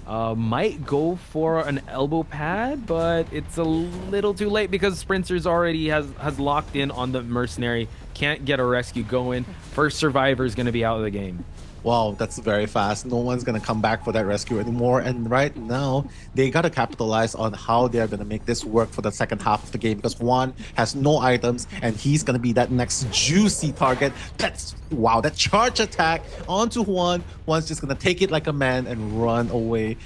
might go for an elbow pad, but it's a little too late because Sprintzer's already has locked in on the Mercenary. Can't get a rescue going. First survivor is going to be out of the game. Wow, that's very fast. No one's going to come back for that rescue anymore. And right now, they got to capitalize on how they're going to make this work for the second half of the game because Juan has no items and he's going to be that next juicy target. Wow, that charge attack onto Juan. Juan's just going to take it like a man and run away.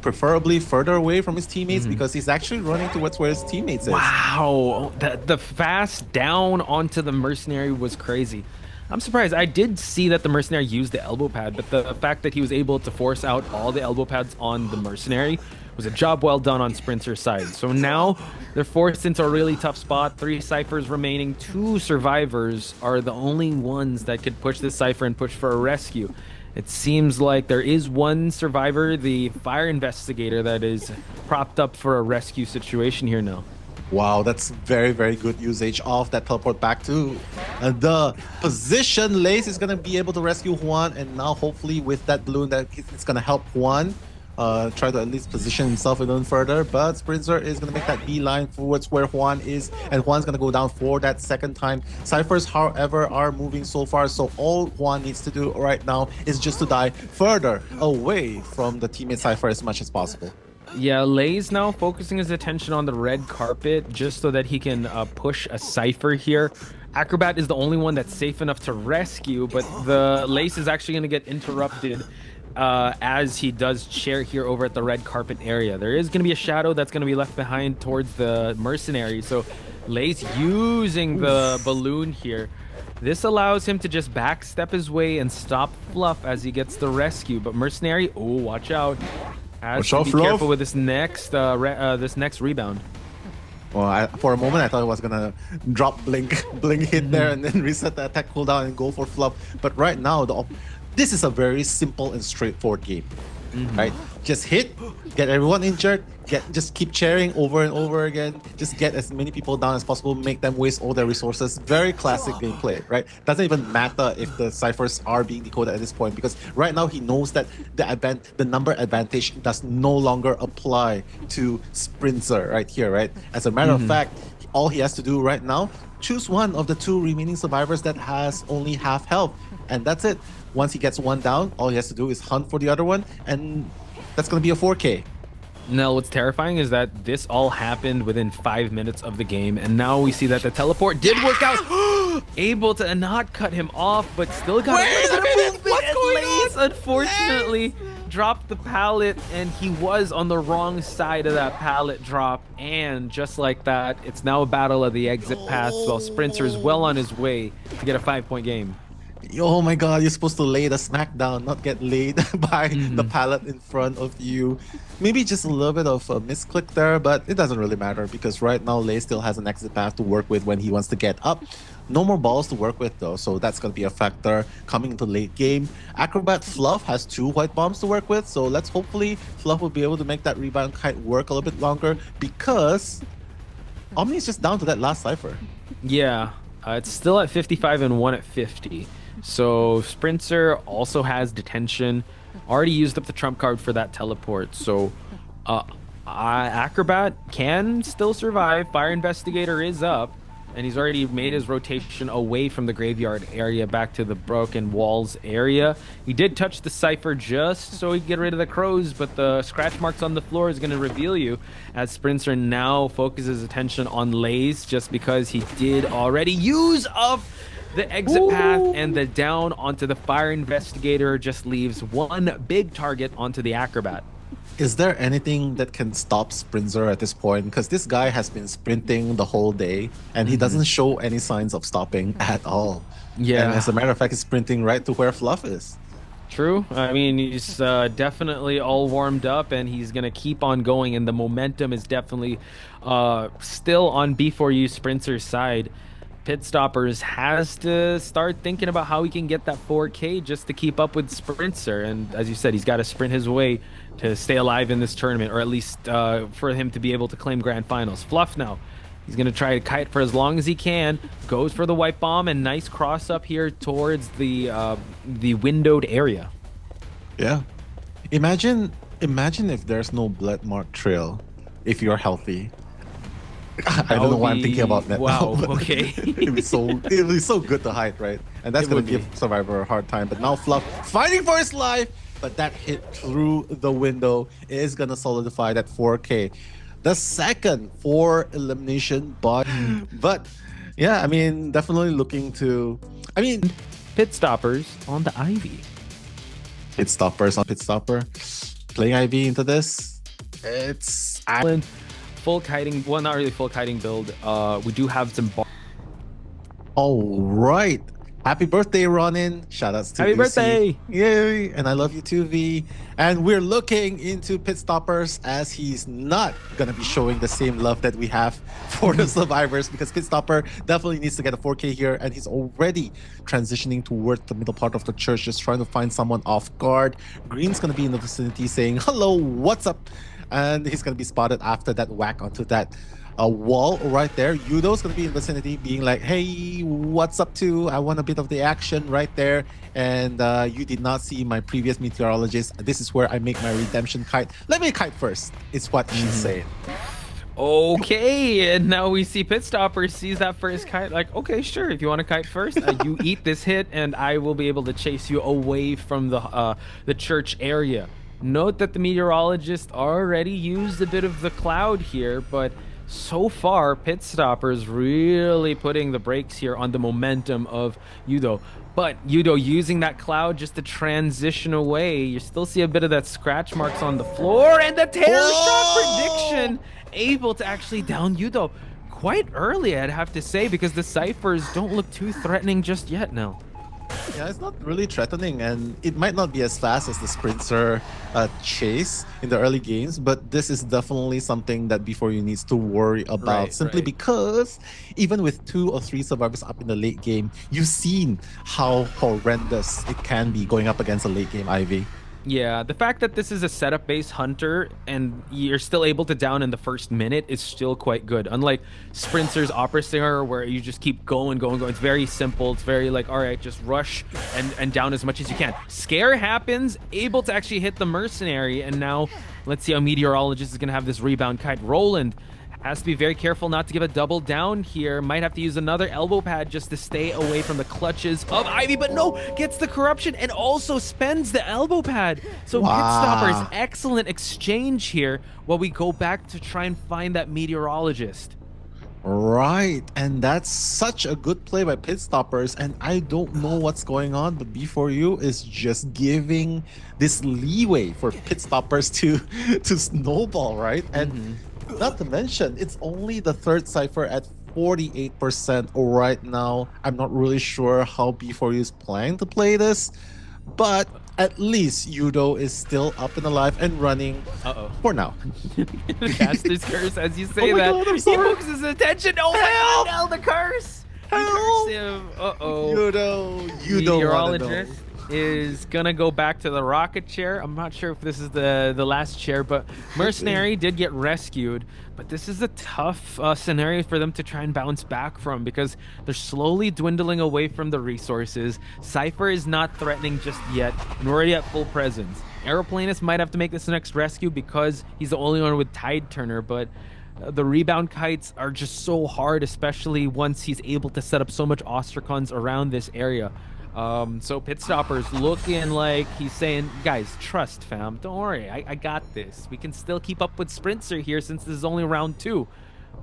Preferably further away from his teammates because he's actually running towards where his teammates is. Wow, the fast down onto the Mercenary was crazy. I'm surprised. I did see that the Mercenary used the elbow pad, but the fact that he was able to force out all the elbow pads on the Mercenary was a job well done on Sprintzer's side. So now they're forced into a really tough spot. 3 ciphers remaining. 2 survivors are the only ones that could push this cipher and push for a rescue. It seems like there is one survivor, the fire investigator, that is propped up for a rescue situation here now. Wow, that's very, very good usage of that teleport back to the position. Lace is going to be able to rescue Juan, and now hopefully with that balloon, that it's going to help Juan try to at least position himself a little further. But Sprintzer is going to make that beeline towards where Juan is, and Juan's going to go down for that second time. Ciphers, however, are moving so far, so all Juan needs to do right now is just to die further away from the teammate Cypher as much as possible. Yeah, Lay's now focusing his attention on the red carpet just so that he can push a cipher here. Acrobat is the only one that's safe enough to rescue, but the Lace is actually going to get interrupted as he does chair here over at the red carpet area. There is going to be a shadow that's going to be left behind towards the Mercenary, so Lace using the balloon here. This allows him to just backstep his way and stop Fluff as he gets the rescue, but Mercenary, oh, watch out. Has to be careful with this next rebound. Well, for a moment I thought it was gonna drop blink hit there and then reset the attack cooldown and go for Fluff. But right now, this is a very simple and straightforward game, right? Just hit, get everyone injured, just keep cheering over and over again. Just get as many people down as possible, make them waste all their resources. Very classic gameplay, right? Doesn't even matter if the ciphers are being decoded at this point because right now he knows that the number advantage does no longer apply to Sprintzer right here, right? As a matter of fact, all he has to do right now choose one of the 2 remaining survivors that has only half health, and that's it. Once he gets one down, all he has to do is hunt for the other one, and that's going to be a 4K. Now, what's terrifying is that this all happened within 5 minutes of the game, and now we see that the teleport did work out. Able to not cut him off, but still got a movement. What's going on? Unfortunately, dropped the pallet, and he was on the wrong side of that pallet drop, and just like that, it's now a battle of the exit paths while Sprintzer is well on his way to get a 5-point game. Oh my god, you're supposed to lay the smackdown, not get laid by the pallet in front of you. Maybe just a little bit of a misclick there, but it doesn't really matter because right now Lei still has an exit path to work with when he wants to get up. No more balls to work with though, so that's going to be a factor coming into late game. Acrobat Fluff has 2 white bombs to work with, so let's hopefully Fluff will be able to make that rebound kite work a little bit longer because Omni is just down to that last cipher. Yeah, it's still at 55 and 1 at 50. So Sprintzer also has detention, already used up the trump card for that teleport. So Acrobat can still survive. Fire Investigator is up, and he's already made his rotation away from the graveyard area back to the broken walls area. He did touch the cipher just so he could get rid of the crows, but the scratch marks on the floor is going to reveal you as Sprintzer now focuses attention on Lei's just because he did already use up the exit path, and the down onto the Fire Investigator just leaves one big target onto the Acrobat. Is there anything that can stop Sprintzer at this point? Because this guy has been sprinting the whole day, and he doesn't show any signs of stopping at all. Yeah. And as a matter of fact, he's sprinting right to where Fluff is. True. I mean, he's definitely all warmed up, and he's going to keep on going, and the momentum is definitely still on B4U Sprintzer's side. Pitstopers has to start thinking about how he can get that 4K just to keep up with Sprintzer. And as you said, he's got to sprint his way to stay alive in this tournament, or at least for him to be able to claim grand finals. Fluff now. He's going to try to kite for as long as he can. Goes for the white bomb, and nice cross up here towards the windowed area. Yeah. Imagine if there's no blood mark trail if you're healthy. I don't know why I'm thinking about that. Wow, okay. It'd be so good to hide, right? And that's going to give Survivor a hard time. But now Fluff fighting for his life, but that hit through the window is going to solidify that 4K. The second 4 elimination bot. But yeah, I mean, definitely looking to... I mean... Pitstoppers on the Ivy. Pitstoppers on Pitstopper. Playing Ivy into this. It's... Full kiting, well, not really full kiting build. We do have some all right, happy birthday, Ronin. Shout outs to happy Lucy. Birthday, yay, and I love you too, V. And we're looking into Pitstoppers as he's not gonna be showing the same love that we have for the survivors, because Pitstopper definitely needs to get a 4K here, and he's already transitioning towards the middle part of the church, just trying to find someone off guard. Green's gonna be in the vicinity saying hello, what's up, and he's going to be spotted after that whack onto that wall right there. Yudo's going to be in the vicinity being like, hey, what's up too? I want a bit of the action right there. And you did not see my previous meteorologist. This is where I make my redemption kite. Let me kite first, is what she's saying. Okay, and now we see Pitstopper sees that first kite, like, okay, sure, if you want to kite first, you eat this hit, and I will be able to chase you away from the church area. Note that the meteorologist already used a bit of the cloud here, but so far, Pitstopper's really putting the brakes here on the momentum of Yudo. But Yudo using that cloud just to transition away. You still see a bit of that scratch marks on the floor, and the tail shot prediction able to actually down Yudo quite early, I'd have to say, because the ciphers don't look too threatening just yet now. Yeah, it's not really threatening, and it might not be as fast as the Sprintzer chase in the early games, but this is definitely something that B4U needs to worry about, simply because even with 2 or 3 survivors up in the late game, you've seen how horrendous it can be going up against a late game Ivy. Yeah, the fact that this is a setup-based hunter and you're still able to down in the first minute is still quite good. Unlike Sprintzer's Opera Singer, where you just keep going. It's very simple. It's very like, all right, just rush and down as much as you can. Scare happens, able to actually hit the mercenary, and now let's see how Meteorologist is going to have this rebound kite. Roland Has to be very careful not to give a double down here. Might have to use another elbow pad just to stay away from the clutches of Ivy, but no, gets the corruption and also spends the elbow pad. So Pitstopers, excellent exchange here while we go back to try and find that meteorologist. Right, and that's such a good play by Pitstopers, and I don't know what's going on, but B4U is just giving this leeway for Pitstopers to snowball, right? And not to mention, it's only the third cipher at 48% right now. I'm not really sure how B4U is planning to play this, but at least Yudo is still up and alive and running for now. Caster's curse, as you say that. God, I'm sorry. He focuses his attention. Oh my God, now the curse. Help! Yudo Meteorologist is gonna go back to the rocket chair. I'm not sure if this is the last chair, but Mercenary did get rescued. But this is a tough scenario for them to try and bounce back from, because they're slowly dwindling away from the resources. Cypher is not threatening just yet, and we're already at full presence. Aeroplanist might have to make this next rescue because he's the only one with Tide Turner, but the rebound kites are just so hard, especially once he's able to set up so much Ostracons around this area. So Pitstopers looking like he's saying, guys, trust, fam. Don't worry, I got this. We can still keep up with Sprintzer here since this is only round 2.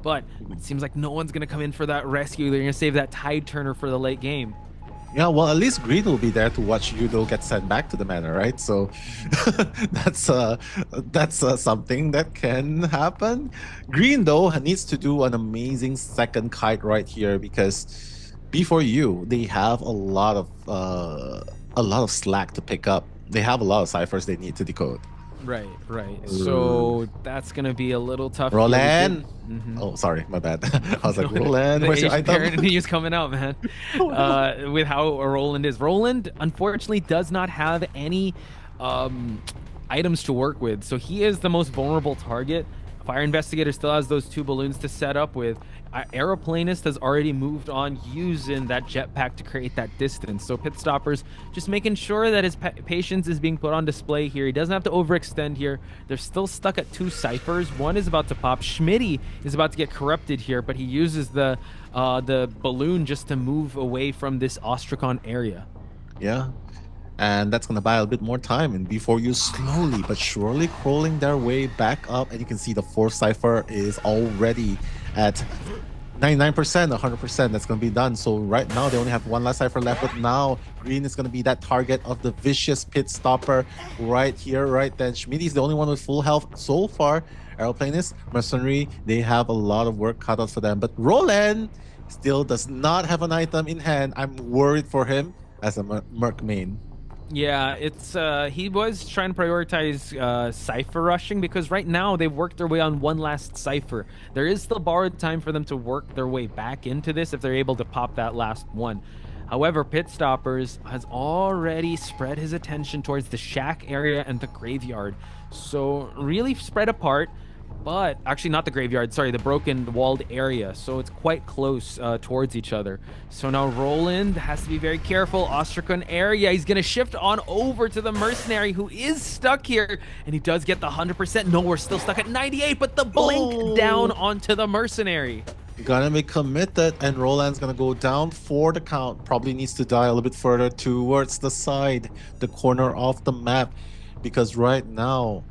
But it seems like no one's going to come in for that rescue. They're going to save that Tide Turner for the late game. Yeah, well, at least Green will be there to watch Yudo get sent back to the manor, right? So that's something that can happen. Green, though, needs to do an amazing second kite right here, because B4U, they have a lot of slack to pick up. They have a lot of ciphers they need to decode. Right. So that's gonna be a little tough. Roland. Oh, sorry, my bad. I was like, Roland, where's your item? He's coming out, man. With how Roland is. Roland, unfortunately, does not have any items to work with, so he is the most vulnerable target. Fire Investigator still has those 2 balloons to set up with. Aeroplanist has already moved on using that jetpack to create that distance. So Pitstopers just making sure that his patience is being put on display here. He doesn't have to overextend here. They're still stuck at 2 ciphers. One is about to pop. Schmitty is about to get corrupted here, but he uses the balloon just to move away from this Ostracon area. Yeah. And that's going to buy a bit more time. And B4U slowly but surely crawling their way back up. And you can see the 4th cipher is already at 99%, 100%. That's going to be done. So right now, they only have 1 last cipher left. But now, Green is going to be that target of the vicious Pitstopper right here, right then. Schmitty is the only one with full health so far. Aeroplanist, Mercenary, they have a lot of work cut out for them. But Roland still does not have an item in hand. I'm worried for him as a Merc main. Yeah, it's he was trying to prioritize cipher rushing, because right now they've worked their way on 1 last cipher. There is still borrowed time for them to work their way back into this if they're able to pop that last one. However, Pitstopers has already spread his attention towards the shack area and the graveyard. So really spread apart. But actually not the graveyard, sorry, the broken walled area. So it's quite close towards each other. So now Roland has to be very careful. Ostracon area, he's going to shift on over to the Mercenary, who is stuck here. And he does get the 100%. No, we're still stuck at 98, but the blink down onto the Mercenary. Gonna be committed, and Roland's gonna go down for the count. Probably needs to die a little bit further towards the side, the corner of the map. Because right now,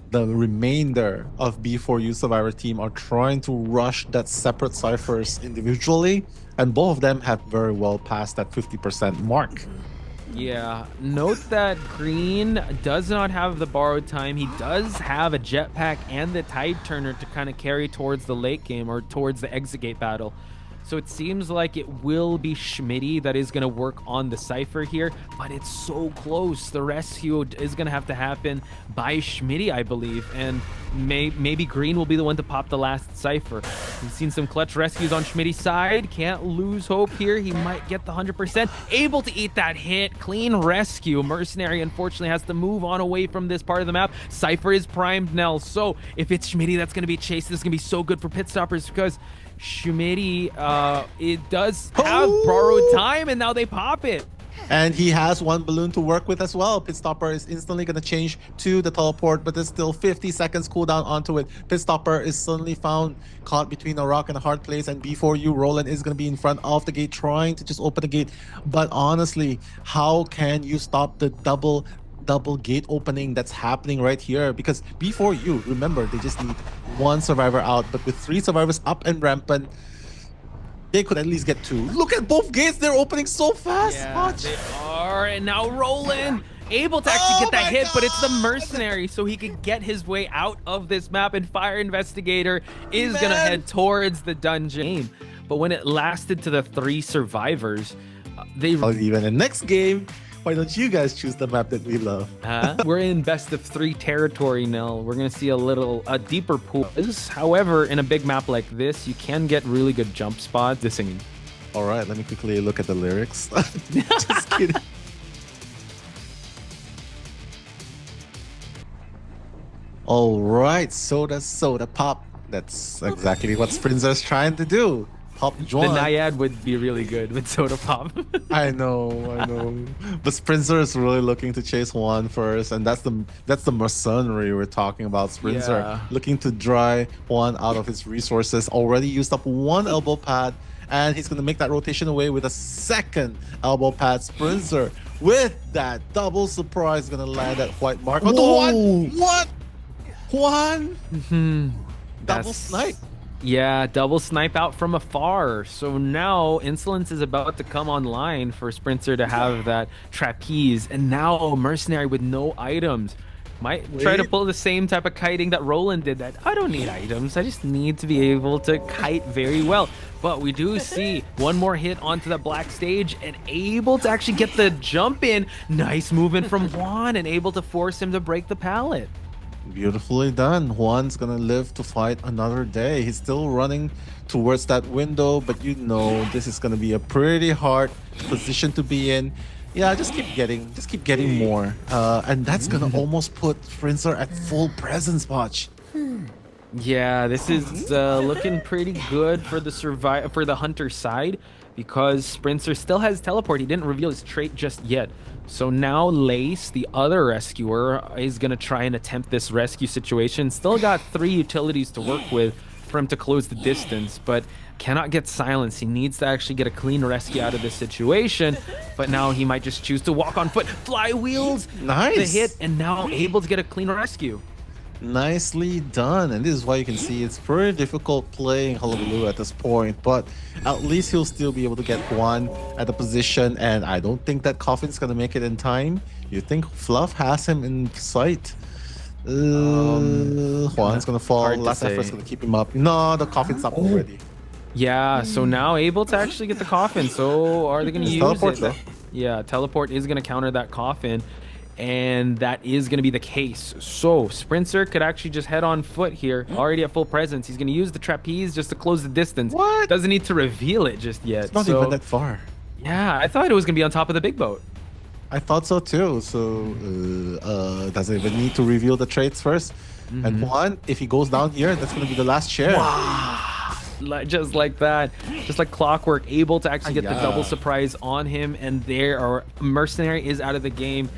the remainder of B4U Survivor team are trying to rush that separate ciphers individually, and both of them have very well passed that 50% mark. Yeah, note that Green does not have the borrowed time. He does have a jetpack and the Tide Turner to kind of carry towards the late game or towards the exit gate battle. So it seems like it will be Schmitty that is going to work on the cipher here, but it's so close. The rescue is going to have to happen by Schmitty, I believe, and maybe Green will be the one to pop the last cipher. We've seen some clutch rescues on Schmitty's side. Can't lose hope here. He might get the 100%. Able to eat that hit. Clean rescue. Mercenary, unfortunately, has to move on away from this part of the map. Cipher is primed now, so if it's Schmitty that's going to be chased, this is going to be so good for Pitstopers, because Schmitty, it does have borrowed time, and now they pop it. And he has one balloon to work with as well. Pitstopper is instantly going to change to the teleport, but there's still 50 seconds cooldown onto it. Pitstopper is suddenly found caught between a rock and a hard place, and B4U Roland is going to be in front of the gate trying to just open the gate. But honestly, how can you stop the double gate opening that's happening right here? Because B4U, remember, they just need one survivor out, but with 3 survivors up and rampant, they could at least get 2. Look at both gates, they're opening so fast. Yeah, they are. And now Roland able to actually get that hit, but it's the mercenary, so he could get his way out of this map. And Fire Investigator is gonna head towards the dungeon. But when it lasted to the 3 survivors, they even in next game, why don't you guys choose the map that we love? We're in best of 3 territory now. We're gonna see a deeper pool. However, in a big map like this, you can get really good jump spots. The singing. All right, let me quickly look at the lyrics. Just kidding. All right, soda pop. That's exactly what Sprintzer's trying to do. Pop join. The Naiad would be really good with soda pop. I know. But Sprintzer is really looking to chase Juan first, and that's the mercenary we're talking about. Sprintzer looking to dry Juan out of his resources. Already used up 1 elbow pad, and he's gonna make that rotation away with a 2nd elbow pad. Sprintzer with that double surprise gonna land that white mark on the one. What? Juan? Double snipe. Yeah, double snipe out from afar. So now Insolence is about to come online for Sprintzer to have that trapeze. And now Mercenary with no items. Might try to pull the same type of kiting that Roland did. That I don't need items. I just need to be able to kite very well. But we do see one more hit onto the black stage and able to actually get the jump in. Nice movement from Juan and able to force him to break the pallet. Beautifully done. Juan's gonna live to fight another day. He's still running towards that window, but you know this is gonna be a pretty hard position to be in. Yeah, just keep getting more. And that's gonna almost put Sprintzer at full presence, Potch. Yeah, this is looking pretty good for the Hunter side, because Sprintzer still has teleport. He didn't reveal his trait just yet. So now Lace, the other rescuer, is going to try and attempt this rescue situation. Still got 3 utilities to work with for him to close the distance, but cannot get silence. He needs to actually get a clean rescue out of this situation, but now he might just choose to walk on foot. Flywheels, nice. The hit, and now able to get a clean rescue. Nicely done. And this is why you can see it's pretty difficult playing Hullabaloo at this point, but at least he'll still be able to get one at the position, and I don't think that Coffin's gonna make it in time. You think Fluff has him in sight? Juan's gonna fall. Last effort's gonna keep him up. No, the Coffin's up already. Yeah, so now able to actually get the Coffin. So are they gonna use teleport it? Yeah, teleport is gonna counter that Coffin. And that is going to be the case. So Sprintzer could actually just head on foot here, already at full presence. He's going to use the trapeze just to close the distance. What? Doesn't need to reveal it just yet. It's not even that far. Yeah, I thought it was going to be on top of the big boat. I thought so too. So doesn't even need to reveal the traits first. And Juan, if he goes down here, that's going to be the last share. Wow. Just like that, just like clockwork, able to actually get the double surprise on him, and there are Mercenary is out of the game.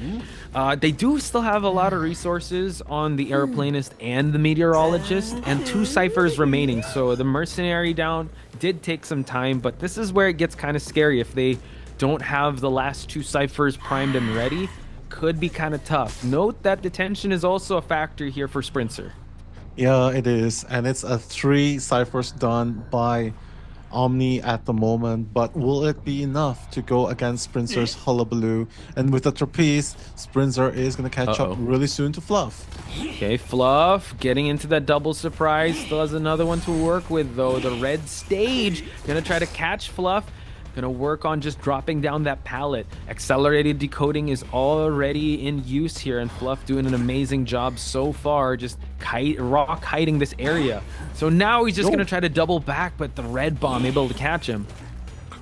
They do still have a lot of resources on the Aeroplanist and the Meteorologist, and 2 ciphers remaining. So the Mercenary down did take some time, but this is where it gets kind of scary. If they don't have the last 2 ciphers primed and ready, could be kind of tough. Note that detention is also a factor here for Sprintzer. Yeah, it is, and it's a 3 ciphers done by Omni at the moment, but will it be enough to go against Sprintzer's Hullabaloo? And with the trapeze, Sprintzer is going to catch up really soon to Fluff. Okay, Fluff getting into that double surprise. Still has another one to work with, though. The red stage going to try to catch Fluff. Gonna work on just dropping down that pallet. Accelerated decoding is already in use here, and Fluff doing an amazing job so far, just rock hiding this area. So now he's just gonna try to double back, but the red bomb able to catch him.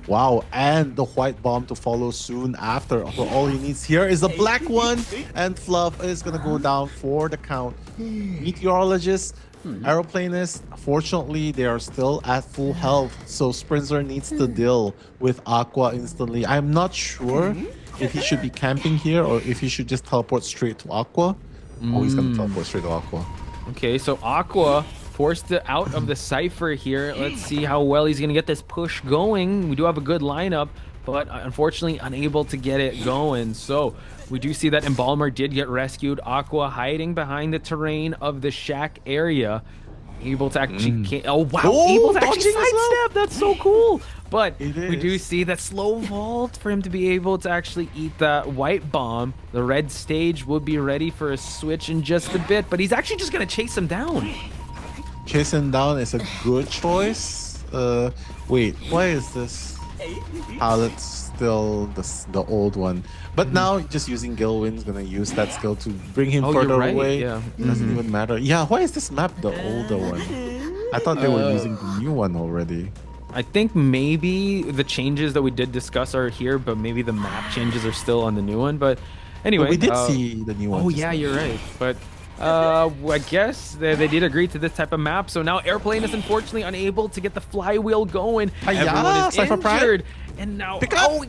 Wow, and the white bomb to follow soon after. All he needs here is a black one, and Fluff is gonna go down for the count. Meteorologist, Aeroplanist, fortunately, they are still at full health, so Sprintzer needs to deal with Aqua instantly. I'm not sure if he should be camping here or if he should just teleport straight to Aqua. Oh, he's gonna teleport straight to Aqua. Okay, so Aqua forced out of the Cypher here. Let's see how well he's gonna get this push going. We do have a good lineup, but unfortunately unable to get it going. So we do see that Embalmer did get rescued. Aqua hiding behind the terrain of the shack area. Able to actually, oh wow, able to actually sidestep. That's so cool. But we do see that slow vault for him to be able to actually eat that white bomb. The red stage will be ready for a switch in just a bit, but he's actually just gonna chase him down. Chase him down is a good choice. Wait, why is this palette still the old one? But now just using Gilwin's gonna use that skill to bring him further away. Yeah. Doesn't even matter. Yeah, why is this map the older one? I thought they were using the new one already. I think maybe the changes that we did discuss are here, but maybe the map changes are still on the new one. But anyway, but we did see the new one. Oh yeah, you're right. But I guess they did agree to this type of map. So now Airplane is unfortunately unable to get the flywheel going. Everyone is injured. And now, oh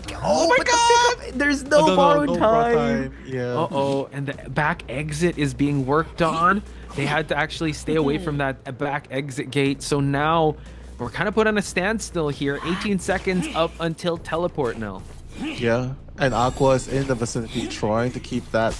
my god! There's no borrowed time. Yeah. Uh-oh, and the back exit is being worked on. They had to actually stay away from that back exit gate. So now we're kind of put on a standstill here. 18 seconds up until teleport now. Yeah, and Aqua is in the vicinity trying to keep that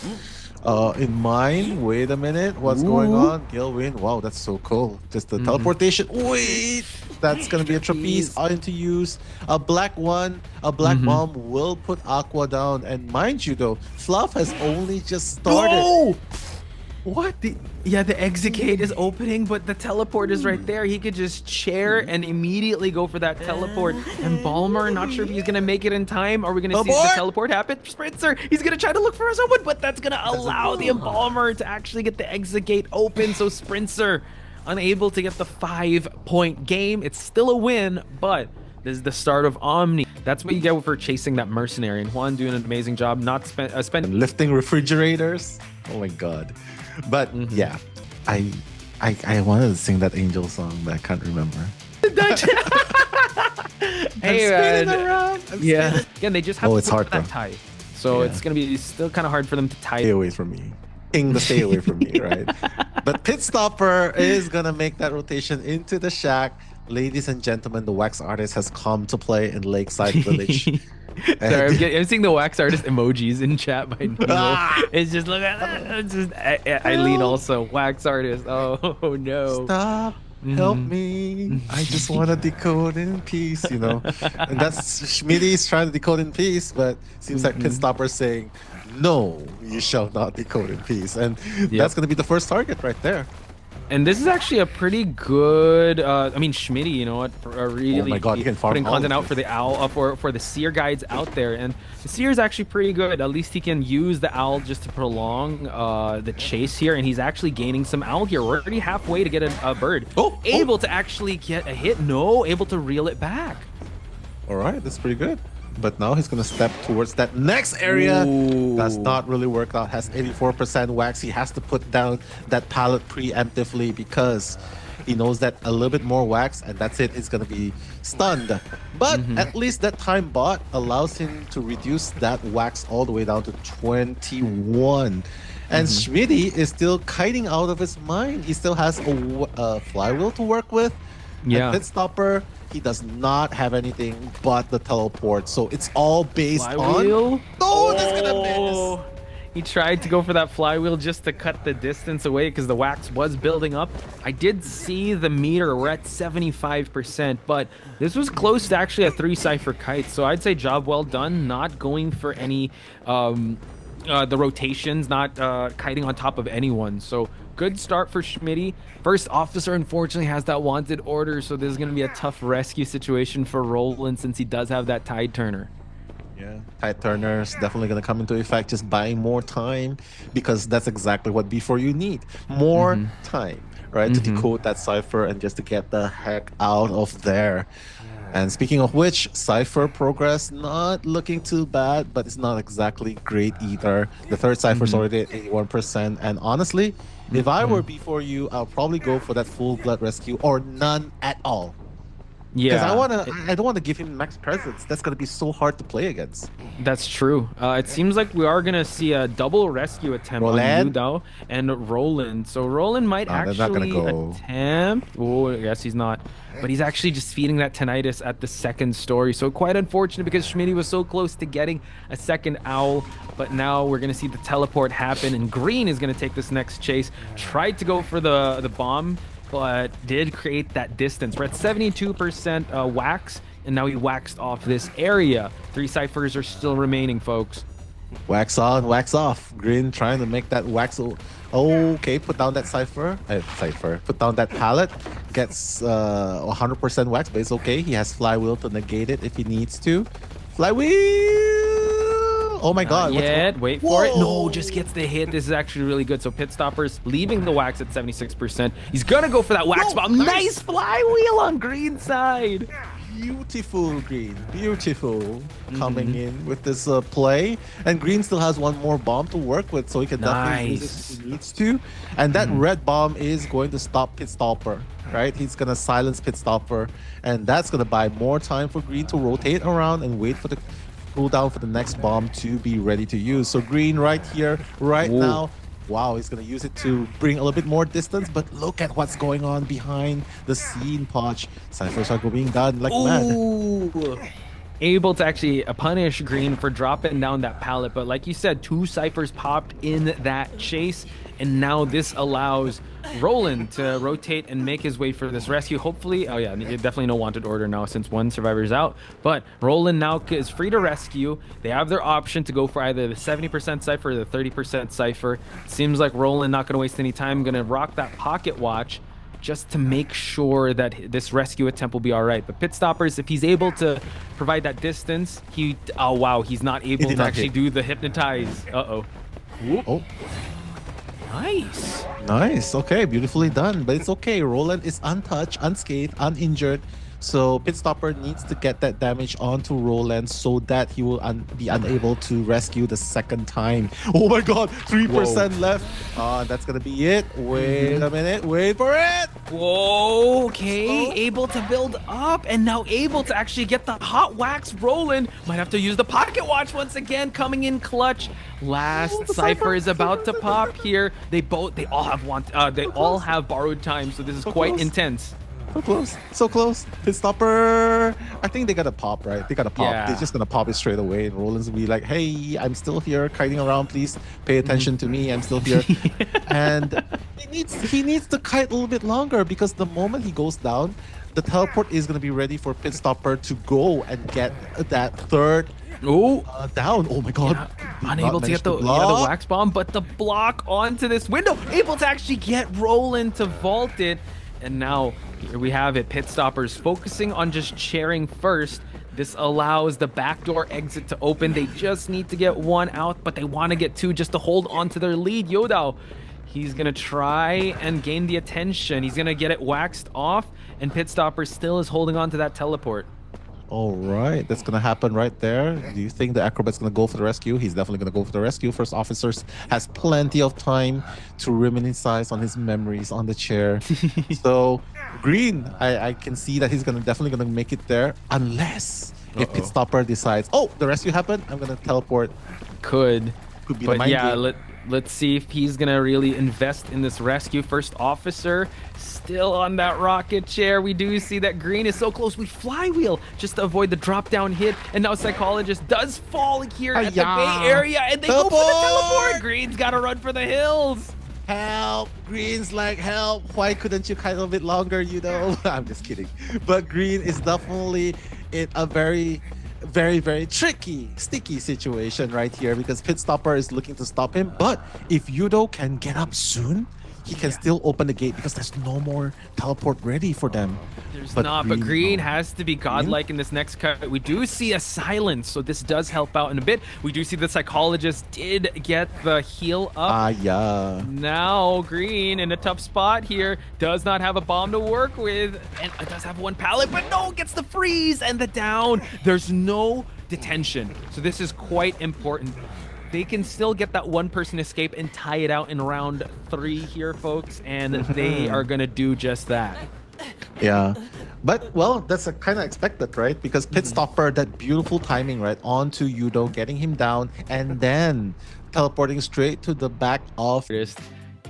in mind. Wait a minute, what's going on? Gilwin, wow, that's so cool. Just the teleportation. Wait, that's gonna be a trapeze into use. A black one, a black bomb will put Aqua down. And mind you though, Fluff has only just started. Oh! What? Yeah, the exit gate is opening, but the teleport is right there. He could just chair and immediately go for that teleport. And Balmer, not sure if he's going to make it in time. Are we going to see the teleport happen? Sprintzer, he's going to try to look for someone, but that's going to allow the Embalmer to actually get the exit gate open. So Sprintzer unable to get the 5-point game. It's still a win, but this is the start of Omni. That's what you get for chasing that mercenary. And Juan doing an amazing job, not spending lifting refrigerators. Oh my god. But yeah, I wanted to sing that Angel song, but I can't remember. Hey, yeah. Again, they just have to it's hard that tie. So it's gonna be still kind of hard for them to tie. Stay away from me. Stay away from me, right? But Pitstopper is gonna make that rotation into the shack. Ladies and gentlemen, the wax artist has come to play in Lakeside Village. Sorry, I'm seeing the wax artist emojis in chat by Nemo. It's just look at it's just Eileen also wax artist. Oh no! Stop! Help me! I just want to decode in peace, you know. And that's Schmitty's trying to decode in peace, but seems like Pitstopper's saying, "No, you shall not decode in peace," and that's going to be the first target right there. And this is actually a pretty good, I mean, Schmitty, you know what, really oh my God, putting content out for the Owl, for the Seer guides out there. And the Seer is actually pretty good. At least he can use the Owl just to prolong the chase here. And he's actually gaining some Owl here. We're already halfway to get a bird. Able to actually get a hit. No, able to reel it back. All right, that's pretty good. But now he's going to step towards that next area. That's not really worked out. Has 84% wax. He has to put down that pallet preemptively because he knows that a little bit more wax and that's it. He's going to be stunned. But at least that time bot allows him to reduce that wax all the way down to 21. And Schmitty is still kiting out of his mind. He still has a flywheel to work with. Yeah. And Pitstopper, he does not have anything but the teleport. So it's all based on... Oh, that's gonna miss! He tried to go for that flywheel just to cut the distance away because the wax was building up. I did see the meter. We're at 75%, but this was close to actually a 3-cipher kite. So I'd say job well done, not going for any... the rotations, not kiting on top of anyone. So good start for Schmitty. First officer unfortunately has that wanted order, so this is going to be a tough rescue situation for Roland since he does have that tide turner. Yeah, tide turner is definitely going to come into effect, just buying more time because that's exactly what B4U need. More time, right? To decode that cipher and just to get the heck out of there. And speaking of which, Cypher progress not looking too bad, but it's not exactly great either. The third Cypher's already at 81%. And honestly, if I were B4U, I'll probably go for that full blood rescue or none at all. Because I don't want to give him max presence. That's gonna be so hard to play against. That's true. It seems like we are gonna see a double rescue attempt on Yudao and Roland. So Roland might actually attempt. Oh, yes, he's not. But he's actually just feeding that tinnitus at the second story. So quite unfortunate because Schmitty was so close to getting a second owl. But now we're going to see the teleport happen. And Green is going to take this next chase. Tried to go for the bomb, but did create that distance. We're at 72% wax. And now he waxed off this area. 3 ciphers are still remaining, folks. Wax on, wax off. Green trying to make that wax. Okay, put down that cipher. Put down that pallet. Gets 100% wax, but it's okay. He has flywheel to negate it if he needs to. Flywheel! Oh my god. Wait for it. No, just gets the hit. This is actually really good. So Pitstopers leaving the wax at 76%. He's gonna go for that wax bomb. Nice flywheel on Green side. Beautiful, Green. Beautiful. Coming in with this play. And Green still has one more bomb to work with, so he can definitely use it if he needs to. And that red bomb is going to stop Pitstopper, right? He's going to silence Pitstopper. And that's going to buy more time for Green to rotate around and wait for the cooldown for the next bomb to be ready to use. So Green right here, right now. Wow, he's going to use it to bring a little bit more distance, but look at what's going on behind the scene, Poch. Ciphers are being done like mad. Able to actually punish Green for dropping down that pallet, but like you said, 2 ciphers popped in that chase, and now this allows Roland to rotate and make his way for this rescue. Hopefully, oh yeah, definitely no wanted order now since 1 survivor is out, but Roland now is free to rescue. They have their option to go for either the 70% cipher or the 30% cipher. It seems like Roland not going to waste any time, going to rock that pocket watch just to make sure that this rescue attempt will be all right. But Pitstopers, if he's able to provide that distance, oh wow, he's not able to actually do the hypnotize. Oh. Nice. Okay, beautifully done. But it's okay. Roland is untouched, unscathed, uninjured. So Pitstopper needs to get that damage onto Roland so that he will be unable to rescue the second time. Oh my god, 3% left. That's gonna be it. Wait a minute, wait for it. Whoa, okay, able to build up and now able to actually get the hot wax. Roland might have to use the pocket watch once again, coming in clutch. Last cipher is about to pop here. They all have borrowed time, so this is quite intense. So close. Pitstopper. I think they gotta pop, right? They gotta pop. They're just gonna pop it straight away. And Roland's gonna be like, hey, I'm still here, kiting around. Please pay attention to me. I'm still here. And he needs to kite a little bit longer because the moment he goes down, the teleport is gonna be ready for Pitstopper to go and get that third down. Oh my god. Yeah, unable to get the wax bomb, but the block onto this window. Able to actually get Roland to vault it. And now here we have it. Pitstopers focusing on just chairing first. This allows the backdoor exit to open. They just need to get 1 out, but they want to get 2 just to hold on to their lead. Yodao, he's going to try and gain the attention. He's going to get it waxed off, and Pitstopper still is holding on to that teleport. All right, that's gonna happen right there. Do you think the acrobat's gonna go for the rescue? He's definitely gonna go for the rescue. First officer has plenty of time to reminisce on his memories on the chair. So Green, I can see that he's definitely gonna make it there, unless if Pitstopper decides, oh, the rescue happened, I'm gonna teleport. Could be but the mind yeah, game. Let's see if he's gonna really invest in this rescue. First officer still on that rocket chair. We do see that Green is so close. We flywheel just to avoid the drop down hit, and now Psychologist does fall here at the Bay Area, and they go for the teleport. Green's gotta run for the hills. Help! Green's like, help! Why couldn't you kite a little bit longer, you know? I'm just kidding. But Green is definitely in a very tricky, sticky situation right here because Pitstopper is looking to stop him. But if Yudo can get up soon, he can still open the gate because there's no more teleport ready for them. But Green has to be godlike in this next cut. We do see a silence, so this does help out in a bit. We do see the Psychologist did get the heal up. Now Green in a tough spot here, does not have a bomb to work with, and does have 1 pallet, but no, gets the freeze and the down. There's no detention, so this is quite important. They can still get that 1-person escape and tie it out in round 3 here, folks, and they are gonna do just that. Yeah. But, well, that's kind of expected, right? Because Pitstopper, that beautiful timing, right? Onto Yudo, getting him down, and then teleporting straight to the back of...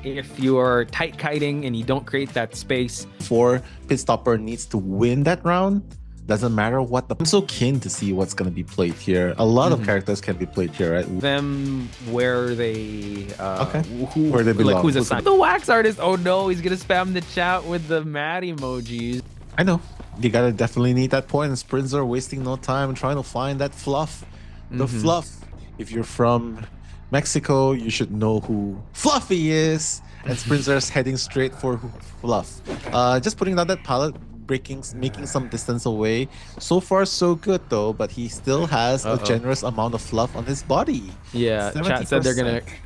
If you are tight kiting and you don't create that space... For Pitstopper needs to win that round, doesn't matter what the... I'm so keen to see what's going to be played here. A lot of characters can be played here, right? Them where they... where they belong. Like who's assigned. The wax artist, oh no, he's going to spam the chat with the mad emojis. I know. You gotta definitely need that point. And Sprintzer wasting no time trying to find that fluff. The fluff. If you're from Mexico, you should know who Fluffy is. And Sprintzer's heading straight for Fluff. Just putting down that pallet, making some distance away. So far, so good though. But he still has a generous amount of fluff on his body. Yeah, 70%. Chat said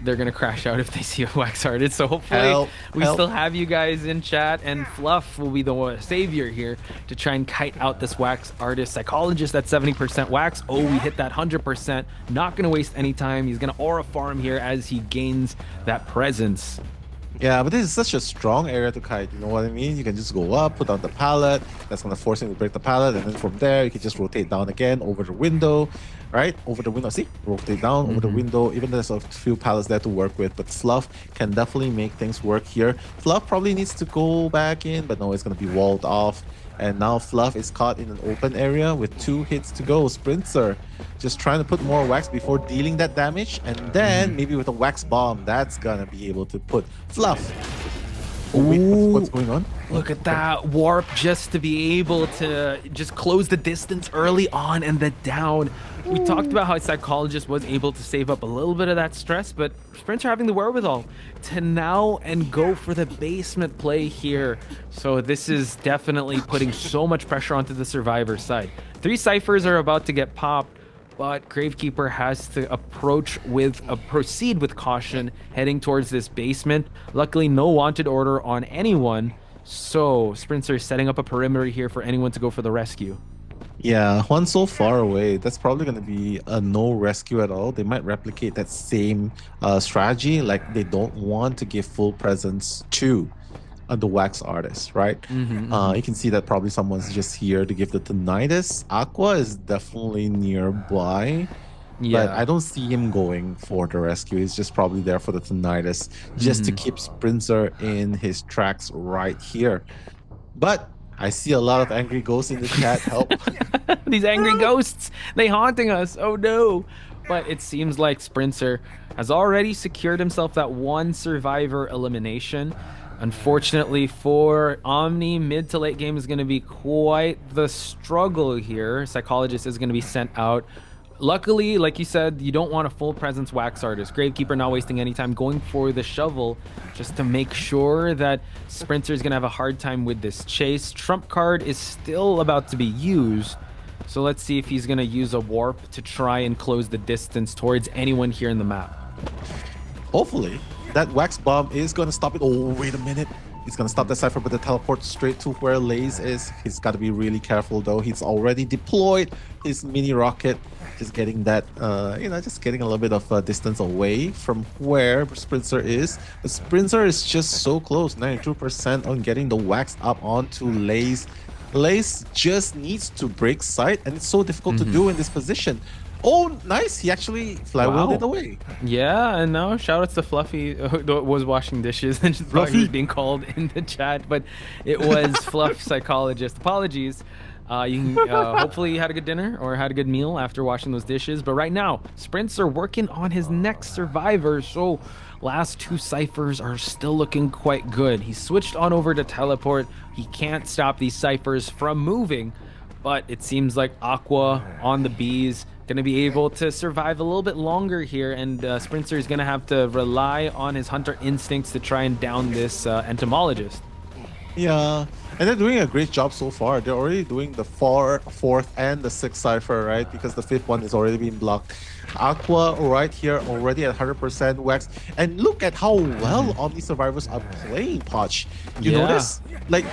they're gonna crash out if they see a wax artist. So hopefully we still have you guys in chat, and Fluff will be the savior here to try and kite out this wax artist. Psychologist at 70% wax. Oh, we hit that 100%. Not gonna waste any time. He's gonna aura farm here as he gains that presence. Yeah, but this is such a strong area to kite, you know what I mean? You can just go up, put down the pallet, that's going to force him to break the pallet, and then from there, you can just rotate down again over the window, right? Over the window, see? Rotate down over the window, even there's a few pallets there to work with, but Fluff can definitely make things work here. Fluff probably needs to go back in, but no, it's going to be walled off. And now Fluff is caught in an open area with 2 hits to go. Sprintzer just trying to put more wax before dealing that damage. And then maybe with a wax bomb, that's gonna be able to put Fluff. Oh, wait, what's going on? Look at that warp just to be able to just close the distance early on and the down. We talked about how Psychologist was able to save up a little bit of that stress, but Sprintzer having the wherewithal to now and go for the basement play here. So this is definitely putting so much pressure onto the survivor side. 3 ciphers are about to get popped, but Gravekeeper has to proceed with caution heading towards this basement. Luckily, no wanted order on anyone, so Sprintzer is setting up a perimeter here for anyone to go for the rescue. Yeah, Juan so far away. That's probably going to be a no rescue at all. They might replicate that same strategy, like they don't want to give full presence to the wax artist, right? You can see that probably someone's just here to give the tinnitus. Aqua is definitely nearby, but I don't see him going for the rescue. He's just probably there for the tinnitus, just to keep Sprintzer in his tracks right here. But I see a lot of angry ghosts in the chat. Help. These angry ghosts, they haunting us. Oh no. But it seems like Sprintzer has already secured himself that 1 survivor elimination. Unfortunately for Omni, mid to late game is going to be quite the struggle here. Psychologist is going to be sent out. Luckily, like you said, you don't want a full presence wax artist. Gravekeeper not wasting any time going for the shovel just to make sure that Sprintzer is going to have a hard time with this chase. Trump card is still about to be used. So let's see if he's going to use a warp to try and close the distance towards anyone here in the map. Hopefully, that wax bomb is going to stop it. Oh, wait a minute. He's going to stop the Cypher, but the teleport straight to where Laze is. He's got to be really careful, though. He's already deployed his mini rocket. Just getting that, just getting a little bit of distance away from where Sprintzer is. The Sprintzer is just so close, 92% on getting the wax up onto Laze. Laze just needs to break sight, and it's so difficult to do in this position. Oh, nice. He actually flywheeled it away. Yeah, and now shout out to Fluffy, who was washing dishes and just thought he was being called in the chat, but it was Fluff Psychologist. Apologies. You can, hopefully you had a good dinner or had a good meal after washing those dishes. But right now, Sprintzer working on his next survivor. So last 2 ciphers are still looking quite good. He switched on over to teleport. He can't stop these ciphers from moving. But it seems like Aqua on the bees going to be able to survive a little bit longer here. And Sprintzer is going to have to rely on his hunter instincts to try and down this entomologist. Yeah, and they're doing a great job so far. They're already doing the 4th and the 6th cipher, right? Because the 5th one is already being blocked. Aqua right here already at 100% wax. And look at how well Omni survivors are playing, Poch. You notice? Like,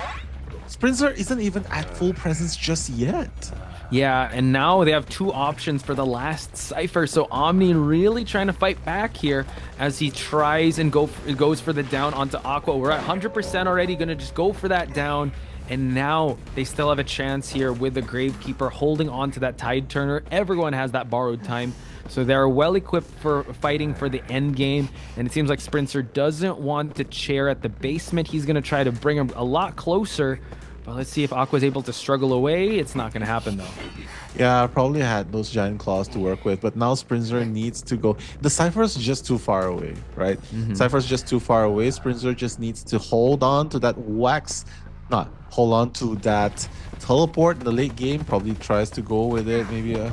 Sprintzer isn't even at full presence just yet. Yeah, and now they have 2 options for the last cipher. So Omni really trying to fight back here as he tries and goes for the down onto Aqua. We're at 100% already, gonna just go for that down and now they still have a chance here with the Gravekeeper holding on to that Tide Turner. Everyone has that borrowed time, so they're well equipped for fighting for the end game, and it seems like Sprintzer doesn't want to chair at the basement. He's going to try to bring him a lot closer, but let's see if Aqua's able to struggle away. It's not going to happen though. Yeah, probably had those giant claws to work with, but now Sprintzer needs to go. The Cypher's just too far away, right? Cypher's just too far away. Sprintzer just needs to hold on to that hold on to that teleport in the late game. Probably tries to go with it, maybe a...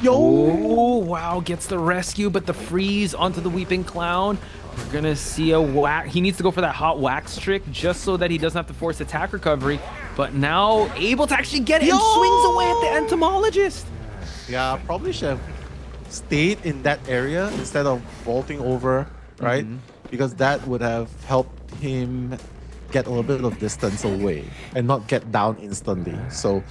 Oh, wow, gets the rescue, but the freeze onto the Weeping Clown. We're gonna see a whack. He needs to go for that hot wax trick just so that he doesn't have to force attack recovery, but now able to actually get it and swings away at the entomologist. Yeah, probably should have stayed in that area instead of vaulting over, right? Because that would have helped him get a little bit of distance away and not get down instantly. So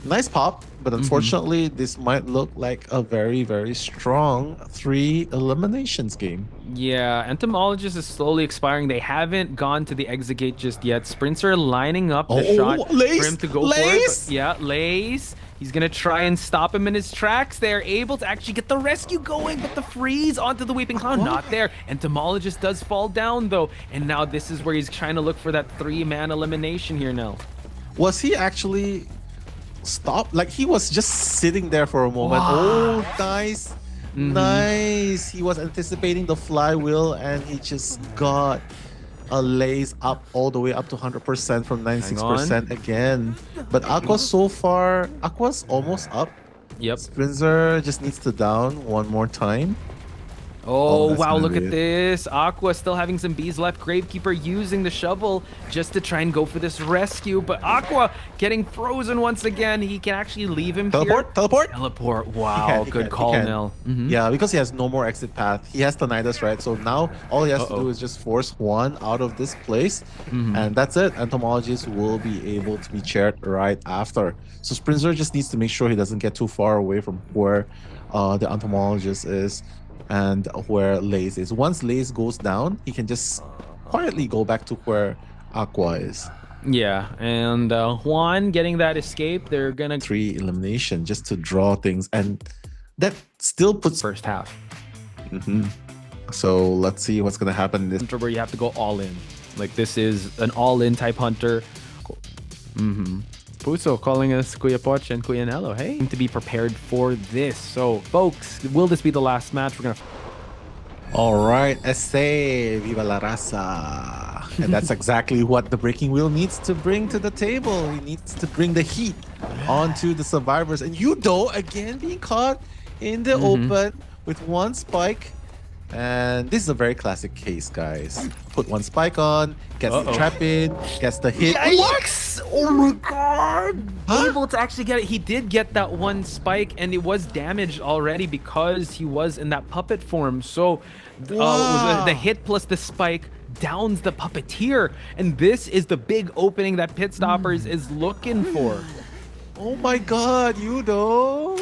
nice pop, but unfortunately this might look like a very, very strong 3 eliminations game. Yeah, Entomologist is slowly expiring. They haven't gone to the exit gate just yet. Sprintzer lining up the shot for him to go for it. But yeah, Lace. He's going to try and stop him in his tracks. They're able to actually get the rescue going, but the freeze onto the Weeping Clown, not there. Entomologist does fall down, though. And now this is where he's trying to look for that 3-man elimination here now. Was he actually stopped? Like, he was just sitting there for a moment. Wow. Oh, nice. Nice. He was anticipating the flywheel, and he just got a lace up all the way up to 100% from 96% again. But Aqua so far, Aqua's almost up. Yep. Sprintzer just needs to down one more time. Oh, wow, look at this. Aqua still having some bees left. Gravekeeper using the shovel just to try and go for this rescue. But Aqua getting frozen once again. He can actually leave him here. Teleport. Wow, good call, Nell. Yeah, because he has no more exit path. He has Tinnitus, right? So now all he has to do is just force Juan out of this place. And that's it. Entomologist will be able to be chaired right after. So Sprintzer just needs to make sure he doesn't get too far away from where the Entomologist is and where Lace is. Once Lace goes down, he can just quietly go back to where Aqua is. Yeah, and Juan getting that escape. They're gonna 3 elimination just to draw things, and that still puts first half. So let's see what's gonna happen in this hunter where you have to go all in. Like, this is an all-in type hunter. Puso calling us Kuya Poch and Kuya Nello. Hey, to be prepared for this. So, folks, will this be the last match? We're gonna. All right, Ese, viva la raza. And that's exactly what the Breaking Wheel needs to bring to the table. He needs to bring the heat onto the survivors. And Yudo, again, being caught in the open with 1 spike. And this is a very classic case, guys. Put 1 spike on, gets the trap in, gets the hit. Yikes! Oh my god! Able to actually get it. He did get that 1 spike, and it was damaged already because he was in that puppet form. So the hit plus the spike downs the puppeteer. And this is the big opening that Pitstopers is looking for. Oh my god, Yudo!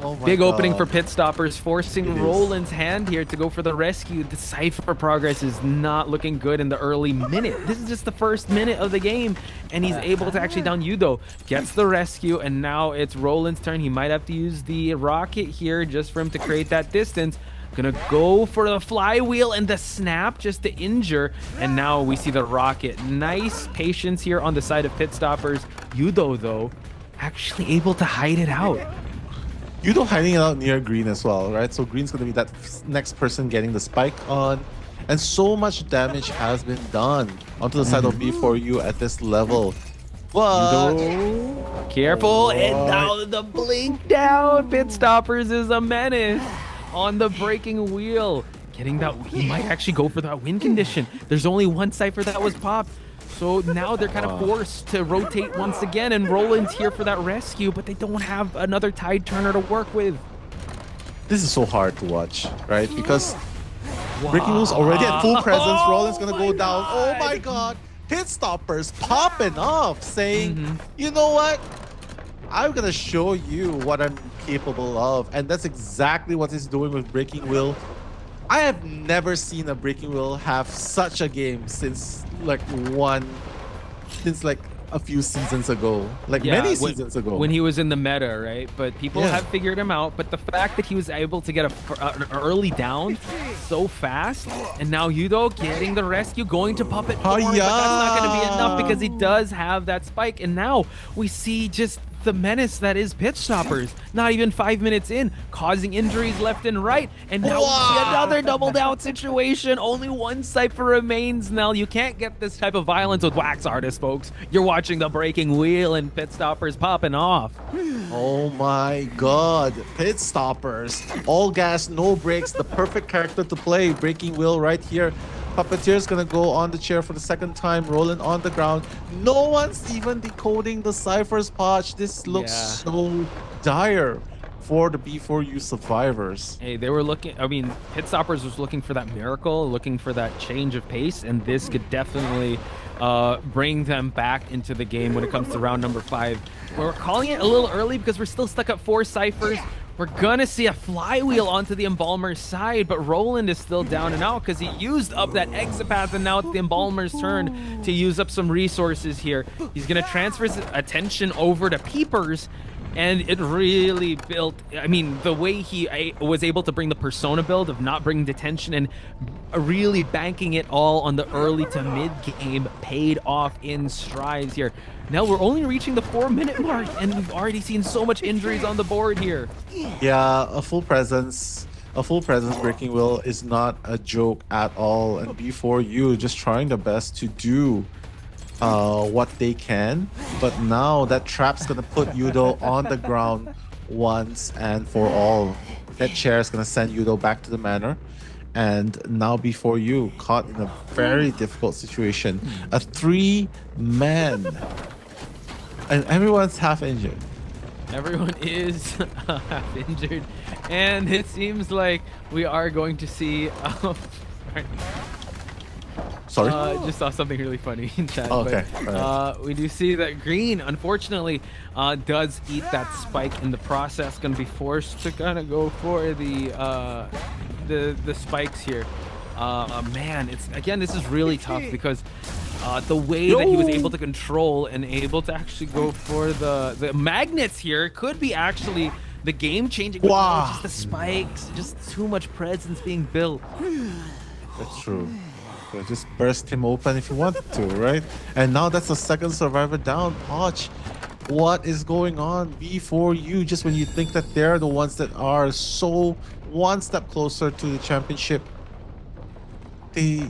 Oh my big opening for Pitstopers, forcing Roland's hand here to go for the rescue. The Cypher progress is not looking good in the early minute. This is just the first minute of the game, and he's able to actually down Yudo. Gets the rescue, and now it's Roland's turn. He might have to use the rocket here just for him to create that distance. Gonna go for the flywheel and the snap just to injure. And now we see the rocket. Nice patience here on the side of Pitstopers. Yudo, though, actually able to hide it out. Yudo hiding it out near Green as well, right? So Green's gonna be that next person getting the spike on. And so much damage has been done onto the side of B4U at this level. But Yudo, careful, and now the blink down. Pitstopers is a menace on the breaking wheel. Getting that, he might actually go for that win condition. There's only 1 Cypher that was popped. So now they're kind of forced to rotate once again, and Roland's here for that rescue, but they don't have another Tide Turner to work with. This is so hard to watch, right? Because Breaking Wheel's already at full presence. Roland's gonna go down. Oh my god. Pitstopers popping off, saying, you know what? I'm gonna show you what I'm capable of. And that's exactly what he's doing with Breaking Wheel. I have never seen a Breaking Wheel have such a game since like 1 since like a few seasons ago, like many seasons ago, when he was in the meta, right? But people have figured him out. But the fact that he was able to get an early down so fast, and now Yudo getting the rescue, going to puppet form, but that's not going to be enough because he does have that spike. And now we see just the menace that is Pitstopers, not even 5 minutes in, causing injuries left and right. And now we see another double down situation. Only one Cypher remains now. You can't get this type of violence with Wax Artists, folks. You're watching the breaking wheel and Pitstopers popping off. Oh my god, Pitstopers. All gas, no brakes, the perfect character to play. Breaking wheel right here. Puppeteer's gonna go on the chair for the second time, rolling on the ground. No one's even decoding the Cypher's patch. This looks so dire for the B4U survivors. Hey, they were looking, I mean, Pitstoppers was looking for that miracle, looking for that change of pace, and this could definitely bring them back into the game when it comes to round number 5. We're calling it a little early because we're still stuck at 4 Cyphers. We're gonna see a flywheel onto the Embalmer's side, but Roland is still down and out because he used up that exit path, and now it's the Embalmer's turn to use up some resources here. He's gonna transfer his attention over to Peepers, and it really built, I mean, the way he was able to bring the Persona build of not bringing detention and really banking it all on the early to mid game paid off in strides here. Now we're only reaching the 4-minute mark, and we've already seen so much injuries on the board here. Yeah, a full presence breaking wheel is not a joke at all, and B4U just trying their best to do what they can, but now that trap's gonna put Yudo on the ground once and for all. That chair is gonna send Yudo back to the manor, and now B4U caught in a very difficult situation. A 3-man, and everyone's half injured. Everyone is half injured, and it seems like we are going to see. Sorry? Just saw something really funny in chat. Okay. But, we do see that Green, unfortunately, does eat that spike in the process. Going to be forced to kind of go for the spikes here. Man, it's again, this is really tough because the way that he was able to control and able to actually go for the magnets here could be actually the game-changing. Wow. Just the spikes, just too much presence being built. That's true. So just burst him open if you wanted to, right? And now that's the second survivor down. Poch, what is going on? B4U, just when you think that they're the ones that are so one step closer to the championship, they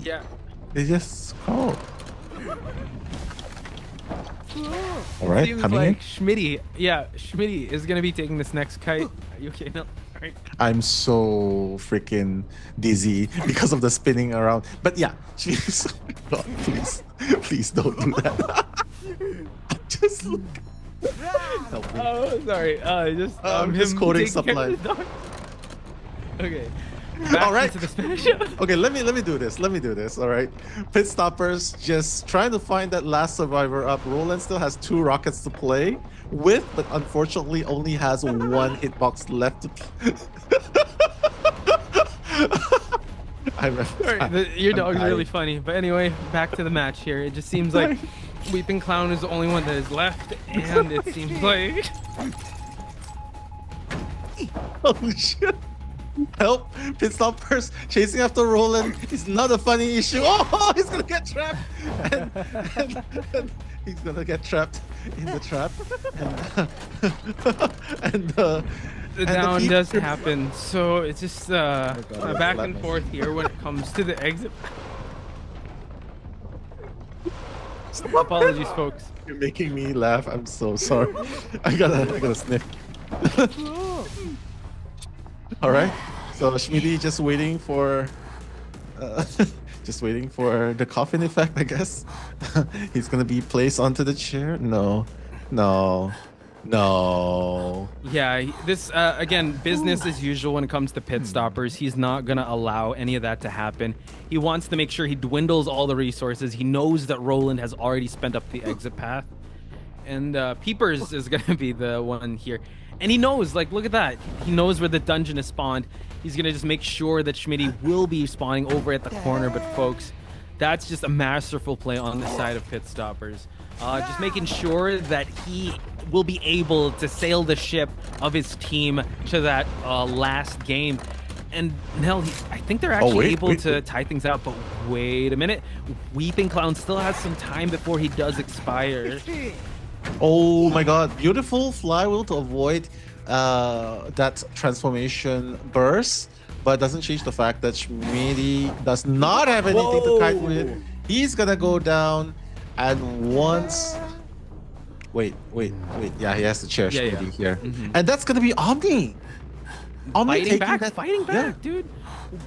just crawl. All right, Seems coming like in. Schmitty is gonna be taking this next kite. Are you okay? No. All right. I'm so freaking dizzy because of the spinning around. But yeah, jeez, God, please don't do that. Just look. Help me. Oh, sorry. I'm just quoting Sublime. Okay. Back all right. into the Spanish. Okay, let me do this. All right. Pitstoppers just trying to find that last survivor up. Roland still has 2 rockets to play with, but unfortunately only has 1 hitbox left to play. Your dog's really funny. But anyway, back to the match here. It just seems like Weeping Clown is the only one that is left, and it seems like Holy shit. Help! Pitstoppers chasing after Roland is not a funny issue. Oh, he's gonna get trapped! And he's gonna get trapped in the trap. And the down does happen. So it's just a back and forth here when it comes to the exit. Apologies, folks. You're making me laugh. I'm so sorry. I gotta sniff. All right. So Schmitty just waiting for the coffin effect, I guess. He's gonna be placed onto the chair. No. Yeah, this again, business as usual when it comes to Pitstoppers. He's not gonna allow any of that to happen. He wants to make sure he dwindles all the resources. He knows that Roland has already spent up the exit path, and Peepers is gonna be the one here. And he knows, like, look at that. He knows where the dungeon is spawned. He's gonna just make sure that Schmitty will be spawning over at the corner. But folks, That's just a masterful play on the side of Pitstopers. Just making sure that he will be able to sail the ship of his team to that last game. And Nell, I think they're actually able to tie things out, but wait a minute. Weeping Clown still has some time before he does expire. Oh my god, beautiful flywheel to avoid that transformation burst, but doesn't change the fact that Schmidi does not have anything to kite with. He's gonna go down, and once... Wait. Yeah, he has to chair Schmidi here. And that's gonna be Omni! Omni fighting back, dude.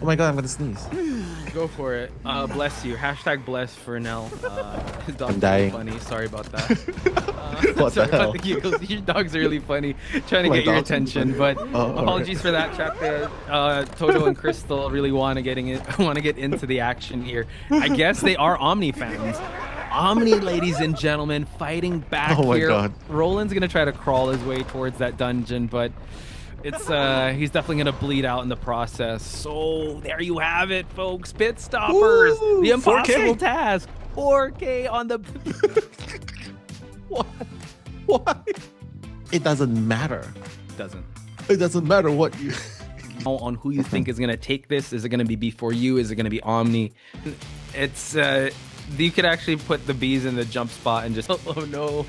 Oh my god, I'm gonna sneeze. Go for it. Bless you. Hashtag bless for Nell. His dog's I'm dying. really funny. Sorry about that. What sorry the hell? about the giggles. Your dog's really funny. Trying to get your attention, but apologies for that, chat. Toto and Crystal really want to get into the action here. I guess they are Omni fans. Omni, ladies and gentlemen, fighting back Oh my here. god. Roland's gonna try to crawl his way towards that dungeon, but it's he's definitely gonna bleed out in the process. So there you have it, folks. Pitstopers, the impossible 4K. task. 4K on the. What? Why? It doesn't matter. Doesn't. It doesn't matter what you... On who you think is gonna take this. Is it gonna be B4U? Is it gonna be Omni? It's you could actually put the bees in the jump spot and just oh no.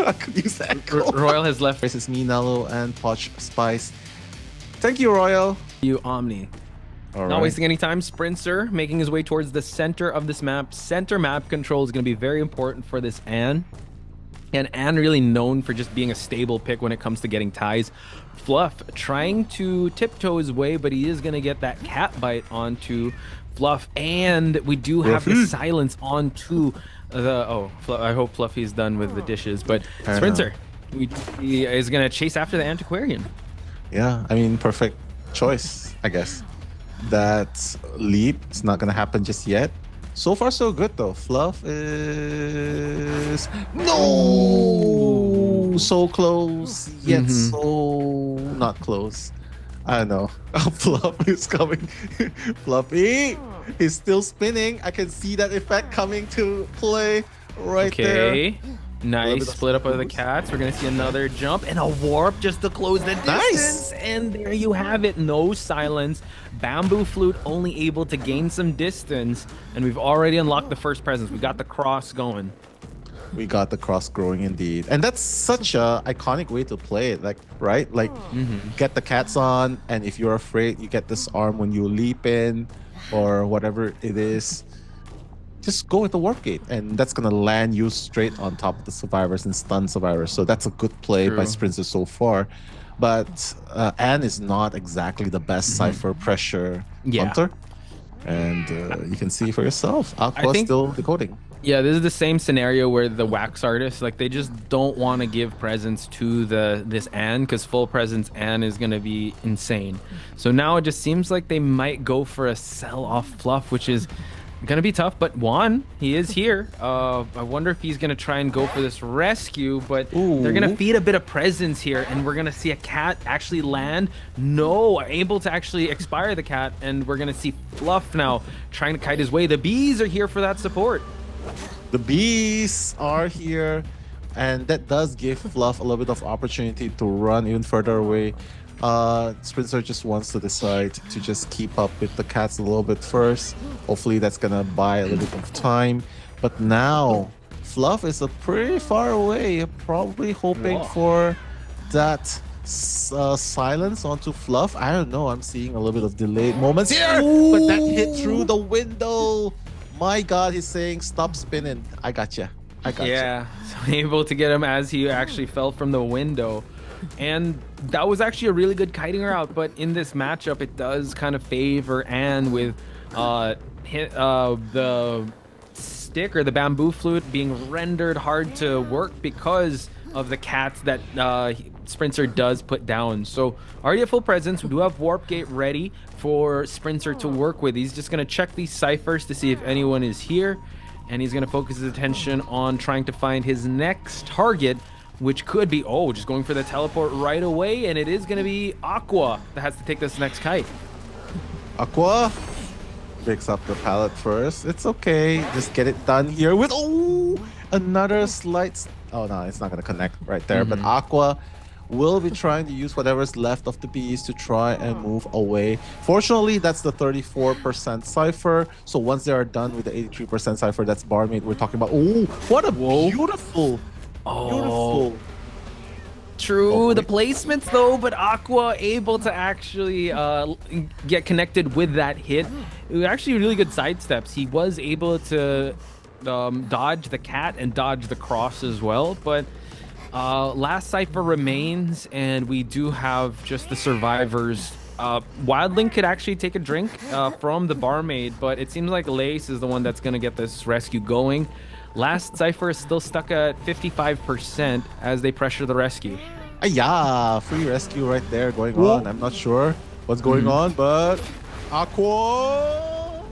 I could use that. Royal has left Versus me, Nello, and Poch Spice. Thank you, Royal. you Omni. All Not right. wasting any time, Sprintzer making his way towards the center of this map. Center map control is going to be very important for this Ann. And Ann really known for just being a stable pick when it comes to getting ties. Fluff trying to tiptoe his way, but he is going to get that cat bite onto Fluff. And we do have the silence onto the... I hope Fluffy's done with the dishes. But Sprintzer he is going to chase after the Antiquarian. Yeah, I mean, perfect choice, I guess. That leap is not going to happen just yet. So far, so good, though. Fluff is... No! So close, yet so not close. I don't know. Fluff is coming. Fluffy is still spinning. I can see that effect coming to play right there. Okay. Nice split up of the cats. We're going to see another jump and a warp just to close the distance. Nice. And there you have it. No silence. Bamboo Flute only able to gain some distance. And we've already unlocked the first presence. We got the cross going. We got the cross growing indeed. And that's such a iconic way to play it, like, right? Like, get the cats on, and if you're afraid, you get this arm when you leap in, or whatever it is. Just go with the warp gate, and that's gonna land you straight on top of the survivors and stun survivors. So that's a good play by Sprintzer so far. But Ann is not exactly the best Cypher pressure hunter. And you can see for yourself. Aqua still decoding. Yeah, this is the same scenario where the wax artists, like, they just don't want to give presence to this Ann, because full presence Ann is going to be insane. So now it just seems like they might go for a sell off Fluff, which is going to be tough. But Juan, he is here. I wonder if he's going to try and go for this rescue, but they're going to feed a bit of presence here, and we're going to see a cat actually land. No, able to actually expire the cat, and we're going to see Fluff now trying to kite his way. The bees are here for that support. The bees are here, and that does give Fluff a little bit of opportunity to run even further away. Sprintzer just wants to decide to just keep up with the cats a little bit first. Hopefully that's gonna buy a little bit of time. But now Fluff is pretty far away, probably hoping for that silence onto Fluff. I don't know, I'm seeing a little bit of delayed moments here, but that hit through the window. My God, he's saying, stop spinning. I gotcha. I gotcha. Yeah, so able to get him as he actually fell from the window. And that was actually a really good kiting route, but in this matchup, it does kind of favor Ann with the stick or the bamboo flute being rendered hard to work because of the cats that Sprintzer does put down. So already at full presence, we do have Warp Gate ready for Sprintzer to work with. He's just going to check these ciphers to see if anyone is here, and he's going to focus his attention on trying to find his next target, which could be, just going for the teleport right away, and it is going to be Aqua that has to take this next kite. Aqua Picks up the pallet first. It's okay. Just get it done here with another slight. Oh no, it's not gonna connect right there. But Aqua will be trying to use whatever's left of the bees to try and move away. Fortunately, that's the 34% cipher. So once they are done with the 83% cipher, that's barmaid we're talking about. Oh, what a beautiful. True, the placements though, but Aqua able to actually get connected with that hit. It was actually really good sidesteps. He was able to dodge the cat and dodge the cross as well, but last cipher remains, and we do have just the survivors. Wildling could actually take a drink from the barmaid, but it seems like Lace is the one that's going to get this rescue going. Last cipher is still stuck at 55% as they pressure the rescue. Yeah, free rescue right there going on. I'm not sure what's going on, but Aqua.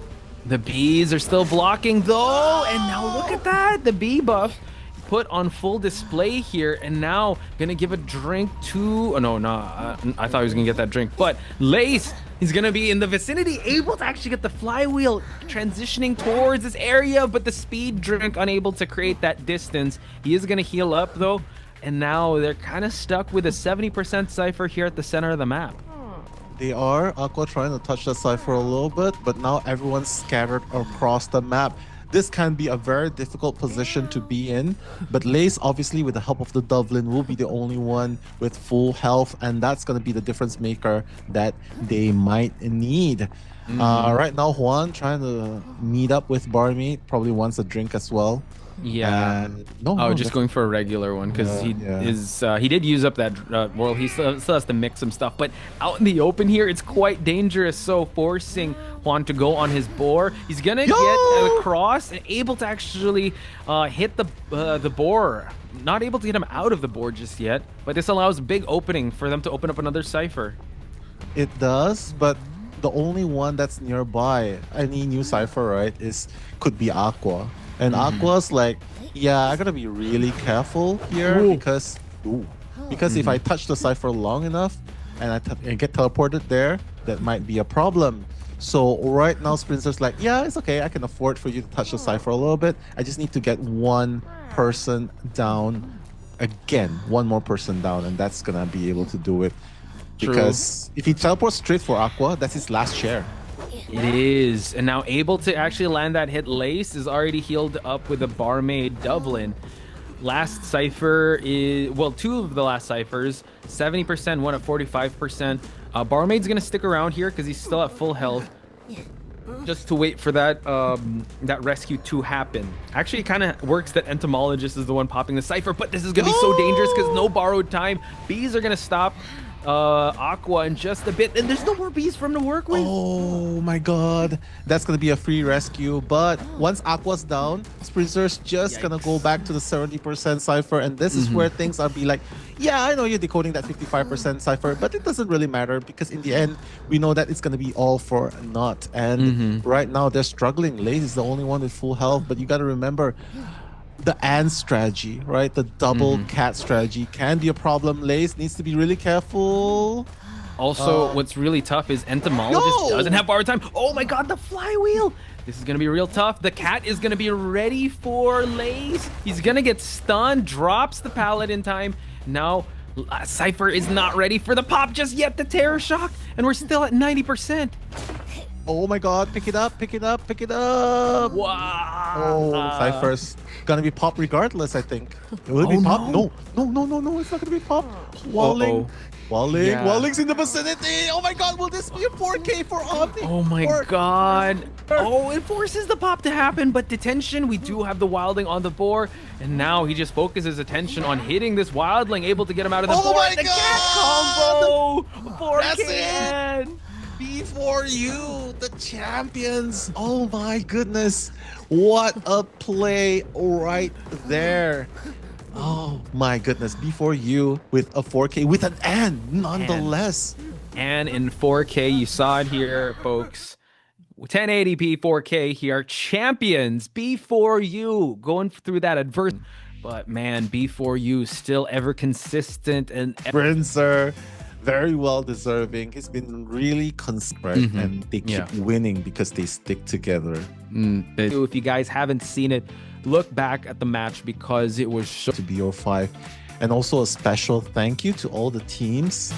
The bees are still blocking though, and now look at that. The bee buff put on full display here, and now gonna give a drink to I thought he was gonna get that drink, but Lace, he's gonna be in the vicinity, able to actually get the flywheel transitioning towards this area, but the speed drink unable to create that distance. He is gonna heal up though, and now they're kind of stuck with a 70% cipher here at the center of the map. They are. Aqua trying to touch the cipher a little bit, but now everyone's scattered across the map. This can be a very difficult position to be in, but Lace, obviously, with the help of the Dublin, will be the only one with full health, and that's going to be the difference maker that they might need. Right now, Juan trying to meet up with Barmaid, probably wants a drink as well. Yeah. Just going for a regular one because he did use up that well, he still has to mix some stuff, but out in the open here it's quite dangerous, so forcing Juan to go on his boar. He's gonna get across and able to actually hit the boar. Not able to get him out of the board just yet, but this allows a big opening for them to open up another cipher. It does, but the only one that's nearby, any new cipher, right, could be Aqua. And Aqua's like, yeah, I gotta be really careful here because if I touch the cipher long enough and I get teleported there, that might be a problem. So right now, Sprintzer's like, yeah, it's okay. I can afford for you to touch the cipher a little bit. I just need to get one person down again, one more person down, and that's gonna be able to do it. Because if he teleports straight for Aqua, that's his last share. It is, and now able to actually land that hit. Lace is already healed up with a barmaid Dublin. Last cipher is, well, two of the last ciphers, 70%, one at 45%. Barmaid's gonna stick around here because he's still at full health, just to wait for that that rescue to happen. Actually, it kind of works that Entomologist is the one popping the cipher, but this is gonna be so dangerous because no borrowed time. Bees are gonna stop Aqua in just a bit, and there's no more bees for him to work with. Oh my god, that's gonna be a free rescue. But once Aqua's down, Sprintzer's just gonna go back to the 70% cipher, and this is where things are be like, yeah, I know you're decoding that 55% cipher, but it doesn't really matter because in the end we know that it's gonna be all for naught. And right now they're struggling. Lace is the only one with full health, but you gotta remember, the and strategy, right? The double cat strategy can be a problem. Lace needs to be really careful. Also, what's really tough is Entomologist doesn't have borrowed time. Oh my god, the flywheel! This is gonna be real tough. The cat is gonna be ready for Lace. He's gonna get stunned, drops the pallet in time. Now, Cypher is not ready for the pop just yet, the Terror Shock, and we're still at 90%. Oh my god, pick it up, pick it up, pick it up. Wow. Oh, Cypher's gonna be pop regardless, I think. Will it be pop? No, it's not gonna be pop. Walling. Walling's in the vicinity. Oh my god, will this be a 4K for Omni? Oh my god. Oh, it forces the pop to happen, but detention, we do have the Wildling on the board, and now he just focuses attention on hitting this Wildling, able to get him out of the board. My the god! Cat combo! 4K. That's it. B4U, the champions. Oh my goodness. What a play right there. Oh my goodness. B4U with a 4K with an and nonetheless. And in 4K, you saw it here, folks. 1080p 4K here. Champions, B4U going through that adversity. But man, B4U still ever consistent and Sprintzer. very well deserving. He's been really consistent, and they keep winning because they stick together. If you guys haven't seen it, look back at the match because it was so to BO5. And also a special thank you to all the teams